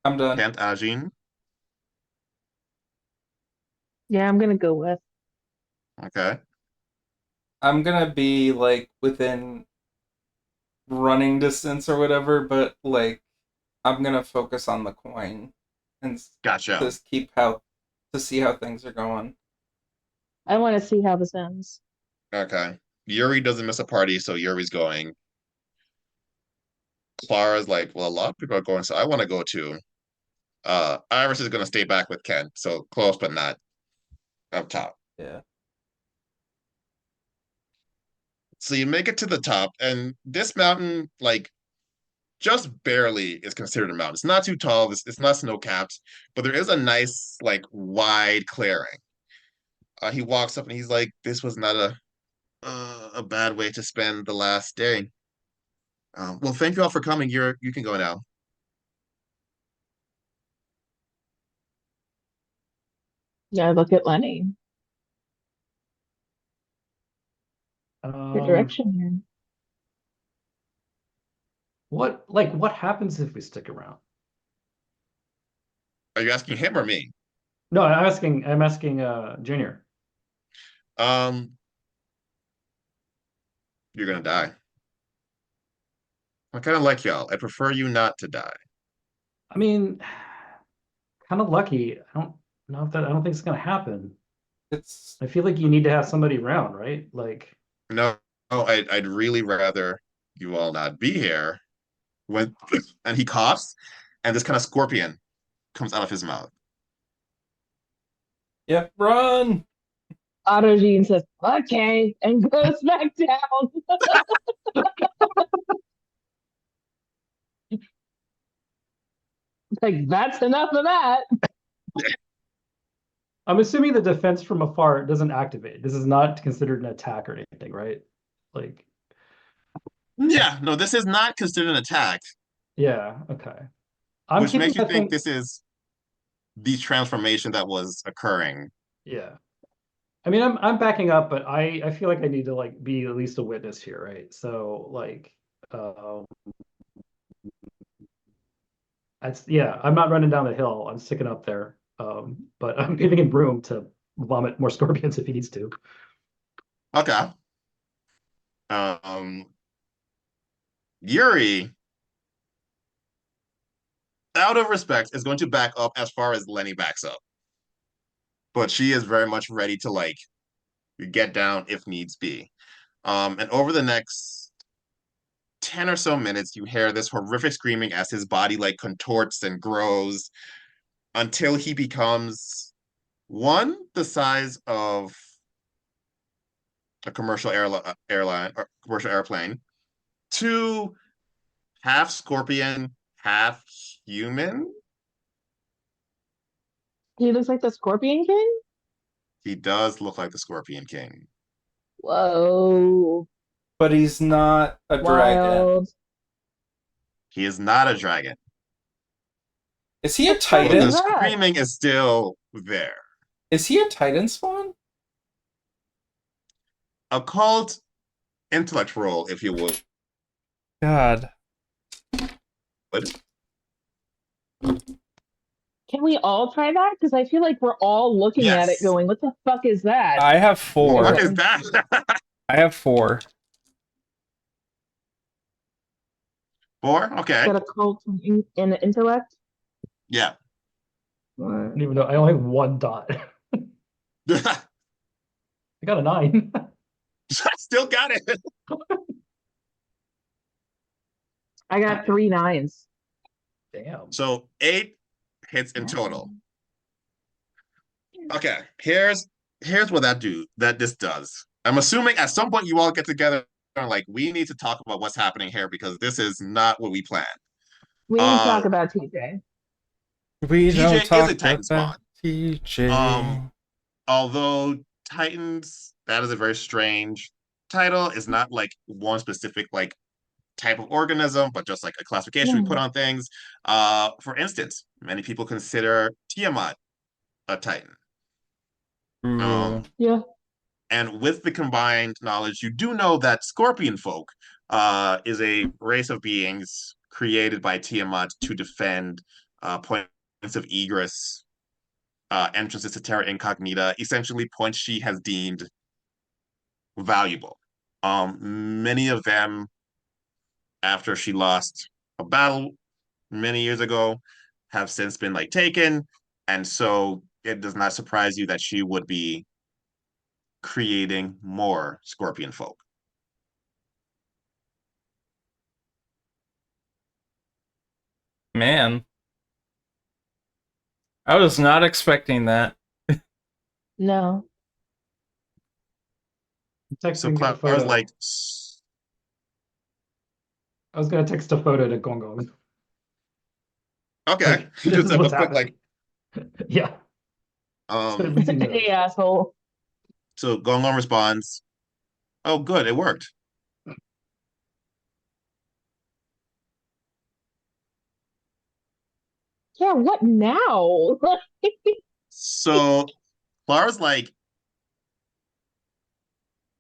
I'm done. Kent, Ajin. Yeah, I'm gonna go with. Okay. I'm gonna be like within running distance or whatever, but like I'm gonna focus on the coin and Gotcha. just keep how to see how things are going. I want to see how this ends. Okay. Yuri doesn't miss a party, so Yuri's going. Clara's like, well, a lot of people are going, so I want to go too. Iris is gonna stay back with Kent, so close but not up top. Yeah. So you make it to the top, and this mountain, like, just barely is considered a mountain. It's not too tall. It's not snow capped, but there is a nice, like, wide clearing. He walks up and he's like, "This was not a bad way to spend the last day." Well, thank you all for coming. You can go now. Yeah, look at Lenny. Your Um, direction here. what happens if we stick around? Are you asking him or me? No, I'm asking Junior. Um, you're gonna die. I kind of like y'all. I prefer you not to die. I mean, kind of lucky. I don't think it's gonna happen. It's I feel like you need to have somebody around, right? Like, No, I'd really rather you all not be here. When and he coughs, and this kind of scorpion comes out of his mouth. yep, run. Autogene says, okay, and goes back down. Like, that's enough of that. I'm assuming the defense from afar doesn't activate. This is not considered an attack or anything, right? Like, Yeah, no, this is not considered an attack, yeah, okay. I'm which keeping makes you that think thing. this is the transformation that was occurring. Yeah. I mean, I'm backing up, but I feel like I need to like be at least a witness here, right? So like, um, that's yeah. I'm not running down the hill. I'm sticking up there. But I'm giving him room to vomit more scorpions if he needs to. Okay. Um, Yuri, out of respect, is going to back up as far as Lenny backs up. But she is very much ready to like get down if needs be. And over the next 10 or so minutes, you hear this horrific screaming as his body like contorts and grows until he becomes one, the size of a commercial airline or commercial airplane, two, half scorpion, half human. He looks like the Scorpion King? He does look like the Scorpion King. Whoa. But he's not a dragon. Wild. He is not a dragon, Is he a The fuck but the is titan? that? screaming is still there. Is he a titan spawn? Occult intellect roll, if you would. God. Can we all try that? Because I feel like we're all looking at it Yes. going, what the fuck is that? I have What 4. is that? I have 4. 4? Okay. Got a cult in intellect? Yeah. I don't even know. I only have 1 dot. I got a 9. Still got it. I got 3 9s. Damn. So 8 hits in total. Okay, here's what this does. I'm assuming at some point you all get together and like we need to talk about what's happening here because this is not what we planned. We didn't talk about TJ. We TJ don't is a talk Titan spawn. about TJ. Although Titans, that is a very strange title. It's not like one specific like type of organism, but just like a classification we put on things. For instance, many people consider Tiamat a Titan. Ooh. Yeah. And with the combined knowledge, you do know that Scorpion folk is a race of beings created by Tiamat to defend points of egress, entrances to Terra Incognita, essentially points she has deemed valuable. Many of them, after she lost a battle many years ago, have since been like taken, and so it does not surprise you that she would be creating more scorpion folk. Man. I was not expecting that. No. So Texting a Clara's photo. like, I was gonna text a photo to Gong Gong. okay, Like, this just is have a what's quick like, happening. Yeah. So at least he knows. Hey, asshole. so Gongon responds, "Oh, good, it worked." Yeah, what now? So Clara's like,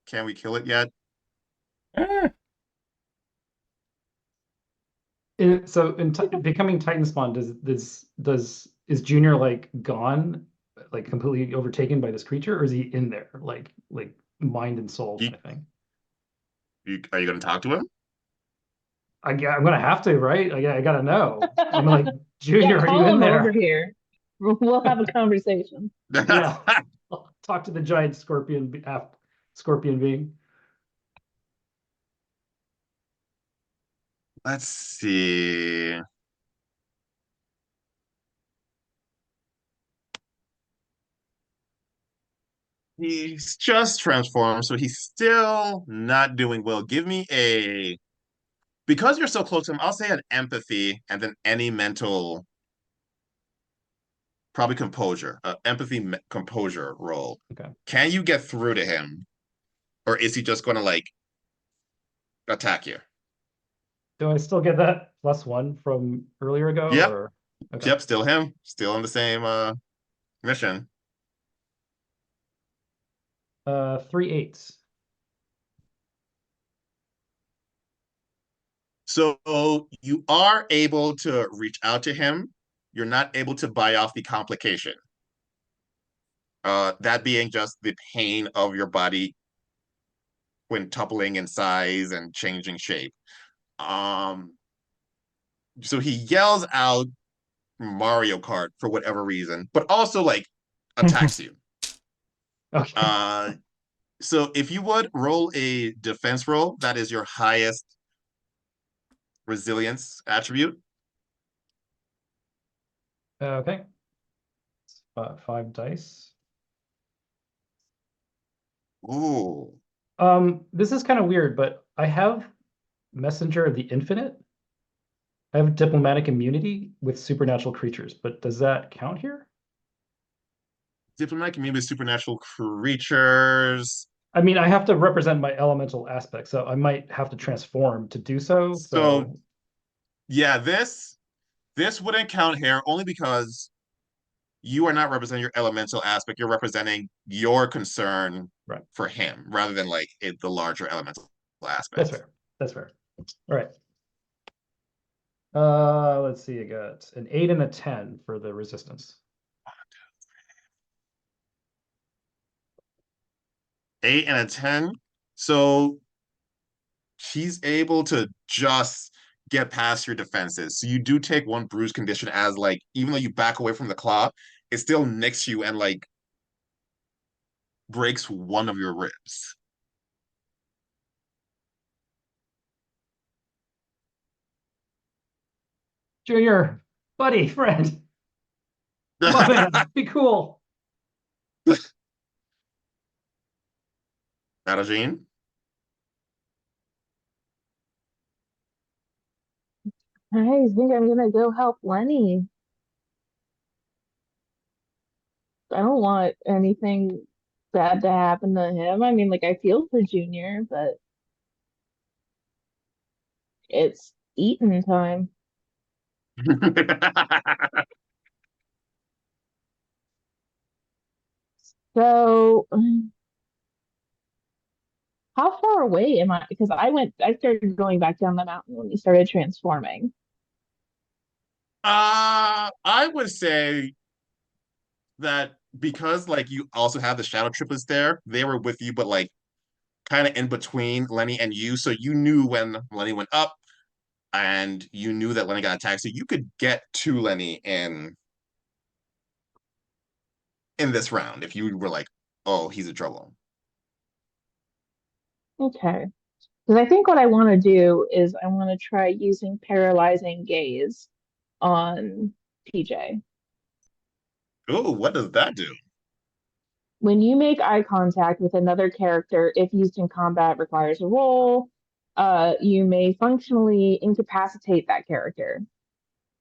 "Can we kill it yet?" Eh, So in becoming Titan Spawn, is Junior like gone, like completely overtaken by this creature, or is he in there, like mind and soul You, kind of thing? are you going to talk to him? I'm gonna have to, right? I gotta know. I'm like, Yeah, Junior, are you call in him over there? here. We'll have a conversation. Yeah. I'll talk to the giant scorpion being. Let's see. He's just transformed, so he's still not doing well. Give me a, because you're so close to him, I'll say an empathy and then any mental, probably composure, empathy, composure roll. Okay. Can you get through to him? Or is he just going to like attack you? Do I still get that +1 from earlier ago, Yep. or okay? Yep, still him, still in the same mission. 3 8s. So you are able to reach out to him. You're not able to buy off the complication. That being just the pain of your body quintupling in size and changing shape. Um, so he yells out Mario Kart for whatever reason, but also like attacks you. Okay. Uh, so if you would roll a defense roll, that is your highest resilience attribute. Okay. 5 dice. Ooh. This is kind of weird, but I have Messenger of the Infinite. I have diplomatic immunity with supernatural creatures, but does that count here? Diplomatic community with supernatural creatures. I mean, I have to represent my elemental aspect, so I might have to transform to do so. So So, yeah, this wouldn't count here only because you are not representing your elemental aspect. You're representing your concern right. for him rather than like the larger elemental That's aspect. fair. That's fair. All right. Let's see. I got an 8 and a 10 for the resistance. 8 and a 10. So she's able to just get past your defenses. So you do take one bruise condition as like even though you back away from the claw, it still nicks you and like breaks one of your ribs. Junior, buddy, friend, come on, man, be cool. Nadine? I think I'm gonna go help Lenny. I don't want anything bad to happen to him. I mean, like, I feel for Junior, but it's eating time. So, how far away am I? Because I started going back down the mountain when he started transforming. I would say that because like you also have the shadow triplets there, they were with you, but like kind of in between Lenny and you. So you knew when Lenny went up and you knew that Lenny got attacked. So you could get to Lenny in this round if you were like, oh, he's in trouble. Okay. Because I think what I want to do is I want to try using paralyzing gaze on PJ. Oh, what does that do? When you make eye contact with another character, if used in combat, requires a roll. You may functionally incapacitate that character.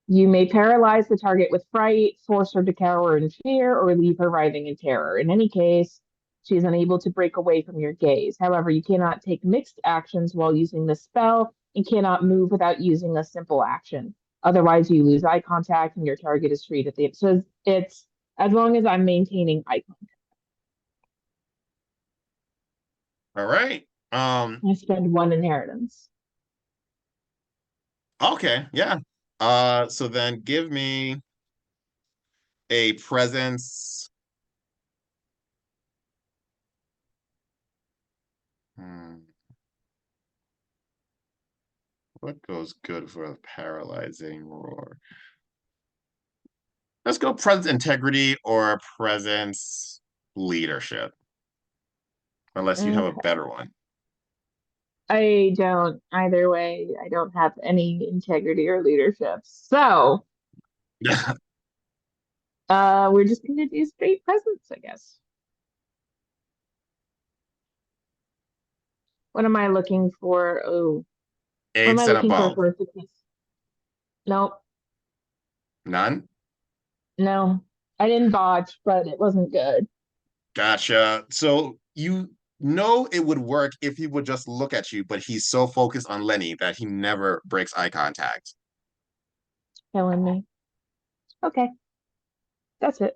You may paralyze the target with fright, force her to cower in fear, or leave her writhing in terror. In any case, she is unable to break away from your gaze. However, you cannot take mixed actions while using the spell and cannot move without using a simple action. Otherwise, you lose eye contact and your target is freed at the end. So it's as long as I'm maintaining eye contact. All right. I spend one inheritance. Okay, yeah. So then give me a presence. Hmm. What goes good for a paralyzing roar? Let's go presence integrity or presence leadership, unless you have a Okay. better one. I don't either way. I don't have any integrity or leadership. So, we're just gonna do straight presence, I guess. What am I looking for? Oh, what am I Aids and looking above. for success? Nope, None? no. I didn't botch, but it wasn't good. Gotcha. So you know it would work if he would just look at you, but he's so focused on Lenny that he never breaks eye contact. Killing me. Okay, that's it.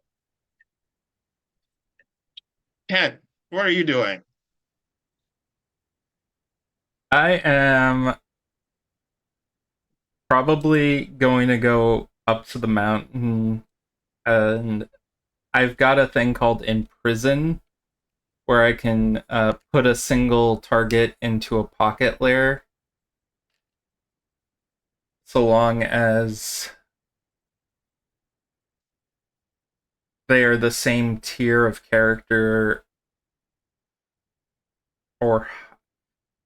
Kent, what are you doing? I am probably going to go up to the mountain and I've got a thing called Imprison, where I can put a single target into a pocket layer, so long as they are the same tier of character, or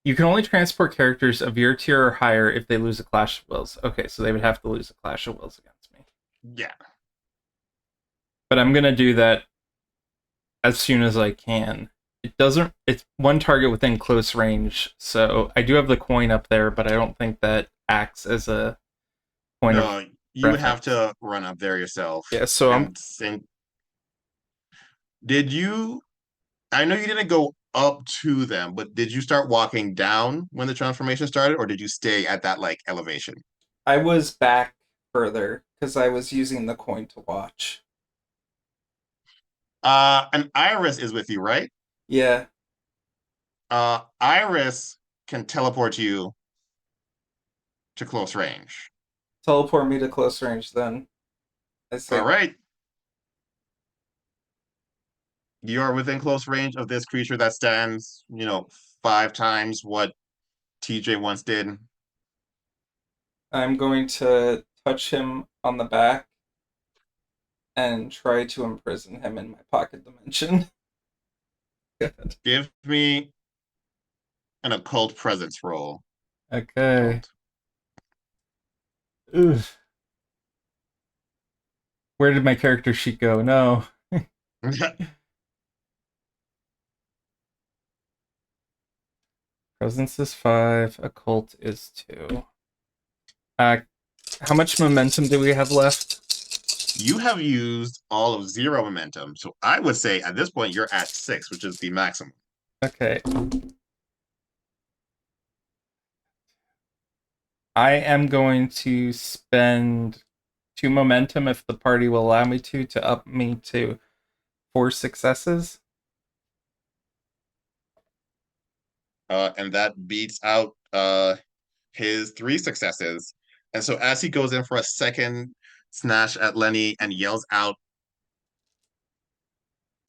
you can only transport characters of your tier or higher if they lose a Clash of Wills. Okay, so they would have to lose a Clash of Wills against me. Yeah. But I'm gonna do that as soon as I can. It doesn't. It's one target within close range, so I do have the coin up there, but I don't think that acts as a point of No, you would have reference. to run up there yourself Yeah, so I'm and think. Did you? I know you didn't go up to them, but did you start walking down when the transformation started, or did you stay at that like elevation? I was back further because I was using the coin to watch. An Iris is with you, right? Yeah, Iris can teleport you to close range. teleport me to close range then. I All say right. You are within close range of this creature that stands, 5 times what TJ once did. I'm going to touch him on the back and try to imprison him in my pocket dimension. Good. Give me an occult presence roll. Okay. Occult. Ugh. Where did my character sheet go? No. Presence is 5, occult is 2. Uh, how much momentum do we have left? You have used all of 0 momentum. So I would say at this point you're at 6, which is the maximum. Okay. I am going to spend 2 momentum if the party will allow me to up me to 4 successes. And that beats out his 3 successes. And so as he goes in for a second snatch at Lenny and yells out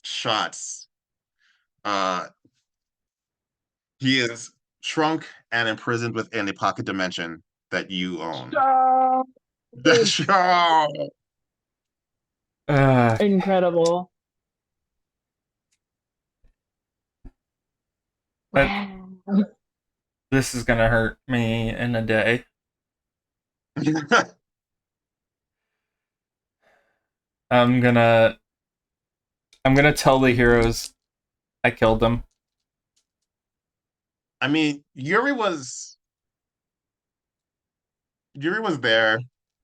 shots, uh, he is shrunk and imprisoned within a pocket dimension that you own. Stop! That's Uh, Incredible. that, Wow. this is gonna hurt me in a day. I'm gonna tell the heroes I killed them. I mean, Yuri was there.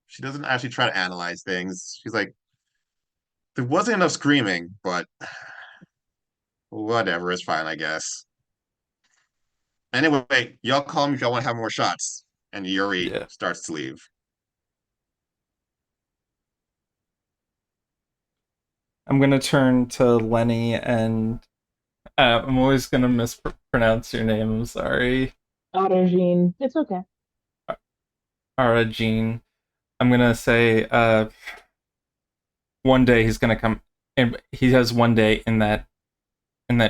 She doesn't actually try to analyze things. She's like, there wasn't enough screaming, but whatever, it's fine, I guess. Anyway, y'all call me if y'all want to have more shots. And Yuri Yeah. starts to leave. I'm gonna turn to Lenny and I'm always gonna mispronounce your name. I'm sorry, Autogene. It's okay. Ara Jean. I'm gonna say, one day he's gonna come, and he has one day in that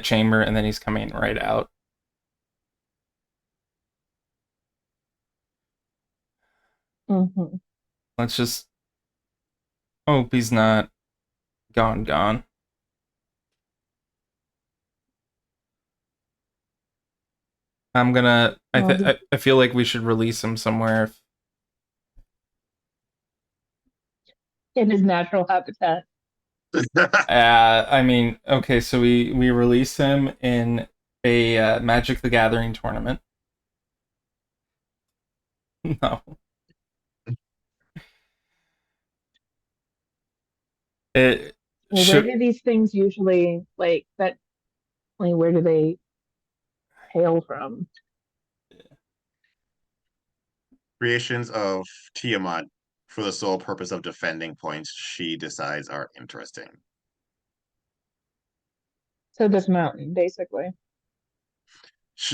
chamber, and then he's coming right out. Mm-hmm. Let's just hope he's not gone. I'm gonna. Well, I feel like we should release him somewhere. in his natural habitat. I mean, okay, so we release him in a Magic the Gathering tournament. No, it Well, where should. do these things usually like that? Like, where do they hail from? Creations of Tiamat for the sole purpose of defending points she decides are interesting. So this mountain, basically,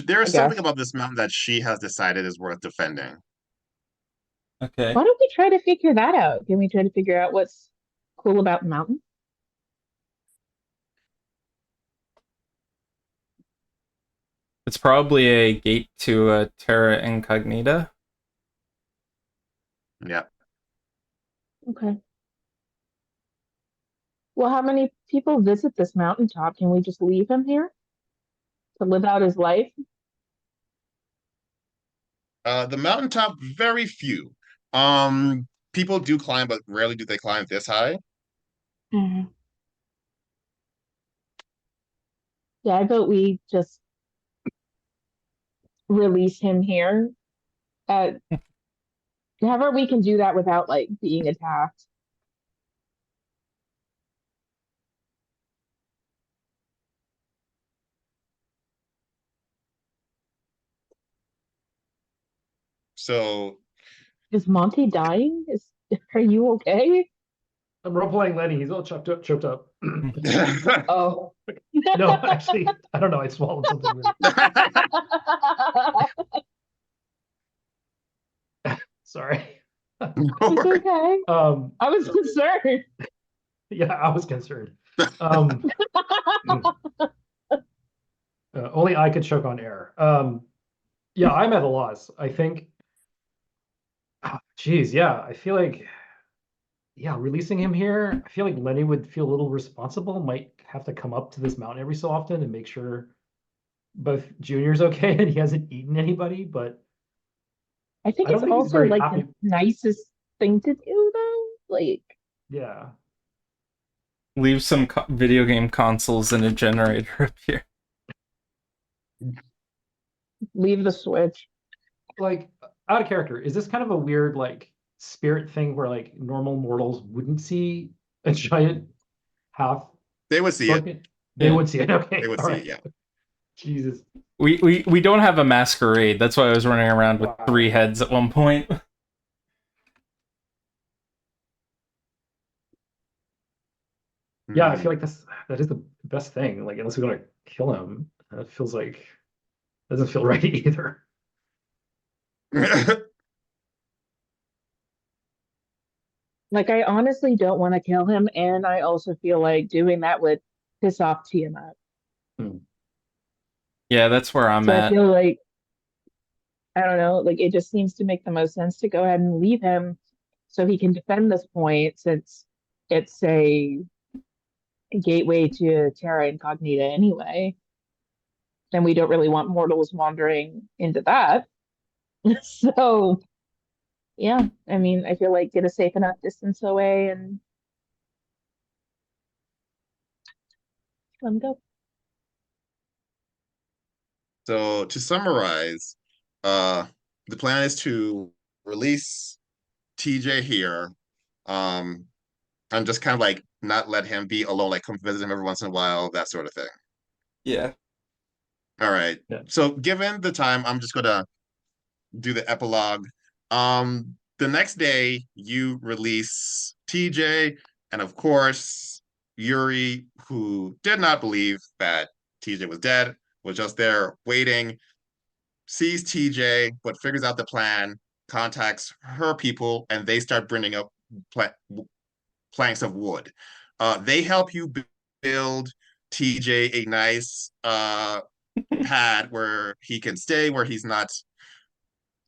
There I is something guess. about this mountain that she has decided is worth defending. Okay. Why don't we try to figure that out? Can we try to figure out what's cool about the mountain? It's probably a gate to a Terra Incognita. Yeah. Okay. Well, how many people visit this mountaintop? Can we just leave him here to live out his life? The mountaintop, very few. People do climb, but rarely do they climb this high. Mhm. Yeah, I vote we just release him here. Uh, however, we can do that without like being attacked. So Is Monty dying? Are you okay? I'm role-playing Lenny. He's all choked up. Oh. No, actually, I don't know. I swallowed something weird. Sorry. It's okay. I was concerned. Yeah, I was concerned. Only I could choke on air. Yeah, I'm at a loss. I think. Geez, yeah, I feel like, yeah, releasing him here, I feel like Lenny would feel a little responsible. Might have to come up to this mountain every so often and make sure both Junior's okay and he hasn't eaten anybody. But I think I don't it's think he's also very like happy. the nicest thing to do, though. Like, Yeah. Leave some video game consoles and a generator up here. leave the Switch. Like, out of character, is this kind of a weird like spirit thing where like normal mortals wouldn't see a giant half they would see it. broken? They Yeah. would see it. Okay. They would All see right. it, yeah. Jesus. We don't have a masquerade. That's why I was running around with Wow. 3 heads at one point. Yeah, I feel like that is the best thing. Like, unless we want to kill him, it feels like doesn't feel right either. Like, I honestly don't want to kill him, and I also feel like doing that would piss off Tiamat. Yeah, that's where I'm So I at. feel like, I don't know, like it just seems to make the most sense to go ahead and leave him so he can defend this point since it's a gateway to Terra Incognita anyway. And we don't really want mortals wandering into that. So, yeah, I mean, I feel like get a safe enough distance away and let him go. So to summarize, the plan is to release TJ here, and just kind of like not let him be alone, like come visit him every once in a while, that sort of thing. Yeah. All right. Yeah. So given the time, I'm just gonna do the epilogue. The next day you release TJ, and of course, Yuri, who did not believe that TJ was dead, was just there waiting, sees TJ, but figures out the plan, contacts her people, and they start bringing up planks of wood. They help you build TJ a nice pad where he can stay, where he's not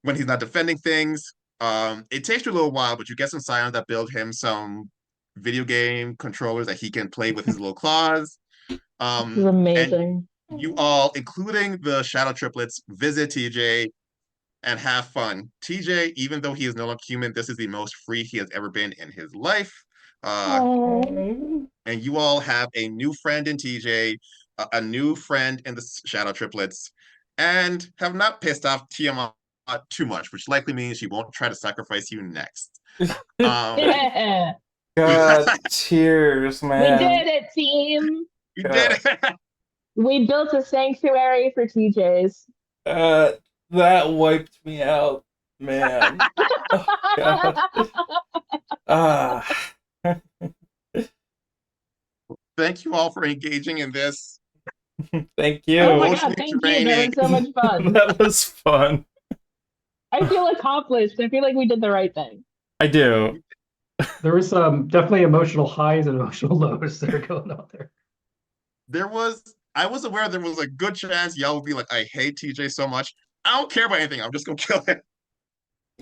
when he's not defending things. It takes you a little while, but you get some Scions that build him some video game controllers that he can play with his little claws. This is And amazing. you all, including the Shadow Triplets, visit TJ and have fun. TJ, even though he is no longer human, this is the most free he has ever been in his life. And you all have a new friend in TJ, a new friend in the Shadow Triplets, and have not pissed off Tiamat too much, which likely means she won't try to sacrifice you next. Yeah. God, tears, We man. did it, team. You did it. We built a sanctuary for TJs. That wiped me out, man. Oh, God. Ah. Thank you all for engaging in this. Thank you. Oh my Emotionally God, thank you. That draining. was so much fun. That was fun. I feel accomplished. I feel like we did the right thing. I do. There was definitely emotional highs and emotional lows that are going on there. There was I was aware there was a good chance y'all would be like, I hate TJ so much. I don't care about anything. I'm just gonna kill him.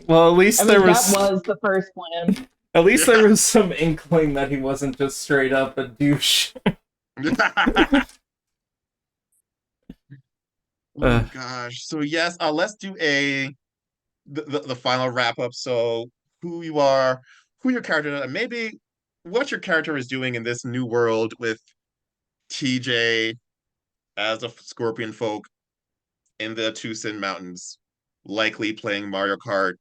Well, I mean, that was the first plan. at least there Yeah. was some inkling that he wasn't just straight up a douche. Oh gosh. So yes, let's do the final wrap up. So who you are, who your character, and maybe what your character is doing in this new world with TJ as a scorpion folk in the Tucson Mountains, likely playing Mario Kart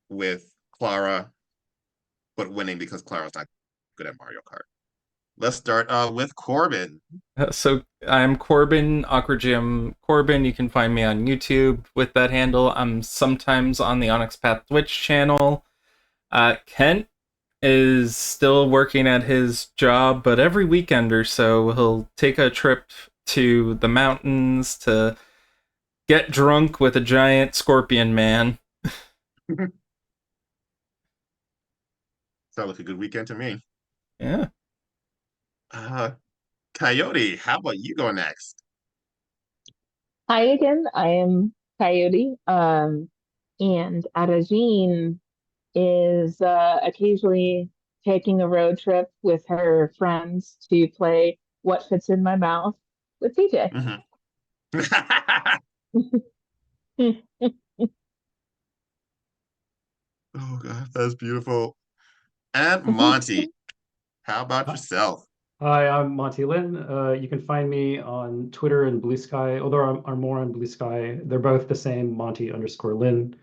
with Clara, but winning because Clara's not good at Mario Kart. Let's start with Corbin. So I'm Corbin, Awkward Jim Corbin. You can find me on YouTube with that handle. I'm sometimes on the Onyx Path Twitch channel. Kent is still working at his job, but every weekend or so he'll take a trip to the mountains to get drunk with a giant scorpion man. Sounds like a good weekend to me. Yeah. Uh, Coyote, how about you go next? Hi again, I am Coyote. And Adajine is occasionally taking a road trip with her friends to play What Fits in My Mouth with TJ. Mhm. Oh God, that's beautiful. And Monty, how about yourself? Hi, I'm Monty Lin. You can find me on Twitter and Blue Sky, although I'm more on Blue Sky. They're both the same, Monty_Lin.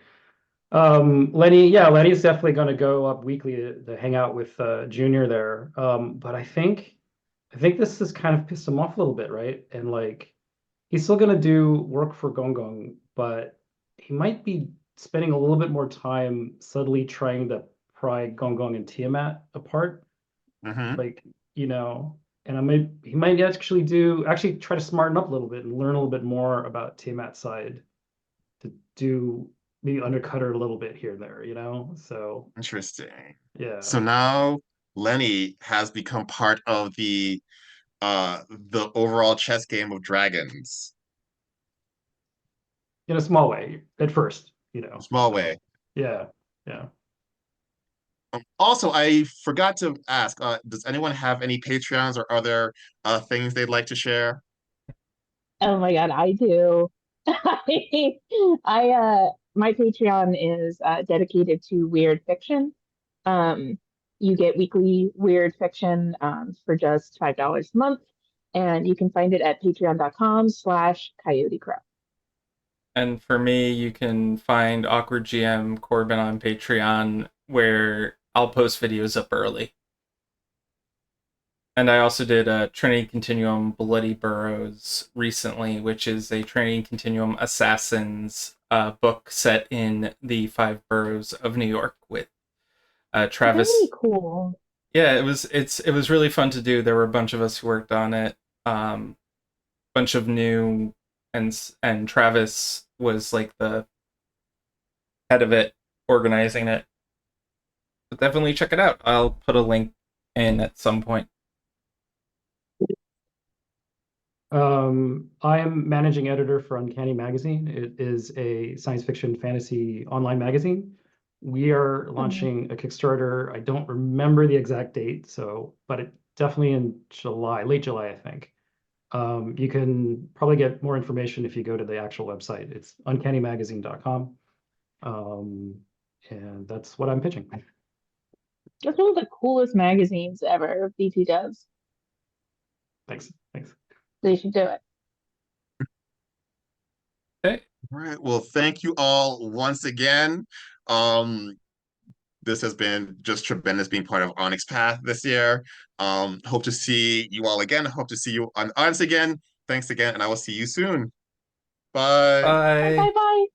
Lenny, yeah, Lenny's definitely going to go up weekly to hang out with Junior there. But I think this has kind of pissed him off a little bit, right? And like, he's still going to do work for Gong Gong, but he might be spending a little bit more time subtly trying to pry Gong Gong and Tiamat apart, Hmm. like, and he might actually try to smarten up a little bit and learn a little bit more about Tiamat's side to do maybe undercut her a little bit here and there. So Interesting. yeah, So now Lenny has become part of the overall chess game of dragons. in a small way at first. Small So way. yeah, yeah. Also, I forgot to ask, does anyone have any Patreons or other things they'd like to share? Oh my God, I do. My Patreon is dedicated to weird fiction. Um, you get weekly weird fiction for just $5 a month, and you can find it at patreon.com/Coyote Crow. And for me, you can find Awkward GM Corbin on Patreon, where I'll post videos up early. And I also did a Trinity Continuum Bloody Burrows recently, which is a Trinity Continuum Assassins book set in the five boroughs of New York with Very Travis. cool. Yeah, it was really fun to do. There were a bunch of us who worked on it. Bunch of new, and Travis was like the head of it, organizing it. But definitely check it out. I'll put a link in at some point. I am managing editor for Uncanny Magazine. It is a science fiction fantasy online magazine. We are Mhm. launching a Kickstarter. I don't remember the exact date, but it definitely in July, late July, I think. You can probably get more information if you go to the actual website. It's uncannymagazine.com. Um, and that's what I'm pitching. It's one of the coolest magazines ever. BT does. Thanks. Thanks. They should do it. Okay. All right. Well, thank you all once again. Um, this has been just tremendous being part of Onyx Path this year. Hope to see you all again. Hope to see you on Onyx again. Thanks again, and I will see you soon. Bye. Bye bye Bye. bye.